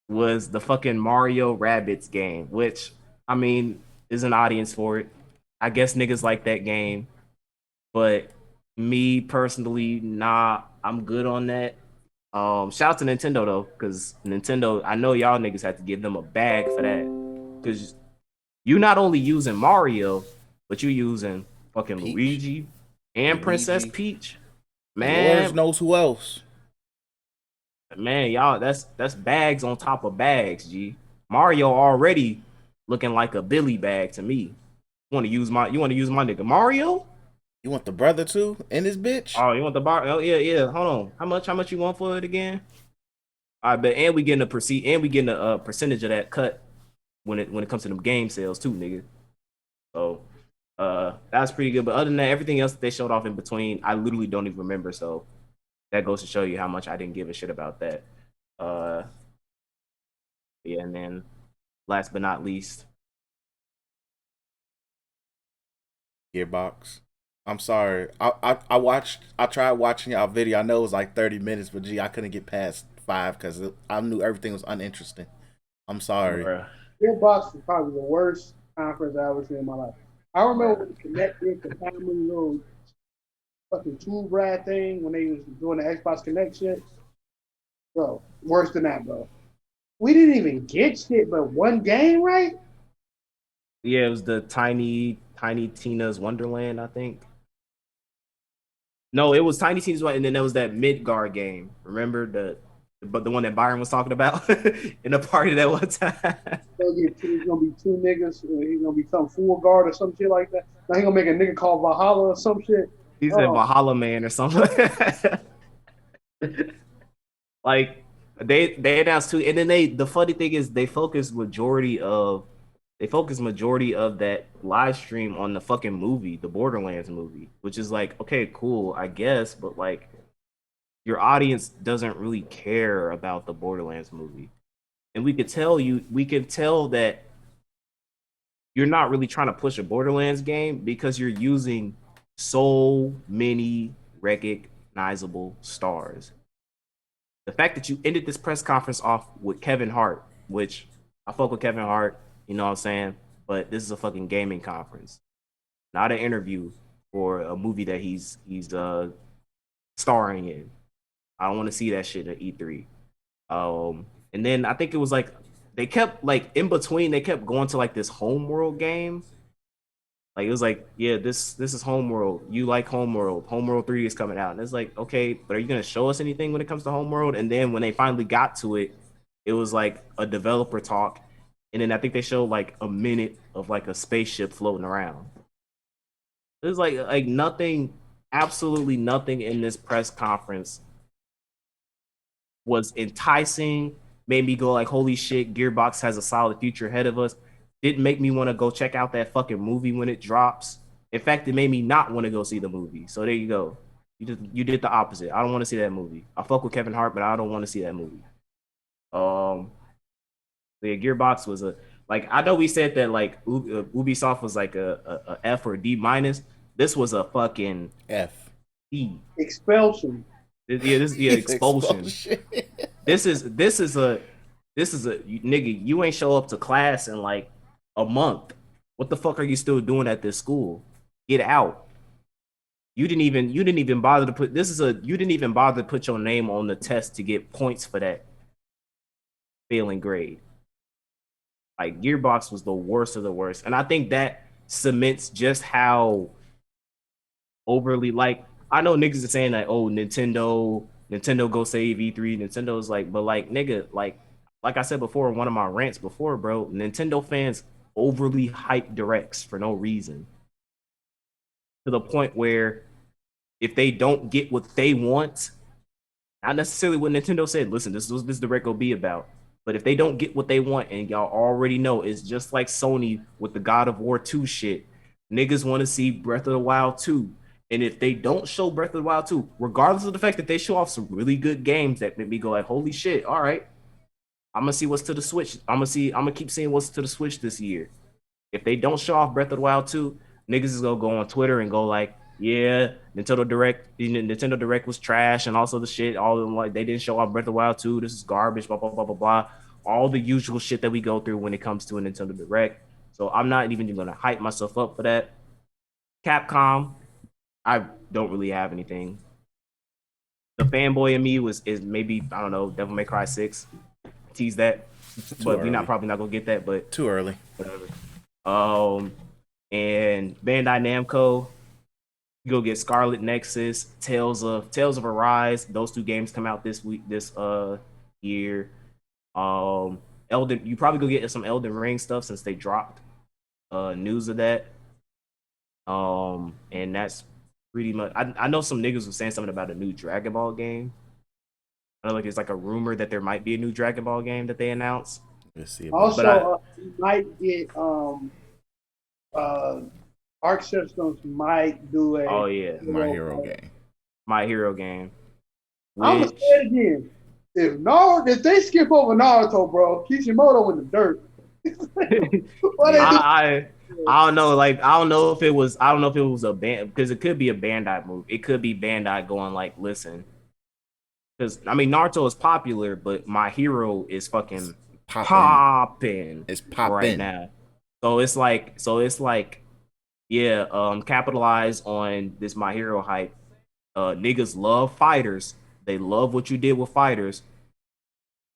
was the fucking Mario Rabbids game, which I mean is an audience for it. I guess niggas like that game, but me personally, nah, I'm good on that. Shout out to Nintendo though, because Nintendo, I know y'all niggas had to give them a bag for that, because you not only using Mario, but you using fucking Peach. Luigi and Princess Luigi. Peach. Lord Man, knows who else. man, y'all, that's bags on top of bags, G. Mario already looking like a Billy bag to me. You want to use my nigga Mario? You want the brother too in this bitch? Oh, you want the bar? Oh yeah. Hold on. How much you want for it again? I bet, and we getting a percentage of that cut when it comes to them game sales too, nigga. So that's pretty good. But other than that, everything else that they showed off in between, I literally don't even remember. So that goes to show you how much I didn't give a shit about that. Uh, yeah, and then last but not least, Gearbox. I'm sorry. I tried watching y'all video. I know it was like 30 minutes, but gee, I couldn't get past 5 because I knew everything was uninteresting. I'm sorry. bruh. Gearbox is probably the worst conference I ever seen in my life. I remember when Connect did the family little fucking tool brad thing when they was doing the Xbox Connect shit. Bro, worse than that, bro. We didn't even get shit but one game, right? Yeah, it was the Tiny Tina's Wonderland, I think. No, it was Tiny Tina's Wonderland, and then there was that Midgar game. Remember the one that Byron was talking about in the party that one time. He's gonna be 2 niggas. He's gonna be some full guard or some shit like that. Now he gonna make a nigga called Valhalla or some shit. He said Valhalla Man or something. Like they announced two, and then the funny thing is they focused majority of they focus majority of that live stream on the fucking movie, the Borderlands movie, which is like, okay, cool, I guess, but like your audience doesn't really care about the Borderlands movie. And we can tell that you're not really trying to push a Borderlands game because you're using so many recognizable stars. The fact that you ended this press conference off with Kevin Hart, which I fuck with Kevin Hart, you know what I'm saying? But this is a fucking gaming conference, not an interview for a movie that he's starring in. I don't want to see that shit at E3. And then I think it was like they kept like in between they kept going to like this homeworld game. Like it was like, yeah, this is Homeworld. You like Homeworld. Homeworld 3 is coming out. And it's like, okay, but are you gonna show us anything when it comes to Homeworld? And then when they finally got to it, it was like a developer talk. And then I think they showed like a minute of like a spaceship floating around. It was like nothing, absolutely nothing in this press conference was enticing, made me go like, holy shit, Gearbox has a solid future ahead of us. Didn't make me want to go check out that fucking movie when it drops. In fact, it made me not want to go see the movie. So there you go. You did the opposite. I don't want to see that movie. I fuck with Kevin Hart, but I don't want to see that movie. Yeah, Gearbox was a like I know we said that like Ubisoft was like a F or D minus. This was a fucking F. E. Expulsion. Yeah, expulsion. This is a nigga. You ain't show up to class in like a month. What the fuck are you still doing at this school? Get out. You didn't even bother to put you didn't even bother to put your name on the test to get points for that failing grade. Like Gearbox was the worst of the worst, and I think that cements just how overly like I know niggas are saying that oh Nintendo go save E3. Nintendo's like, but like nigga, like I said before in one of my rants before, bro, Nintendo fans overly hype directs for no reason. To the point where if they don't get what they want, not necessarily what Nintendo said, listen, this is what this direct will be about. But if they don't get what they want, and y'all already know, it's just like Sony with the God of War 2 shit. Niggas want to see Breath of the Wild 2. And if they don't show Breath of the Wild 2, regardless of the fact that they show off some really good games that make me go like, holy shit, all right, I'm gonna see what's to the Switch. I'm gonna keep seeing what's to the Switch this year. If they don't show off Breath of the Wild 2, niggas is gonna go on Twitter and go like, yeah, Nintendo Direct was trash, and also the shit, all of them like they didn't show off Breath of the Wild 2. This is garbage, blah blah blah blah blah. All the usual shit that we go through when it comes to a Nintendo Direct. So I'm not even gonna hype myself up for that. Capcom, I don't really have anything. The fanboy in me is maybe I don't know, Devil May Cry 6. Tease that, but we're not probably not gonna get that. But too early. Whatever. And Bandai Namco, you go get Scarlet Nexus, Tales of Arise. Those two games come out this year. You probably go get some Elden Ring stuff since they dropped news of that. And that's pretty much. I know some niggas were saying something about a new Dragon Ball game. I know like it's like a rumor that there might be a new Dragon Ball game that they announced. Let's see. Also, you might get Arc Systems might do a My Hero game. My Hero game. I'm gonna say it again. If they skip over Naruto, bro, Kishimoto in the dirt. I don't know. Like I don't know if it was a band because it could be a Bandai move. It could be Bandai going like, listen, because I mean Naruto is popular, but My Hero is fucking popping. It's popping right now. So it's like, yeah, capitalize on this My Hero hype. Niggas love fighters. They love what you did with fighters.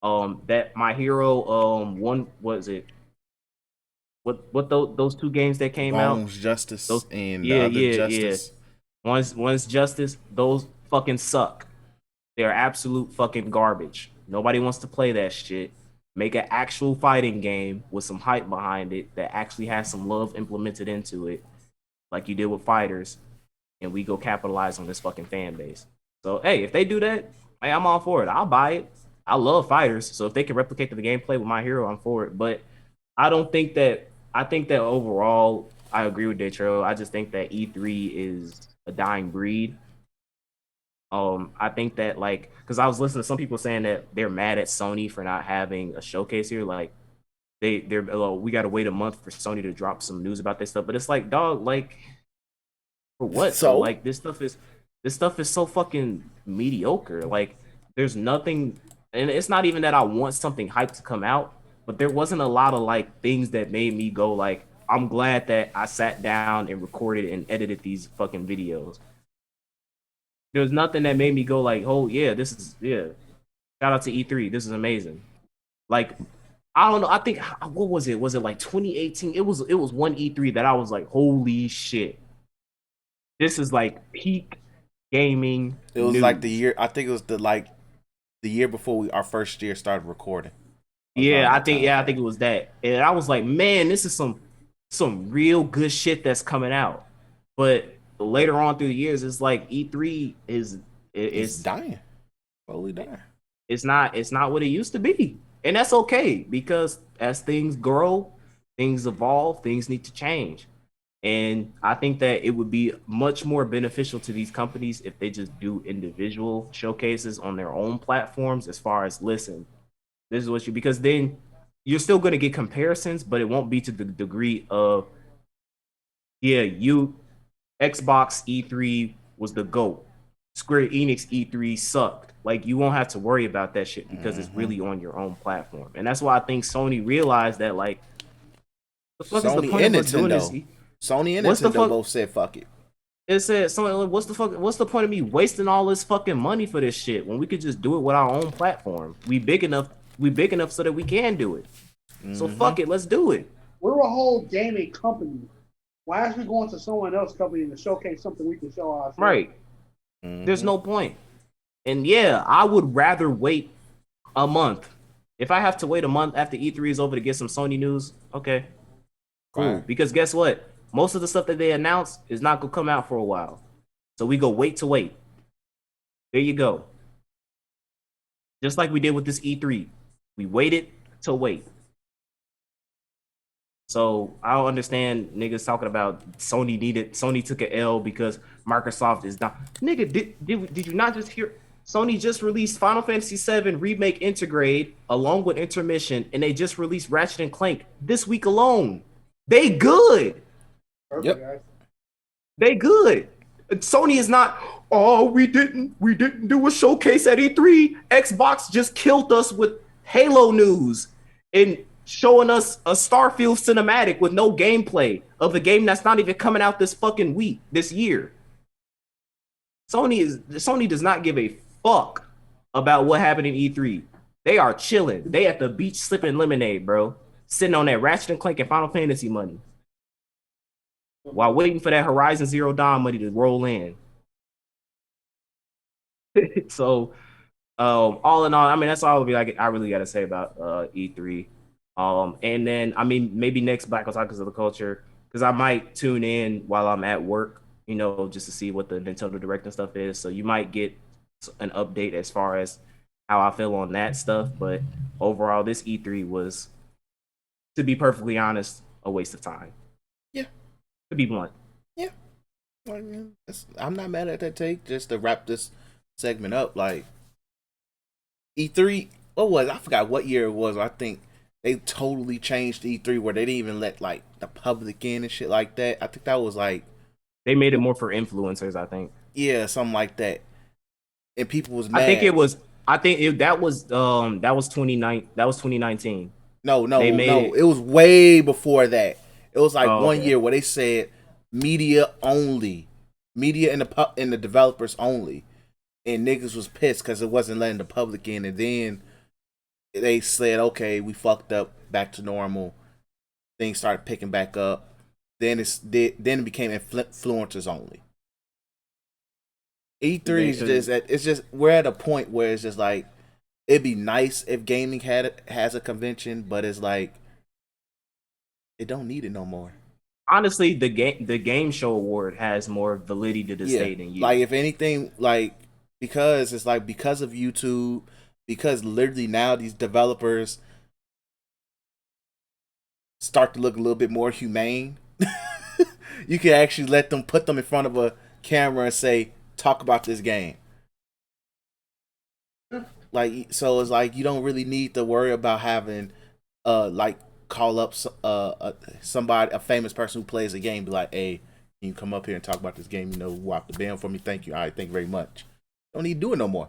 That My Hero, one was it? What those two games that came out? Justice those, and the other Justice. One's Justice. Those fucking suck. They're absolute fucking garbage. Nobody wants to play that shit. Make an actual fighting game with some hype behind it that actually has some love implemented into it, like you did with fighters, and we go capitalize on this fucking fan base. So hey, if they do that, hey, I'm all for it. I'll buy it. I love fighters, so if they can replicate the gameplay with My Hero, I'm for it. But I don't think that I think that overall, I agree with Detroit. I just think that E3 is a dying breed. I think that like, because I was listening to some people saying that they're mad at Sony for not having a showcase here. Like, we got to wait a month for Sony to drop some news about this stuff. But it's like, dog, like, for what though? So Like, this stuff is so fucking mediocre. Like, there's nothing, and it's not even that I want something hyped to come out, but there wasn't a lot of like things that made me go like, I'm glad that I sat down and recorded and edited these fucking videos. There was nothing that made me go like, oh yeah, this is yeah. Shout out to E3. This is amazing. Like, I don't know. I think what was it? Was it like 2018? It was one E3 that I was like, holy shit. This is like peak gaming it was news. like the year. I think it was the year before our first year started recording. I think it was that. And I was like, man, this is some real good shit that's coming out. But later on through the years, it's like E3 It's dying, slowly dying. It's not what it used to be. And that's okay because as things grow, things evolve, things need to change. And I think that it would be much more beneficial to these companies if they just do individual showcases on their own platforms as far as listen, this is what you because then you're still going to get comparisons, but it won't be to the degree of you Xbox E3 was the GOAT. Square Enix E3 sucked. Like you won't have to worry about that shit because it's really on your own platform. And that's why I think Sony realized that like the fuck is the Sony point and of us doing this? Nintendo. Sony and What's the Nintendo fuck? both said fuck it. It said something like, what's the point of me wasting all this fucking money for this shit when we could just do it with our own platform? We big enough so that we can do it. So fuck it, let's do it. We're a whole gaming company. Why is we going to someone else's company to showcase something we can show ourselves? Right. There's no point. And yeah, I would rather wait a month. If I have to wait a month after E3 is over to get some Sony news, okay. Cool. Right. Because guess what? Most of the stuff that they announce is not gonna come out for a while. So we go wait to wait. There you go. Just like we did with this E3. We waited to wait. So I don't understand niggas talking about Sony took an L because Microsoft is down. Nigga, did you not just hear Sony just released Final Fantasy VII Remake Intergrade along with Intermission, and they just released Ratchet and Clank this week alone. They good. Perfect, Yep. guys. They good. Sony is not. Oh, we didn't do a showcase at E3. Xbox just killed us with Halo news and showing us a Starfield cinematic with no gameplay of the game that's not even coming out this fucking week, this year. Sony does not give a fuck about what happened in E3. They are chilling. They at the beach sipping lemonade, bro. Sitting on that Ratchet and Clank and Final Fantasy money. While waiting for that Horizon Zero Dawn money to roll in. So, all in all, I mean, that's all I really got to say about E3. And then, I mean, maybe next Black Otakus of the Culture, because I might tune in while I'm at work, you know, just to see what the Nintendo Direct and stuff is. So you might get an update as far as how I feel on that stuff. But overall, this E3 was, to be perfectly honest, a waste of time. Yeah. To be blunt. Yeah. I'm not mad at that take. Just to wrap this segment up, like E3, I forgot what year it was. I think they totally changed E3 where they didn't even let like the public in and shit like that. I think that was like they made it more for influencers, I think. Yeah, something like that. And people was mad. That was 2019. No. It was way before that. It was like 1 year where they said media only. Media and the developers only. And niggas was pissed because it wasn't letting the public in. And then they said, okay, we fucked up, back to normal. Things started picking back up. Then it became influencers only. E3 is just we're at a point where it's just like it'd be nice if gaming has a convention, but it's like it don't need it no more. Honestly, the game show award has more validity to this day than you. Like if anything, like because it's like because of YouTube, because literally now these developers start to look a little bit more humane. You can actually let them put them in front of a camera and say, "Talk about this game." Like, so it's like you don't really need to worry about having like call up somebody, a famous person who plays a game, be like, "Hey, can you come up here and talk about this game? You know, walk the band for me. Thank you. All right, thank you very much." Don't need to do it no more.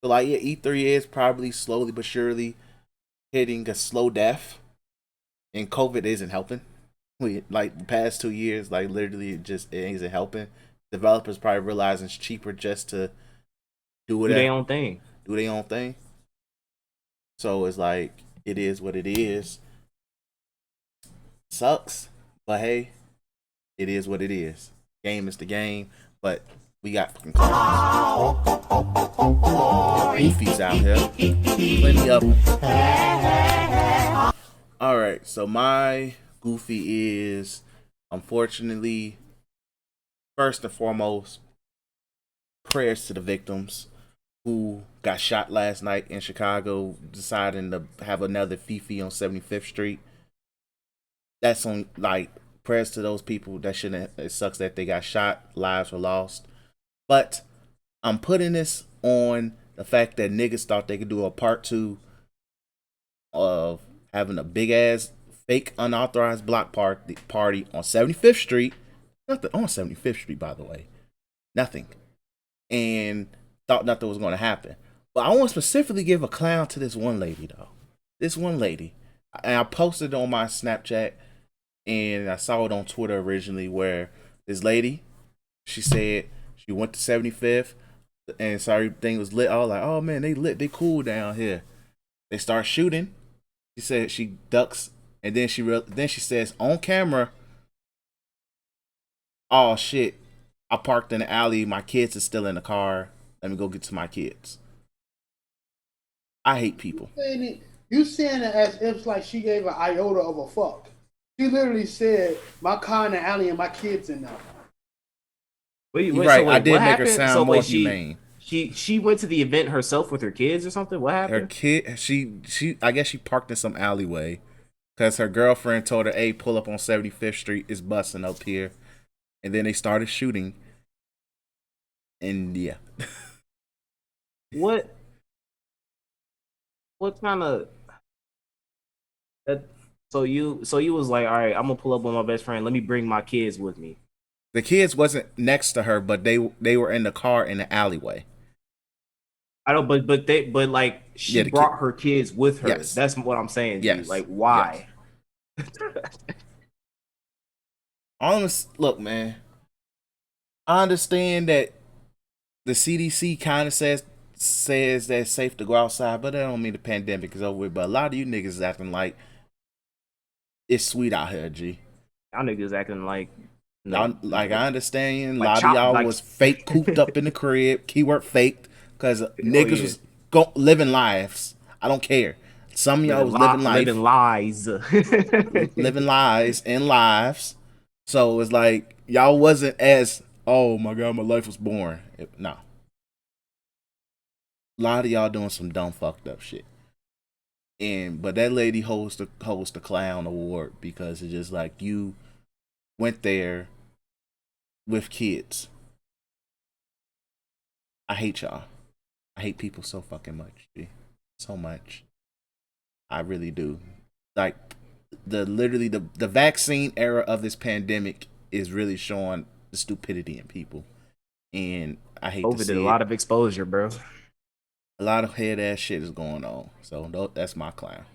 So like, yeah, E3 is probably slowly but surely hitting a slow death, and COVID isn't helping. Like the past 2 years, like literally, it isn't helping. Developers probably realizing it's cheaper just to do their own thing. Do their own thing. So it's like it is what it is. Sucks, but hey, it is what it is. Game is the game, but we got fucking goofies out here, plenty of them. All right, so my goofy is, unfortunately, first and foremost, prayers to the victims who got shot last night in Chicago, deciding to have another Fifi on 75th Street. That's on, like, prayers to those people. That shouldn't. It sucks that they got shot. Lives were lost. But I'm putting this on the fact that niggas thought they could do a part 2 of having a big ass fake unauthorized block party on 75th Street. Nothing on 75th Street, by the way. Nothing. And thought nothing was going to happen. But I want to specifically give a clown to this one lady, though. This one lady. And I posted it on my Snapchat, and I saw it on Twitter originally, where this lady, she said she went to 75th and saw everything was lit. I was like, oh man, they lit, they cool down here. They start shooting. She said she ducks, and then she says on camera, oh shit, I parked in the alley, my kids are still in the car, let me go get to my kids. I hate people. You saying it as if like she gave an iota of a fuck. She literally said, my car in the alley and my kids in there. Wait, right, so I did make happened? her sound more humane. She went to the event herself with her kids or something? What happened? Her kid, she I guess she parked in some alleyway because her girlfriend told her, hey, pull up on 75th Street, it's busting up here. And then they started shooting. And yeah. What kind of that? So you was like, all right, I'm gonna pull up with my best friend. Let me bring my kids with me. The kids wasn't next to her, but they were in the car in the alleyway. I don't, but like she brought her kids with her. Yes. That's what I'm saying. Yes. Dude. Like why? Yes. Look, man. I understand that the CDC kind of says that it's safe to go outside, but that don't mean the pandemic is over with. But a lot of you niggas is acting like it's sweet out here, G. Y'all niggas acting like like I understand. Like a lot of y'all was fake cooped up in the crib. Keyword faked, because niggas was living lives. I don't care. Some of y'all was living lies. Living lies and lives. So it's like y'all wasn't as, oh my god, my life was boring. No. A lot of y'all doing some dumb fucked up shit. But that lady holds the clown award because it's just like you went there with kids. I hate y'all. I hate people so fucking much, G. So much. I really do. Like the vaccine era of this pandemic is really showing the stupidity in people. And I hate to see it. A lot of exposure, bro. A lot of head ass shit is going on. So that's my clown.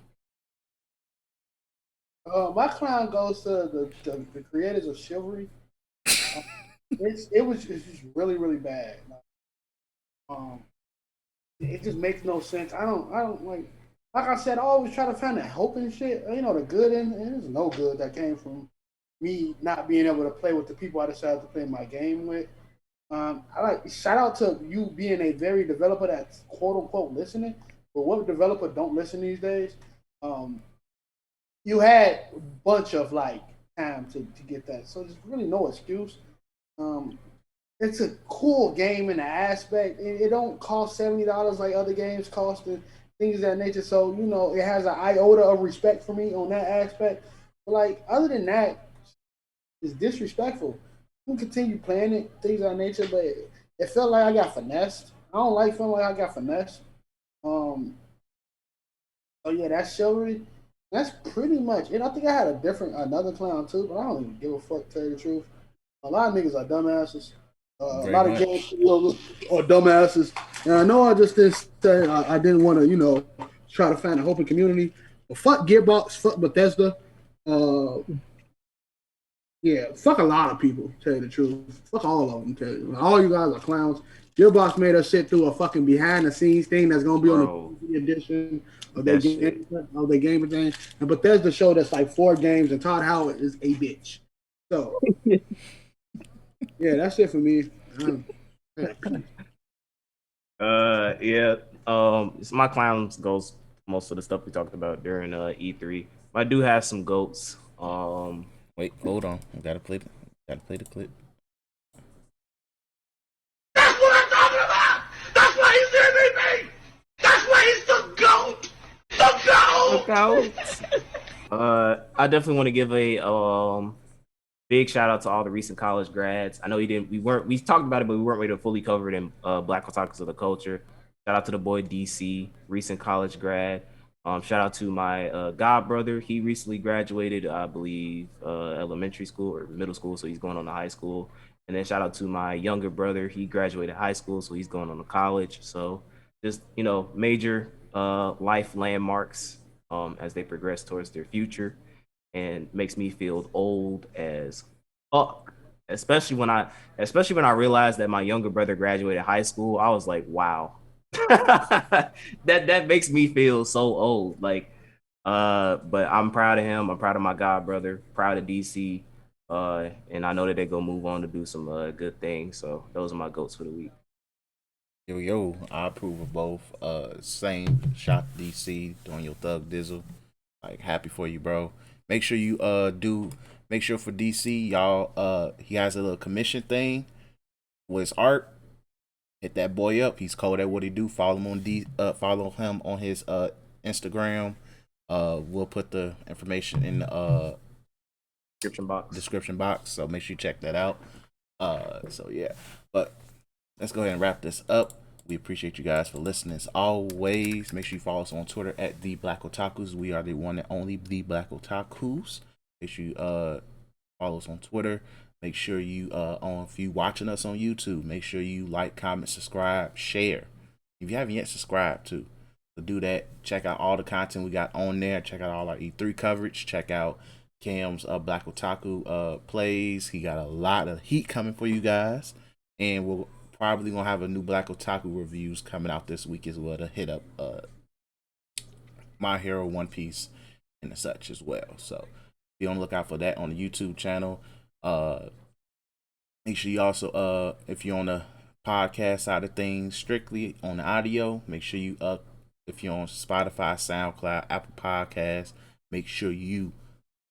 My clown goes to the creators of Chivalry. It was just really, really bad. It just makes no sense. I don't like I said, I always try to find the hope and shit. You know, the good and there's no good that came from me not being able to play with the people I decided to play my game with. I like shout out to you being a very developer that's quote unquote listening, but what developer don't listen these days? You had a bunch of like time to get that, so there's really no excuse. It's a cool game in the aspect. It don't cost $70 like other games cost. things of that nature. So it has an iota of respect for me on that aspect. But like other than that, it's disrespectful. You can continue playing it, things of that nature, but it felt like I got finessed. I don't like feeling like I got finessed. Um, so yeah, that's chivalry. That's pretty much it. I think I had another clown too, but I don't even give a fuck. To tell you the truth, a lot of niggas are dumbasses. A Very lot of much. game studios are dumbasses. And I know I just didn't say I didn't want to, try to find a hope in community. But fuck Gearbox, fuck Bethesda. Uh, yeah, fuck a lot of people. Tell you the truth, fuck all of them. Tell you, all you guys are clowns. Gearbox made us sit through a fucking behind the scenes thing that's gonna be on the Bro, TV edition of their that shit. game thing. And Bethesda showed us like 4 games, and Todd Howard is a bitch. So yeah, that's it for me. Yeah. My clowns goes most of the stuff we talked about during E3. I do have some goats. Wait, hold on. I gotta play the clip. That's what I'm talking about! That's why he's MVP! That's why he's the GOAT! The GOAT! I definitely want to give a big shout out to all the recent college grads. I know we talked about it, but we weren't ready to fully cover it in Black Otakus of the Culture. Shout out to the boy DC, recent college grad. Shout out to my god brother. He recently graduated, I believe, elementary school or middle school, so he's going on to high school. And then shout out to my younger brother. He graduated high school, so he's going on to college. So just major life landmarks as they progress towards their future, and makes me feel old as fuck. Especially when I realized that my younger brother graduated high school, I was like, wow. that makes me feel so old. Like, but I'm proud of him. I'm proud of my god brother, proud of DC. And I know that they're gonna move on to do some good things. So those are my goats for the week. Yo, I approve of both. Same shot DC doing your thug dizzle. Like happy for you, bro. Make sure you make sure for DC, y'all he has a little commission thing with his art. Hit that boy up. He's cold at what he do. Follow him follow him on his Instagram. We'll put the information in the Description box. So make sure you check that out. So yeah. But let's go ahead and wrap this up. We appreciate you guys for listening as always. Make sure you follow us on Twitter at the Black Otakus. We are the one and only the Black Otakus. Make sure you follow us on Twitter. Make sure you if you watching us on YouTube, make sure you like, comment, subscribe, share. If you haven't yet subscribed to, so do that. Check out all the content we got on there. Check out all our E3 coverage. Check out Cam's Black Otaku plays. He got a lot of heat coming for you guys, and we'll probably gonna have a new Black Otaku reviews coming out this week as well to hit up My Hero, One Piece, and such as well. So be on the lookout for that on the YouTube channel. Make sure you also if you're on the podcast side of things, strictly on the audio, make sure you if you're on Spotify, SoundCloud, Apple Podcasts, make sure you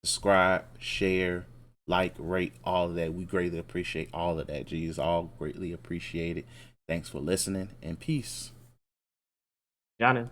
subscribe, share, like, rate, all of that. We greatly appreciate all of that. G is all greatly appreciated. Thanks for listening, and peace. Johnny.